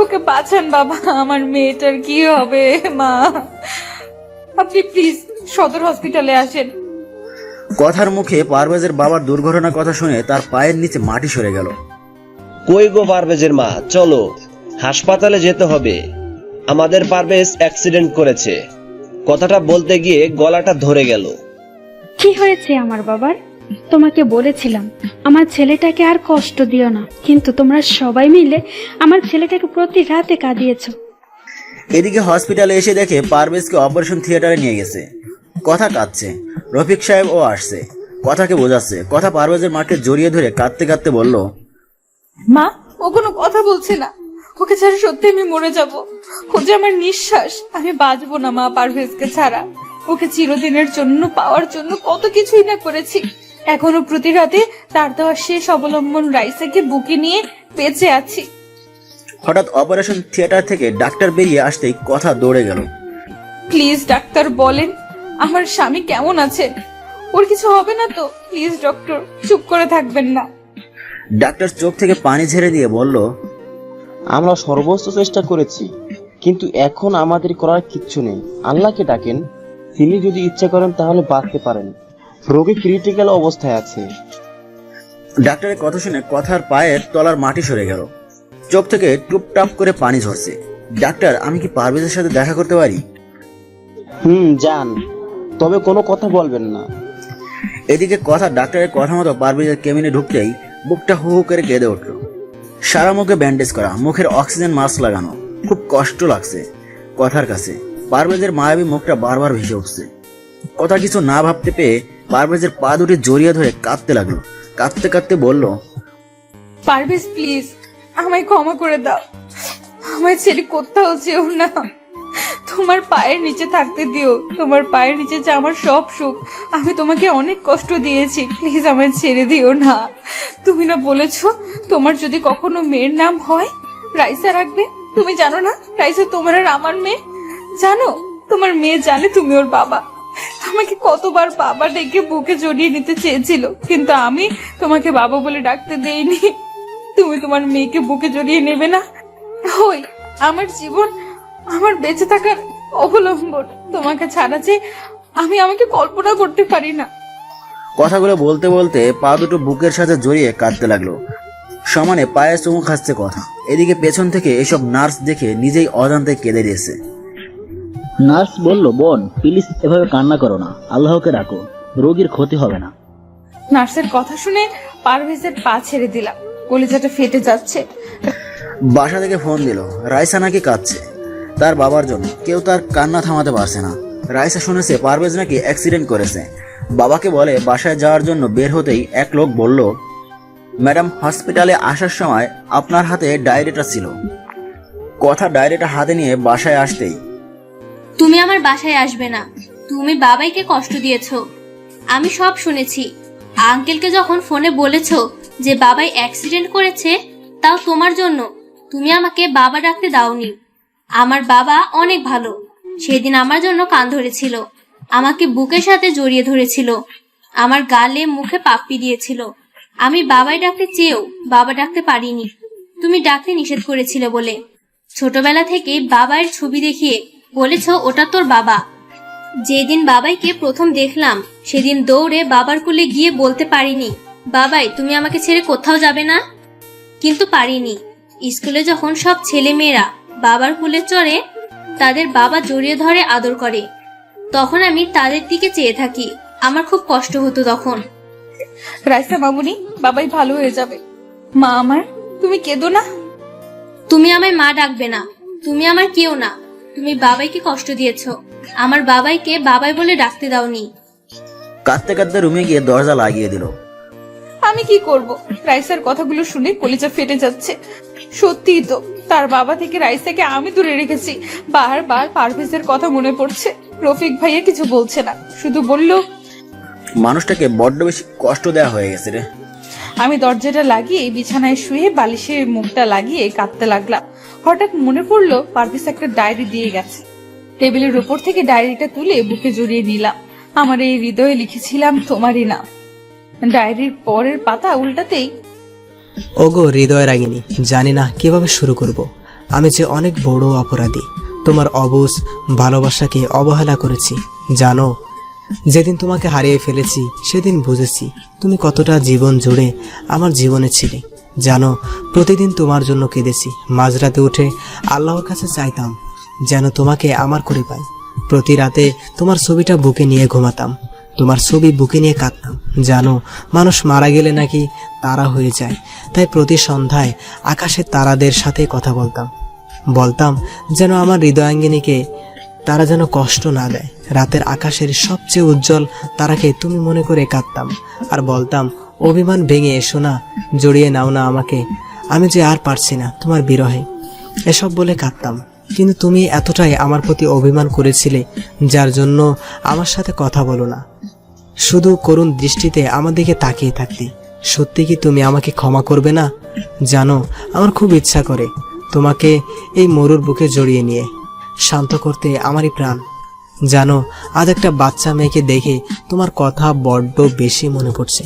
ওকে বাঁচান বাবা, আমার মেয়েটার কি হবে? মা, আপনি প্লিজ সদর হসপিটালে আসেন।
কথার মুখে পারভেজের বাবার দুর্ঘটনার কথা শুনে তার পায়ের নিচে মাটি সরে গেল।
কই গো পারভেজের মা, চলো হাসপাতালে যেতে হবে। আমাদের পারভেজ অ্যাক্সিডেন্ট করেছে। কথাটা বলতে গিয়ে গলাটা ধরে গেল।
কি হয়েছে আমার বাবার? তোমাকে বলেছিলাম আমার ছেলেটাকে আর কষ্ট দিও না, কিন্তু তোমরা সবাই মিলে আমার ছেলেটাকে প্রতি রাতে কাঁদিয়েছো।
এদিকে হসপিটালে এসে দেখে পারভেজকে অপারেশন থিয়েটারে নিয়ে গেছে। কথা কাঁদছে। রফিক সাহেব ও আসছে, কথাকে বোঝাচ্ছে। কথা পারভেজের মাকে জড়িয়ে ধরে কাঁদতে কাঁদতে বলল,
মা, ও কোনো কথা বলছে না। ওকে ছাড়া সত্যি আমি মরে যাব। ও যে আমার নিঃশ্বাস, আমি বাঁচবো না মা পারভেজকে ছাড়া। ওকে চিরদিনের জন্য পাওয়ার জন্য কত কিছুই না করেছি। এখনো প্রতি রাতে তার দেওয়া শেষ অবলম্বন রাইসাকে বুকে নিয়ে বেঁচে আছি।
হঠাৎ অপারেশন থিয়েটার থেকে ডাক্তার বেরিয়ে আসতেই কথা দৌড়ে গেল।
প্লিজ ডাক্তার বলেন আমার স্বামী কেমন আছে? ওর কিছু হবে না তো? প্লিজ ডক্টর, চুপ করে থাকবেন না।
ডাক্তার চোখ থেকে পানি ঝেড়ে দিয়ে বলল,
আমরা সর্বোচ্চ চেষ্টা করেছি, কিন্তু এখন আমাদের করার কিচ্ছু নেই। আল্লাহকে ডাকেন, তিনি যদি ইচ্ছা করেন তাহলে বাঁচতে পারেন। রোগী ক্রিটিক্যাল অবস্থায় আছে।
ডাক্তারের কথা শুনে কথার পায়ের তলার মাটি সরে গেল। চোখ থেকে টুপটাপ করে পানি ঝরছে। ডাক্তার, আমি কি পারভেজের সাথে দেখা করতে পারি?
যান, তবে কোনো কথা বলবেন না।
এদিকে কথা ডাক্তারের কথা মতো পারভেজের কেবিনে ঢুকতেই বুকটা হু হু করে কেঁদে উঠল। সারা মুখে ব্যান্ডেজ করা, মুখের অক্সিজেন মাস্ক লাগানো, খুব কষ্ট লাগছে কথার কাছে। পারভেজের মায়াবী মুখটা বারবার ভেসে উঠছে। কথা কিছু না ভাবতে পেয়ে পারভেজের পা দুটি জড়িয়ে ধরে কাঁদতে লাগলো। কাঁদতে কাঁদতে বলল,
পারভেজ প্লিজ আমায় ক্ষমা করে দাও। আমায় ছেড়ে কোথাও যেও না। তোমার পায়ের নিচে থাকতে দিও। তোমার পায়ের নিচে যে আমার সব সুখ। আমি তোমাকে অনেক কষ্ট দিয়েছি, প্লিজ আমায় ছেড়ে দিও না। তুমি না বলেছো তোমার যদি কখনো মেয়ের নাম হয় রাইসা রাখবে? তুমি জানো না রাইসা তোমার আর আমার মেয়ে? জানো তোমার মেয়ে জানে তুমি ওর বাবা। আমাকে কতবার বাবা ডেকে বুকে জড়িয়ে নিতে চেয়েছিল, কিন্তু আমি তোমাকে বাবা বলে ডাকতে দেইনি। তুমি তোমার মেয়েকে বুকে জড়িয়ে নেবে না? ওই আমার জীবন, আমার বেঁচে থাকার অবলম্বন। তোমাকে ছাড়া যে আমি আমাকে কল্পনা করতে পারি না।
কথাগুলো বলতে বলতে পা দুটো বুকের সাথে জড়িয়ে কাঁদতে লাগলো। সমানে পায়ে চুমু খাচ্ছে কথা। এদিকে পেছন থেকে এসব নার্স দেখে নিজেই অজান্তে কেঁদে দিয়েছে।
নার্স বলল, বোন প্লিজ এভাবে কান্না করো না, আল্লাহকে ডাকো, রোগীর ক্ষতি হবে না।
নার্সের কথা শুনে পারভেজের পা ছেড়ে দিলাম। কলিজাটা ফেটে যাচ্ছে।
বাসা থেকে ফোন দিল, রাইসা নাকি কাঁদছে তার বাবার জন্য। কেউ তার কান্না থামাতে পারছে না। রাইসা শুনেছে পারভেজ নাকি অ্যাক্সিডেন্ট করেছে। বাবাকে বলে বাসায় যাওয়ার জন্য বের হতেই এক লোক বলল, ম্যাডাম হসপিটালে আসার সময় আপনার হাতে ডায়েরিটা ছিল। কথা ডায়েরিটা হাতে নিয়ে বাসায় আসতেই,
তুমি আমার বাসায় আসবে না, তুমি বাবাইকে কষ্ট দিয়েছো। আমি সব শুনেছি। আঙ্কেলকে যখন ফোনে বলেছো যে বাবাই অ্যাক্সিডেন্ট করেছে, তাও তোমার জন্য। তুমি আমাকে বাবা ডাকতে দাওনি। আমার বাবা অনেক ভালো। সেদিন আমার জন্য কান ধরেছিল, আমাকে বুকের সাথে জড়িয়ে ধরেছিল, আমার গালে মুখে পাপ্পি দিয়েছিল। আমি বাবাই ডাকতে চেয়েও বাবা ডাকতে পারিনি, তুমি ডাকতে নিষেধ করেছিলে বলে। ছোটবেলা থেকে বাবার ছবি দেখিয়ে বলেছো ওটা তোর বাবা। যেদিন বাবাইকে প্রথম দেখলাম সেদিন দৌড়ে বাবার কোলে গিয়ে বলতে পারিনি, বাবাই তুমি আমাকে ছেড়ে কোথাও যাবে না। কিন্তু পারিনি। স্কুলে যখন সব ছেলে মেয়েরা বাবার কোলে চড়ে, তাদের বাবা জড়িয়ে ধরে আদর করে, তখন আমি তাদের দিকে চেয়ে থাকি। আমার খুব কষ্ট হতো তখন।
রাইসা মামুনি, বাবাই ভালো হয়ে যাবে। মা আমার, তুমি কেঁদো না।
তুমি আমায় মা ডাকবে না, তুমি আমার কেউ না। তুমি বাবাইকে কষ্ট দিয়েছো, আমার বাবাইকে বাবাই বলে ডাকতে দাওনি।
কাঁদতে কাঁদতে রুমে গিয়ে দরজা লাগিয়ে দিল।
আমি কি করব? রাইসার কথাগুলো শুনে কলিজা ফেটে যাচ্ছে। সত্যিই তো, তার বাবা থেকে রাইসাকে আমি দূরে রেখেছি। বারবার পারভেজের কথা মনে পড়ছে। রফিক ভাইয়া কিছু বলছে না, শুধু বলল,
মানুষটাকে বড্ড বেশি কষ্ট দেওয়া হয়ে গেছে রে।
আমি দরজাটা লাগিয়ে বিছানায় শুয়ে বালিশের মুখটা লাগিয়ে কাঁদতে লাগলাম। হঠাৎ মনে পড়লো পারভেজ একটা ডায়েরি দিয়ে গেছে। টেবিলের উপর থেকে ডায়েরিটা তুলে বুকে জড়িয়ে নিলাম। আমার এই হৃদয়ে লিখেছিলাম তোমারই নাম। ডায়েরির পরের পাতা উল্টাতেই
ওগো হৃদয় রাগিনী, জানি না কিভাবে শুরু করব। আমি যে অনেক বড় অপরাধী, তোমার অবুঝ ভালোবাসাকে অবহেলা করেছি। জানো, যেদিন তোমাকে হারিয়ে ফেলেছি সেদিন বুঝেছি তুমি কতটা জীবন জুড়ে আমার জীবনে ছিলে। জানো, প্রতিদিন তোমার জন্য কেঁদেছি। মাঝরাতে উঠে আল্লাহর কাছে চাইতাম যেন তোমাকে আমার করে পাই। প্রতি রাতে তোমার ছবিটা বুকে নিয়ে ঘুমাতাম, তোমার ছবি বুকে নিয়ে কাঁদতাম। জানো, মানুষ মারা গেলে নাকি তারা হয়ে যায়, তাই প্রতি সন্ধ্যায় আকাশের তারাদের সাথে কথা বলতাম যেন আমার হৃদয়াঙ্গিনীকে তারা যেন কষ্ট না দেয়। রাতের আকাশের সবচেয়ে উজ্জ্বল তারাকে তুমি মনে করে কাঁদতাম আর বলতাম, অভিমান ভেঙে এসো না, জড়িয়ে নাও না আমাকে, আমি যে আর পারছি না তোমার বিরহে। এসব বলে কাঁদতাম, কিন্তু তুমি এতটাই আমার প্রতি অভিমান করেছিলে যার জন্য আমার সাথে কথা বলো না, শুধু করুণ দৃষ্টিতে আমার দিকে তাকিয়ে থাকতে। সত্যি কি তুমি আমাকে ক্ষমা করবে না? জানো, আমার খুব ইচ্ছা করে তোমাকে এই মরুর বুকে জড়িয়ে নিয়ে শান্ত করতে আমারই প্রাণ। জানো, আজ একটা বাচ্চা মেয়েকে দেখে তোমার কথা বড্ড বেশি মনে পড়ছে।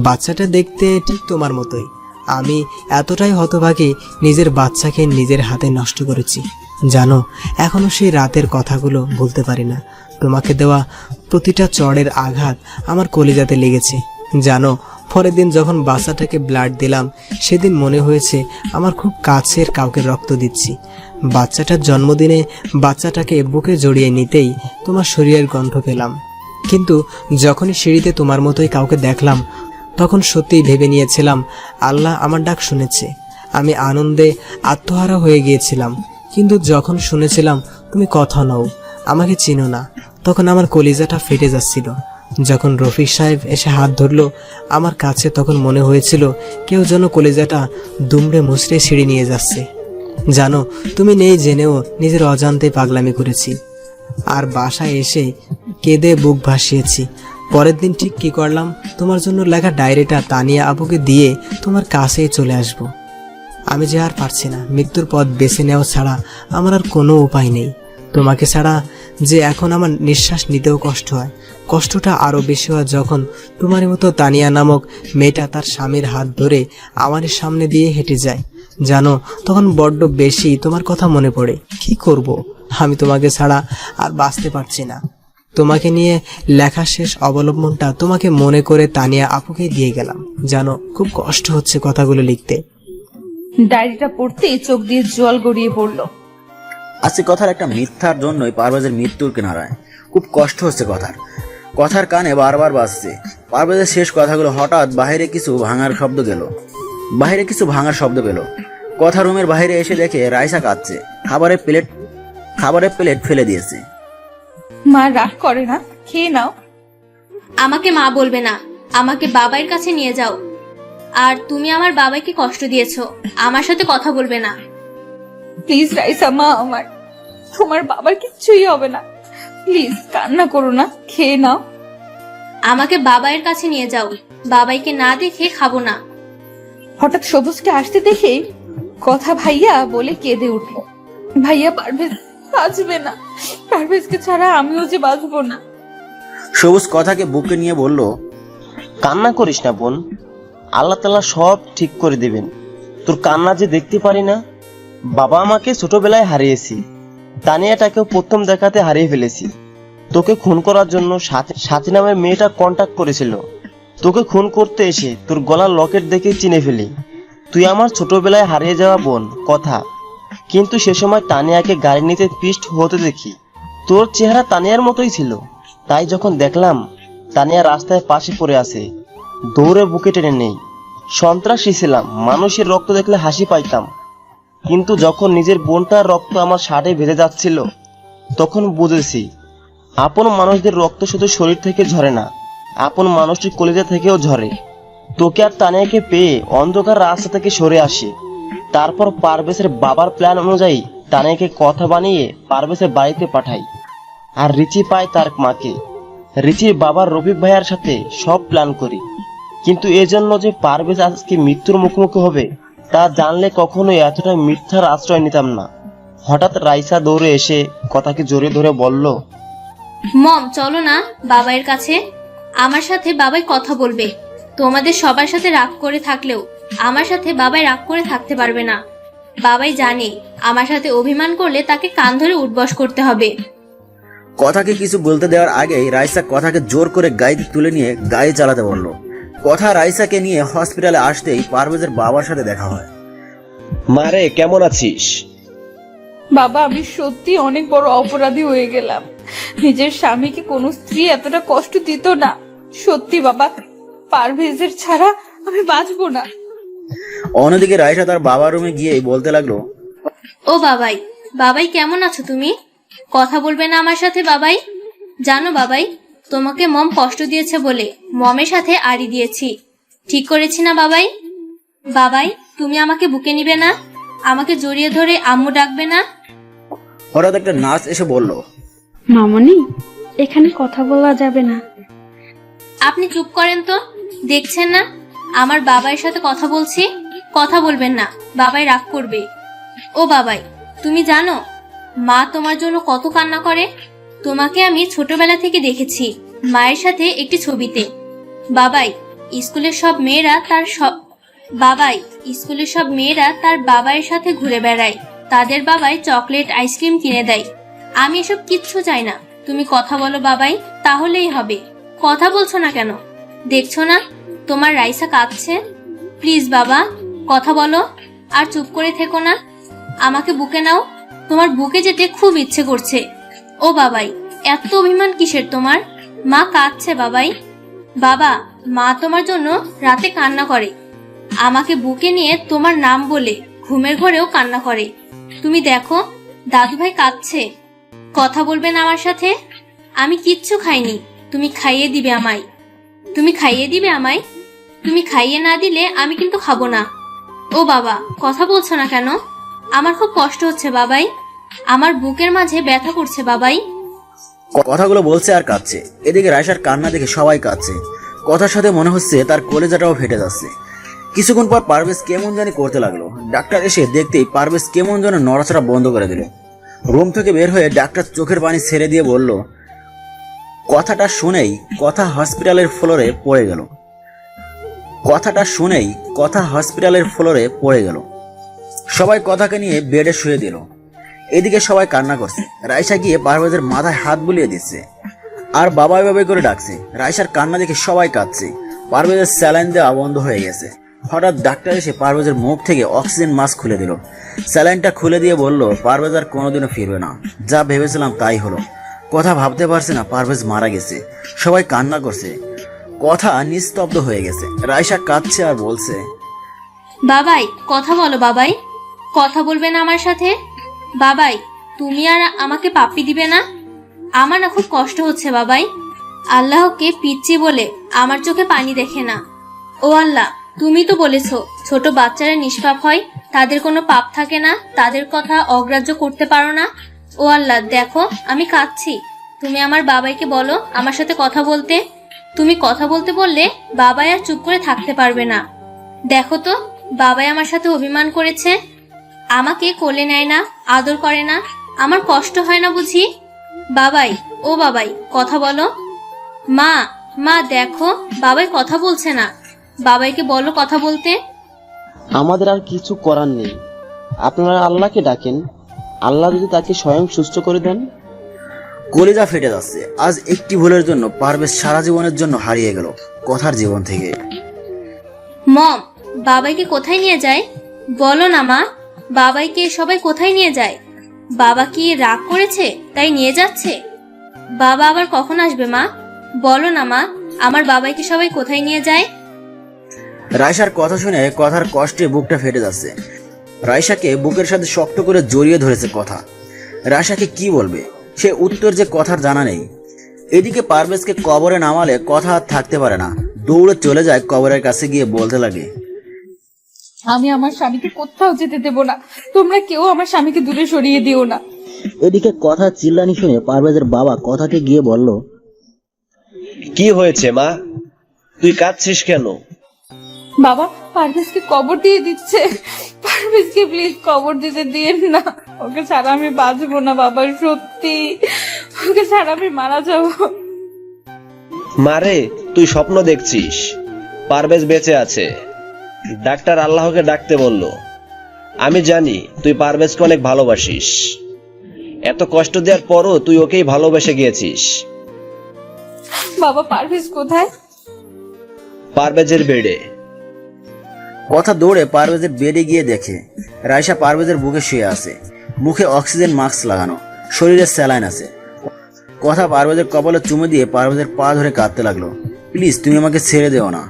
বাচ্চাটা দেখতে ঠিক তোমার মতোই। আমি এতটাই হতভাগী, নিজের বাচ্চাকে নিজের হাতে নষ্ট করেছি। জানো, এখনো সেই রাতের কথাগুলো ভুলতে পারি না। তোমাকে দেওয়া প্রতিটা চড়ের আঘাত আমার কলিজাতে লেগেছে। জানো, পরের দিন যখন বাচ্চাটাকে ব্লাড দিলাম সেদিন মনে হয়েছে আমার খুব কাছের কাউকে রক্ত দিচ্ছি। বাচ্চাটার জন্মদিনে বাচ্চাটাকে বুকে জড়িয়ে নিতেই তোমার শরীরের গন্ধ পেলাম, কিন্তু যখনই সিঁড়িতে তোমার মতোই কাউকে দেখলাম তখন সত্যিই ভেবে নিয়েছিলাম আল্লাহ আমার ডাক শুনেছে। আমি আনন্দে আত্মহারা হয়ে গিয়েছিলাম, কিন্তু যখন শুনেছিলাম তুমি কথা নও, আমাকে চিনো না, তখন আমার কলিজাটা ফেটে যাচ্ছিল। যখন রফিক সাহেব এসে হাত ধরলো আমার কাছে, তখন মনে হয়েছিল কেউ যেন কলিজাটা দুমড়ে মুচড়ে ছিঁড়ে নিয়ে যাচ্ছে। জানো, তুমি নেই জেনেও নিজের অজান্তে পাগলামি করেছি আর বাসায় এসে কেঁদে বুক ভাসিয়েছি। পরের দিন ঠিক কি করলাম, তোমার জন্য লেখা ডায়েরিটা তানিয়া আপুকে দিয়ে তোমার কাছেই চলে আসব। আমি যে আর পারছি না, মৃত্যুর পথ বেছে নেওয়া ছাড়া আমার আর কোনো উপায় নেই। তোমাকে ছাড়া যে এখন আমার নিঃশ্বাস নিতেও কষ্ট হয়, কষ্টটা আরও বেশি হয় যখন তোমার মতো তানিয়া নামক মেয়েটা তার স্বামীর হাত ধরে আমার সামনে দিয়ে হেঁটে যায়। জানো, তখন বড্ড বেশি তোমার কথা মনে পড়ে। কি করব, আমি তোমাকে ছাড়া আর বাঁচতে পারছি না। তোমাকে নিয়ে লেখা শেষ অবলম্বনটা তোমাকে মনে করে তানিয়া আপুকে দিয়ে গেলাম। জানো, খুব কষ্ট হচ্ছে কথাগুলো লিখতে।
ডায়েরিটা পড়তেই চোখ দিয়ে জল গড়িয়ে পড়লো।
আজকে কথার একটা মিথ্যার জন্যই পারভেজের মৃত্যুর কিনারায়। খুব কষ্ট হচ্ছে কথার কানে বারবার বাজছে। পারভেজের শেষ কথাগুলো হঠাৎ বাইরে কিছু ভাঙার শব্দ পেল। কথা রুমের বাইরে এসে দেখে রাইসা কাঁদছে, খাবারের প্লেট ফেলে দিয়েছে।
মা রাগ করে না, খেয়ে নাও।
আমাকে মা বলবে না, আমাকে বাবার কাছে নিয়ে যাও। আর তুমি আমার বাবাকে কষ্ট দিয়েছো, আমার সাথে কথা বলবে না।
প্লিজ রাইসা, মা আমার, তোমার বাবার কিচ্ছুই হবে না। প্লিজ কান্না করো না, খেয়ে নাও।
আমাকে বাবাইয়ের কাছে নিয়ে যাও, বাবাইকে না দেখে খাবো না।
হঠাৎ সবুজকে আসতে দেখে কথা ভাইয়া বলে কেঁদে উঠলো। ভাইয়া, পারভেজ বাঁচবে না, পারভেজকে ছাড়া আমিও যে বাঁচবো না।
সবুজ কথাকে বুকে নিয়ে বলল,
কান্না করিস না বোন, আল্লাহ তাআলা সব ঠিক করে দিবেন। তোর কান্না যে দেখতে পারি না। বাবা আমাকে ছোটবেলায় হারিয়েছি, তানিয়াটাকেও প্রথম দেখাতে হারিয়ে ফেলেছি। তোকে খুন করার জন্য সাথী নামের মেয়েটা কন্টাক্ট করেছিল। তোকে খুন করতে এসে তোর গলার লকেট দেখে চিনে ফেলি। তুই আমার ছোটবেলায় হারিয়ে যাওয়া বোন কথা, কিন্তু সে সময় তানিয়াকে গাড়ি নিতে পিষ্ট হতে দেখি। তোর চেহারা তানিয়ার মতোই ছিল, তাই যখন দেখলাম তানিয়া রাস্তায় পাশে পড়ে আছে, দৌড়ে বুকে টেনে নেই। সন্ত্রাসী ছিলাম, মানুষের রক্ত দেখলে হাসি পাইতাম, কিন্তু যখন নিজের বোনটার রক্ত আমার শার্টে ভেজে যাচ্ছিল তখন বুঝেছি আপন মানুষদের রক্ত শুধু শরীর থেকে ঝরে না, আপন মানুষটির কলিজা থেকেও ঝরে। তোকে আর তানিয়াকে পেয়ে অন্ধকার রাস্তা থেকে সরে আসি। তারপর পারভেজের বাবার প্ল্যান অনুযায়ী তানিয়াকে কথা বানিয়ে পারভেজের বাড়িতে পাঠাই, আর রিচি পায় তার মাকে। রিচির বাবার রফিক ভাইয়ার সাথে সব প্ল্যান করি, কিন্তু এজন্য যে পারভেজ আজকে মৃত্যুর মুখোমুখি হবে তা জানলে কখনোই এতটা মিথ্যার আশ্রয় নিতাম না। হঠাৎ রাইসা দৌড়ে এসে কথাকে জোরে ধরে বলল,
মম চলো না বাবাইয়ের কাছে, আমার সাথে বাবাই কথা বলবে। তোমাদের সবার সাথে রাগ করে থাকলেও আমার সাথে বাবাই রাগ করে থাকতে পারবে না। বাবাই জানে আমার সাথে অভিমান করলে তাকে কান ধরে উঠবস করতে হবে।
কথাকে কিছু বলতে দেওয়ার আগেই রাইসা কথাকে জোর করে গাড়িতে তুলে নিয়ে গাড়ি চালাতে বলল। কথা রাইসাকে নিয়ে হসপিটালে আসতেই পারভেজের বাবার সাথে দেখা হয়।
মারে, কেমন আছিস?
বাবা, আমি সত্যি অনেক বড় অপরাধী হয়ে গেলাম। নিজের স্বামীকে কোনো স্ত্রী এতটা কষ্ট দিত না। সত্যি বাবা, পারভেজের ছাড়া আমি বাঁচবো না।
অন্যদিকে রাইসা তার বাবার রুমে গিয়েই বলতে লাগলো,
ও বাবাই, বাবাই কেমন আছো তুমি? কথা বলবে না আমার সাথে বাবাই? জানো বাবাই, তোমাকে মম কষ্ট দিয়েছে বলে মমের সাথে আড়ি দিয়েছি। ঠিক করেছি না বাবাই? বাবাই, তুমি আমাকে বুকে নিবে না? আমাকে জড়িয়ে ধরে আম্মু ডাকবে না?
হঠাৎ একটা নার্স এসে বলল,
মামনি, এখানে কথা বলা যাবে না।
আপনি চুপ করেন তো, দেখছেন না আমার বাবাইয়ের সাথে কথা বলছি? কথা বলবেন না, বাবাই রাগ করবে। ও বাবাই, তুমি জানো মা তোমার জন্য কত কান্না করে? তোমাকে আমি ছোটবেলা থেকে দেখেছি মায়ের সাথে একটি ছবিতে। বাবাই, স্কুলের সব মেয়েরা তার বাবাইয়ের সাথে ঘুরে বেড়ায়। তাদের বাবাই চকলেট আইসক্রিম কিনে দেয়। আমি এসব কিচ্ছু চাই না। তুমি কথা বলো বাবাই, তাহলেই হবে। কথা বলছো না কেন? দেখছো না তোমার রাইসা কাঁদছে? প্লিজ বাবা, কথা বলো, আর চুপ করে থেকো না। আমাকে বুকে নাও, তোমার বুকে যেতে খুব ইচ্ছে করছে। ও বাবাই, এত অভিমান কিসের তোমার? মা কাঁদছে বাবাই। বাবা, মা তোমার জন্য রাতে কান্না করে। আমাকে বুকে নিয়ে তোমার নাম বলে ঘুমের ঘরেও কান্না করে। তুমি দেখো দাদু ভাই কাঁদছে। কথা বলবে না আমার সাথে? আমি কিচ্ছু খাইনি, তুমি খাইয়ে দিবে আমায়। তুমি খাইয়ে না দিলে আমি কিন্তু খাবো না। ও বাবা, কথা বলছো না কেন? আমার খুব কষ্ট হচ্ছে বাবাই, আমার বুকের মাঝে ব্যথা করছে বাবাই।
কথাগুলো বলছে আর কাঁদছে। এদিকে রাইসার কান্না দেখে সবাই কাঁদছে। কথার সাথে মনে হচ্ছে তার কলেজাটাও ফেটে যাচ্ছে। কিছুক্ষণ পর পারভেজ কেমন জানি করতে লাগলো। ডাক্তার এসে দেখতেই পারভেজ কেমন যেন নড়াচড়া বন্ধ করে দিল। রুম থেকে বের হয়ে ডাক্তার চোখের পানি ছেড়ে দিয়ে বলল, কথাটা শুনেই কথা হসপিটালের ফ্লোরে পড়ে গেল। সবাই কথাকে নিয়ে বেডে শুয়ে দিল। এদিকে সবাই কান্না করছে। রাইসা গিয়ে পারভেজের মাথায় হাত বুলিয়ে দিচ্ছে আর বাবাই বাবাই করে ডাকছে। রাইসার কান্না দেখে সবাই কাঁদছে। পারভেজের স্যালাইন দেওয়া বন্ধ হয়ে গেছে। হঠাৎ ডাক্তার এসে পারভেজের মুখ থেকে অক্সিজেন মাস্ক খুলে দিল। স্যালাইনটা খুলে দিয়ে বলল, পারভেজ আর কোনোদিনও ফিরবে না। যা ভেবেছিলাম তাই হলো। কথা ভাবতে পারছে না পারভেজ মারা গেছে। সবাই কান্না করছে। কথা নিস্তব্ধ হয়ে গেছে। রাইসা কাঁদছে আর বলছে,
বাবাই, কথা বলো বাবাই। কথা বলবে না আমার সাথে? বাবাই, তুমি আর আমাকে পাপ্পি দিবে না? আমার না খুব কষ্ট হচ্ছে বাবাই। আল্লাহকে পিচ্ছি বলে আমার চোখে পানি দেখে না। ও আল্লাহ, তুমি তো বলেছো ছোট বাচ্চারা নিষ্পাপ হয়, তাদের কোনো পাপ থাকে না, তাদের কথা অগ্রাহ্য করতে পারো না। ও আল্লাহ, দেখো আমি কাঁদছি। তুমি আমার বাবাইকে বলো আমার সাথে কথা বলতে। তুমি কথা বলতে বললে বাবাই আর চুপ করে থাকতে পারবে না। দেখো তো, বাবাই আমার সাথে অভিমান করেছে। আমাকে কোলে নেয় না, আদর করে না। আমার কষ্ট হয় না বুঝি? বাবাই, ও বাবাই, কথা বলো। মা দেখো, বাবাই কথা বলছে না। বাবাইকে বলো কথা বলতে।
আমাদের আর কিছু করার নেই, আপনারা আল্লাহকে ডাকেন। আল্লাহ যদি তাকে স্বয়ং সুস্থ করে দেন।
কলিজা ফেটে যাচ্ছে। আজ একটি ভুলের জন্য পারভেজ সারা জীবনের জন্য হারিয়ে গেল কথার জীবন থেকে।
মম, বাবাইকে কোথায় নিয়ে যায়? বলো না মা, বাবাইকে সবাই কোথায় নিয়ে যায়? বাবা কি রাগ করেছে তাই নিয়ে যাচ্ছে? বাবা আবার কখন আসবে মা? বলো না মা, আমার বাবাইকে সবাই কোথায় নিয়ে যায়?
রাইসার কথা শুনে কথার কষ্টে বুকটা ফেটে যাচ্ছে। রাইসাকে বুকের সাথে শক্ত করে জড়িয়ে ধরেছে কথা। রাইসাকে কি বলবে? সে উত্তর যে কথার জানা নেই। এদিকে পারভেজকে কবরে নামালে কথা আর থাকতে পারে না। দৌড়ে চলে যায় কবরের কাছে গিয়ে বলতে লাগে,
আমি আমার স্বামীকে কোথাও যেতে দেব না। তোমরা কেউ আমার স্বামীকে দূরে সরিয়ে দিও না।
এদিকে কথা চিল্লানি শুনে পারভেজের বাবা কথাকে গিয়ে বলল,
কি হয়েছে মা? তুই কাঁদছিস কেন?
বাবা পারভেজকে কবর দিয়ে দিচ্ছে, পারভেজকে প্লিজ কবর দিতে দিয়েন না, ওকে ছাড়া আমি বাঁচবো না বাবা, সত্যি ওকে ছাড়া আমি মারা যাবো।
মারে, তুই স্বপ্ন দেখছিস, পারভেজ বেঁচে আছে। ডাক্তার আল্লাহকে ডাকতে বলল। আমি জানি তুই পারভেজকে অনেক ভালোবাসিস, এত কষ্ট দেওয়ার পরও তুই ওকেই ভালোবেসে গিয়েছিস।
বাবা পারভেজ কোথায়?
পারভেজের বেডে।
কথা দৌড়ে পারভেজের বেডে গিয়ে দেখে রাইসা পারভেজের বুকে শুয়ে আছে, মুখে অক্সিজেন মাস্ক লাগানো, শরীরে স্যালাইন আছে। কথা পারভেজের কপালে চুমু দিয়ে পারভেজের পা ধরে কাঁদতে লাগলো। প্লিজ তুমি আমাকে ছেড়ে দেও না,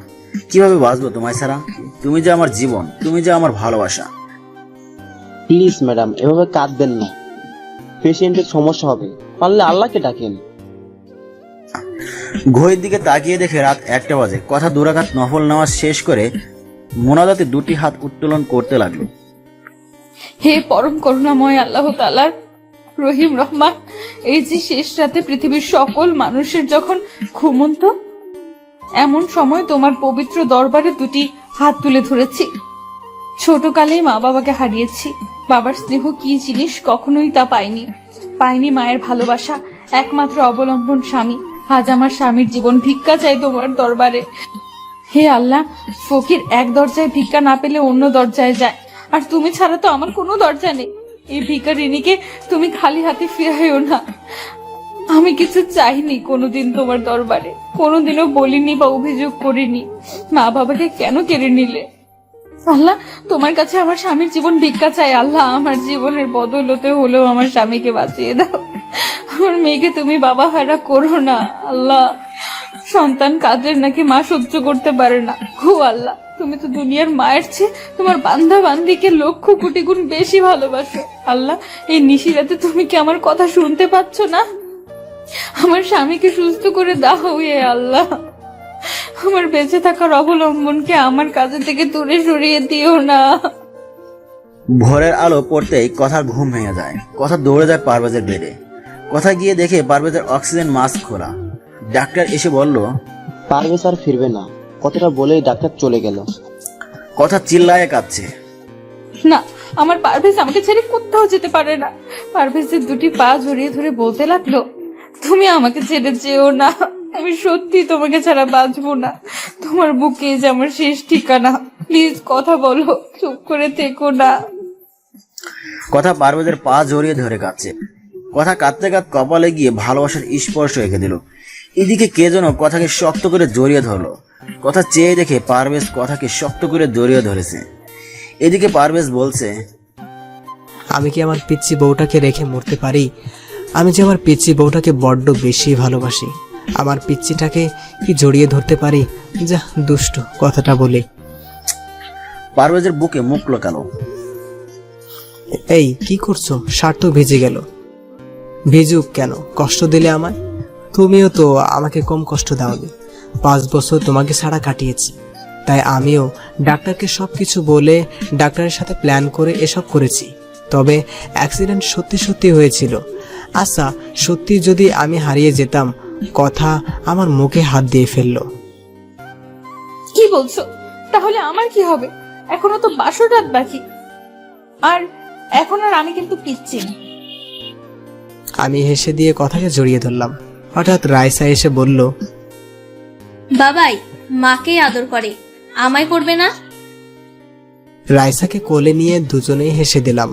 কিভাবে বাঁচবো তোমায় ছাড়া? তুমি যে আমার জীবন, তুমি যে আমার ভালোবাসা।
প্লিজ ম্যাডাম, এভাবে কাঁদবেন না, পেশেন্টের সমস্যা হবে, পারলে আল্লাহকে ডাকেন।
ঘড়ির দিকে তাকিয়ে দেখে রাত 1টা বাজে। কথা দুরাকাত নফল নামাজ শেষ করে মোনাজাতে দুটি হাত উত্তোলন করতে লাগলো।
হে পরম করুণাময় আল্লাহ তাআলা রহিম রহমান, এই যে শেষ রাতে পৃথিবীর সকল মানুষের যখন ঘুমন্ত, এমন সময় তোমার পবিত্র দরবারে দুটি হাত তুলে ধরেছি। ছোটকালেই মা বাবাকে হারিয়েছি, বাবার স্নেহ কি জিনিস কখনোই তা পাইনি মায়ের ভালোবাসা, একমাত্র অবলম্বন স্বামী। আজ আমার স্বামীর জীবন ভিক্ষা চাই তোমার দরবারে। হে আল্লাহ, ফকির এক দরজায় ভিক্ষা না পেলে অন্য দরজায় যায়, আর তুমি ছাড়া তো আমার কোনো দরজা নেই। এই ভিখারিনীকে তুমি খালি হাতে ফিরাইও না। আমি কিছু চাইনি কোনোদিন তোমার দরবারে, কোনোদিনও বলিনি বা অভিযোগ করিনি। মা বাবাকে কেন কেড়ে নিলে? আল্লাহ, তোমার কাছে আমার স্বামীর জীবন ভিক্ষা চাই। আল্লাহ, আমার জীবনের বদৌলতে হলেও আমার স্বামীকে বাঁচিয়ে দাও। আমার মেয়েকে তুমি বাবা হারা করো না। আল্লাহ, সন্তান কাজের নাকি মা সহ্য করতে পারে না। হো আল্লাহ, তুমি তো দুনিয়ার মায়ের চেয়ে তোমার বান্দা বান্দিকে লক্ষ কোটি গুণ বেশি ভালোবাসো। আল্লাহ, এই নিশিরাতে তুমি কি আমার কথা শুনতে পাচ্ছ না? আমার স্বামীকে সুস্থ করে দাও হে আল্লাহ। আমার বেঁচে থাকার অবলম্বনকে আমার কাছে থেকে দূরে সরিয়ে দিও না।
ভোরের আলো পড়তেই কথার ঘুম ভেঙে যায়। কথা দৌড়ে যায় পারভেজের বেডে। কথা গিয়ে দেখে পারভেজের অক্সিজেন মাস্ক খোলা। ডাক্তার এসে বলল,
পারভেজ আর ফিরবে না, কথাটা বলেই ডাক্তার চলে গেল।
কথা চিল্লায়ে কাঁদছে।
না, আমার পারভেজ আমাকে ছেড়ে কোথাও যেতে পারে না। পারভেজের দুটি পা জড়িয়ে ধরে বলতে লাগলো, তুমি আমাকে ছেড়ে যেও না, আমি সত্যি তোমাকে ছাড়া বাঁচবো না। তোমার বুকে যে আমার শেষ ঠিকানা, প্লিজ কথা বলো, চুপ করে থেকো না।
কথা পারভেজের পা জড়িয়ে ধরে কাঁদছে। কথা কাঁদতে কাঁদতে কপালে গিয়ে ভালোবাসার স্পর্শ রেখে দিল। এদিকে কে যেন কথাকে শক্ত করে জড়িয়ে ধরলো। কথা চেয়ে দেখে পারভেজ কথাকে শক্ত করে জড়িয়ে ধরেছে। এদিকে পারভেজ বলছে,
আমি কি আমার পিচ্চি বউটাকে রেখে মরতে পারি? আমি যে আমার পিচ্চি বউটাকে বড্ড বেশি ভালোবাসি, আমার পিচ্চিটাকে কি জড়িয়ে ধরতে পারি? যা দুষ্টু, কথাটা বলে।
পারভেজের বুকে মুখ লুকালো।
এই কি করছো? শার্ট তো ভিজে গেল। ভিজুক কেন, কষ্ট দিলে আমায়? তুমিও তো আমাকে কম কষ্ট দাওনি। 5 বছর তোমাকে ছাড়া কাটিয়েছি, তাই আমিও ডাক্তারকে সবকিছু বলে ডাক্তারের সাথে প্ল্যান করে এসব করেছি। তবে অ্যাক্সিডেন্ট সত্যি সত্যি হয়েছিল। আচ্ছা, সত্যি যদি আমি হারিয়ে যেতাম? কথা আমার মুখে হাত দিয়ে ফেললো।
কি বলছো? তাহলে আমার কি হবে? এখনো তো 12 রাত বাকি, আর এখন আর আমি কিন্তু পিচ্ছি না।
আমি হেসে দিয়ে কথাকে জড়িয়ে ধরলাম। হঠাৎ রাইসা এসে বলল,
বাবাই মাকে আদর করে, আমায় করবে না?
রাইসাকে কোলে নিয়ে দুজনেই হেসে দিলাম।